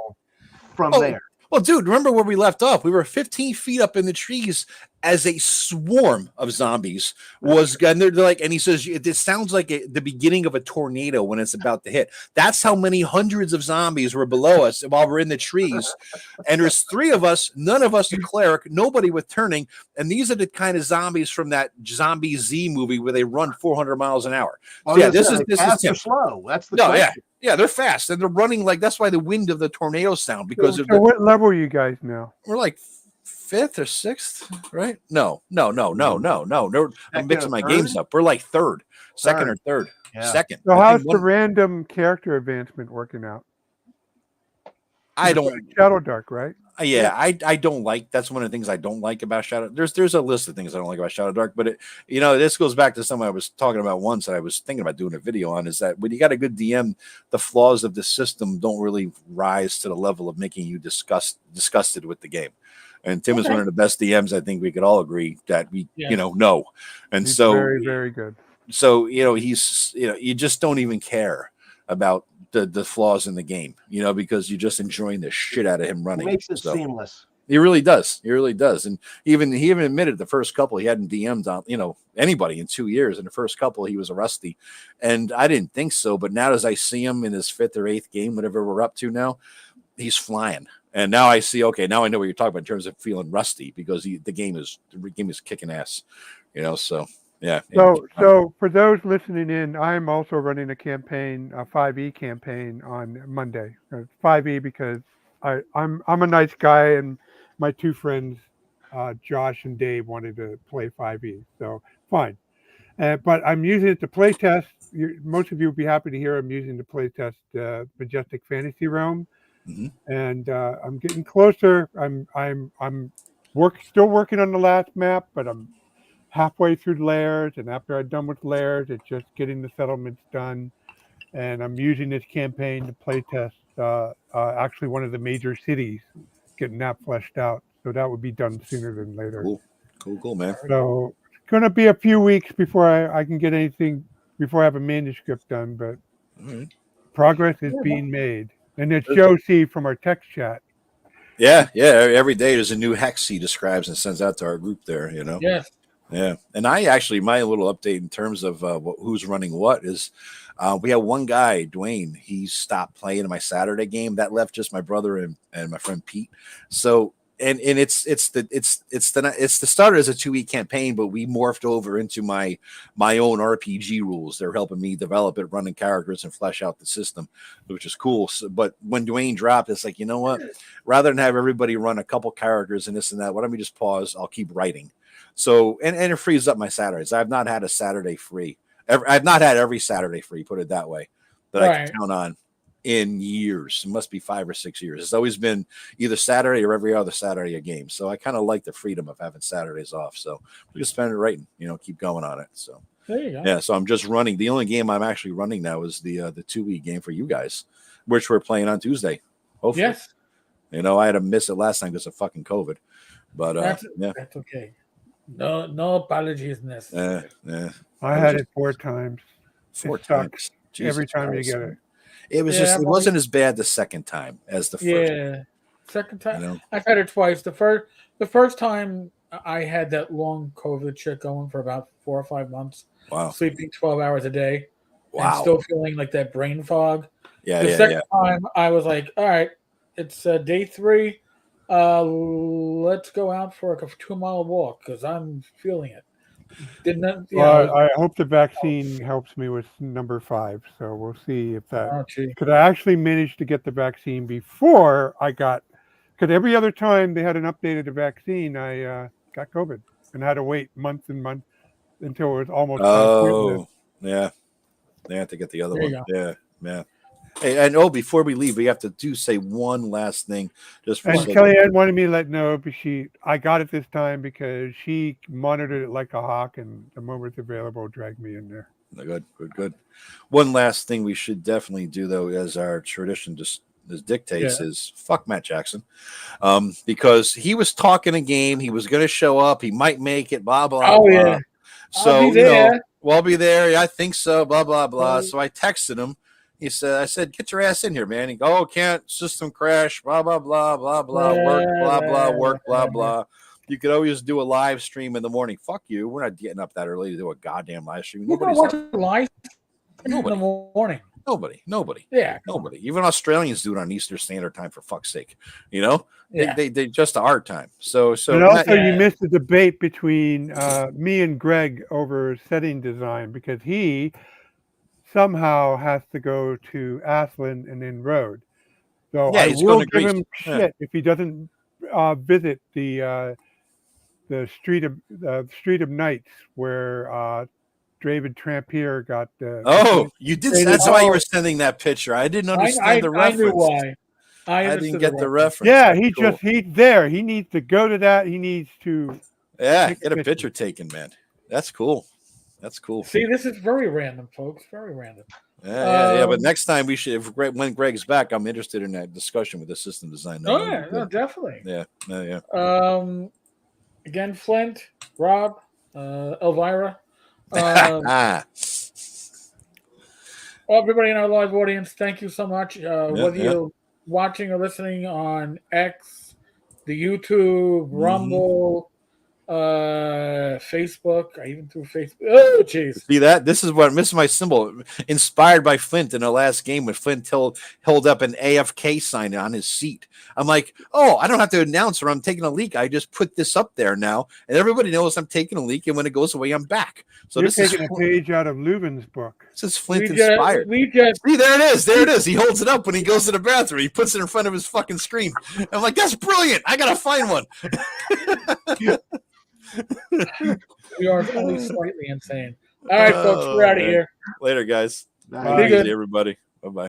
From there. Well, dude, remember where we left off? We were 15 feet up in the trees as a swarm of zombies was, and they're like, and he says it sounds like the beginning of a tornado when it's about to hit. That's how many hundreds of zombies were below us while we're in the trees. And there's 3 of us, none of us a cleric, nobody with turning. And these are the kind of zombies from that Zombie Z movie where they run 400 miles an hour. So yeah, this is fast or him. slow. That's the No, question. yeah, they're fast and they're running like that's why the wind of the tornado sound because So of the, what level are you guys now? we're like 5th or 6th, right? No. I'm mixing my games up. We're like 3rd, 2nd or 3rd, Yeah. 2nd. So how's the random character advancement working out? I don't. Shadow Dark, right? Yeah, I don't like. That's one of the things I don't like about Shadow. There's a list of things I don't like about Shadow Dark, but this goes back to something I was talking about once that I was thinking about doing a video on. Is that when you got a good DM, the flaws of the system don't really rise to the level of making you disgusted with the game. And Tim is one of the best DMs. I think we could all agree that we know. And He's so very, very good. So he's you just don't even care about the flaws in the game, because you're just enjoying the shit out of him running. It makes it seamless. He really does. He really does. And he even admitted the first couple he hadn't DM'd on, anybody in 2 years. In the first couple, he was a rusty. And I didn't think so. But now as I see him in his 5th or 8th game, whatever we're up to now, he's flying. And now I see, okay, now I know what you're talking about in terms of feeling rusty because the game is kicking ass, so. Yeah. So for those listening in, I'm also running a campaign, a 5e campaign on Monday. 5e because I'm a nice guy, and my 2 friends, Josh and Dave, wanted to play 5e. So fine, but I'm using it to play test. Most of you will be happy to hear I'm using to play test Majestic Fantasy Realm, and I'm getting closer. I'm still working on the last map, but I'm halfway through layers, and after I'm done with layers, it's just getting the settlements done. And I'm using this campaign to play test actually one of the major cities, getting that fleshed out. So that would be done sooner than later. Cool, man. So it's going to be a few weeks before I can get anything, before I have a manuscript done, but progress is being made. And it's Joe C from our text chat. Yeah. Every day there's a new hex he describes and sends out to our group there, Yes. Yeah. And my little update in terms of who's running what is we have one guy, Dwayne, he stopped playing in my Saturday game. That left just my brother and my friend Pete. So and it's the starter as a 2-week campaign, but we morphed over into my own RPG rules. They're helping me develop it, running characters and flesh out the system, which is cool. So, but when Dwayne dropped, it's like, you know what? Rather than have everybody run a couple characters and this and that, why don't we just pause? I'll keep writing. So and it frees up my Saturdays. I've not had a Saturday free. I've not had every Saturday free, put it that way, that I can count on in years. It must be 5 or 6 years. It's always been either Saturday or every other Saturday a game. So I kind of like the freedom of having Saturdays off. So we just spend it writing, keep going on it. So there you go. Yeah. So I'm just running. The only game I'm actually running now is the 2-week game for you guys, which we're playing on Tuesday. Hopefully. Yes. I had to miss it last time because of fucking COVID. But that's okay. No apologies necessary. Yeah. I had it 4 times. 4 times. Every time you get it. It was it wasn't as bad the second time as the first. Yeah. Second time. I've had it twice. The first time I had that long COVID shit going for about 4 or 5 months. Wow. Sleeping 12 hours a day. Wow. And still feeling like that brain fog. Yeah. The second time I was like, all right, it's day 3. Let's go out for a 2-mile walk because I'm feeling it. I hope the vaccine helps me with number 5. So we'll see if that. Because I actually managed to get the vaccine before I got. Because every other time they hadn't updated the vaccine, I got COVID and had to wait months and months until it was almost. Oh, yeah. They have to get the other one. Yeah. Hey, and before we leave, we have to say one last thing. Just for Kellyanne wanted me to let know, but I got it this time because she monitored it like a hawk, and the moment it's available, dragged me in there. Good. One last thing we should definitely do, though, as our tradition just dictates, is fuck Matt Jackson, because he was talking a game. He was going to show up. He might make it. Blah blah. Oh blah. yeah. So I'll be there. Yeah, I think so. Blah blah blah. So I texted him. I said, get your ass in here, man. He go, can't, system crash, blah, blah, blah, blah, blah, work, blah, blah, work, blah, blah. You could always do a live stream in the morning. Fuck you. We're not getting up that early to do a goddamn live stream. Who's gonna Nobody's watch up. a live in the Nobody. morning? Nobody. Yeah, Nobody. Even Australians do it on Easter Standard Time, for fuck's sake. You know, yeah. they just our time. So And also, Yeah. you missed the debate between me and Greg over setting design because he somehow has to go to Aslan and then Road. So Yeah, I he's going will to give Greece. him Yeah. shit if he doesn't visit the Street of Nights where David Trampier got. Oh, you did. Hey, That's why you oh. were sending that picture. I didn't I understand the reference. knew why. I didn't understood get the reference. Yeah, That's cool. he's there. He needs to go to that. He needs to. Yeah, take a get a picture. picture taken, man. That's cool. That's cool. See, this is very random, folks. Very random. Yeah. But next time we should, when Greg's back, I'm interested in that discussion with the system design. That Oh would be yeah, no, good. definitely. Yeah. Again, Flint, Rob, Elvira, everybody in our live audience, thank you so much. Whether you're watching or listening on X, the YouTube, Rumble, Facebook, I even threw Facebook. Oh, jeez. See that? This is my symbol. Inspired by Flint in the last game when Flint held up an AFK sign on his seat. I'm like, oh, I don't have to announce or I'm taking a leak. I just put this up there now, and everybody knows I'm taking a leak. And when it goes away, I'm back. So You're this is taking a page out of Leuven's book. This is Flint We inspired. just See, there it is. There it is. He holds it up when he goes to the bathroom. He puts it in front of his fucking screen. I'm like, that's brilliant. I gotta find one. we are only slightly insane. All right, folks, we're out of man. here. Later, guys. Nice. Be good. Easy, everybody. Bye bye.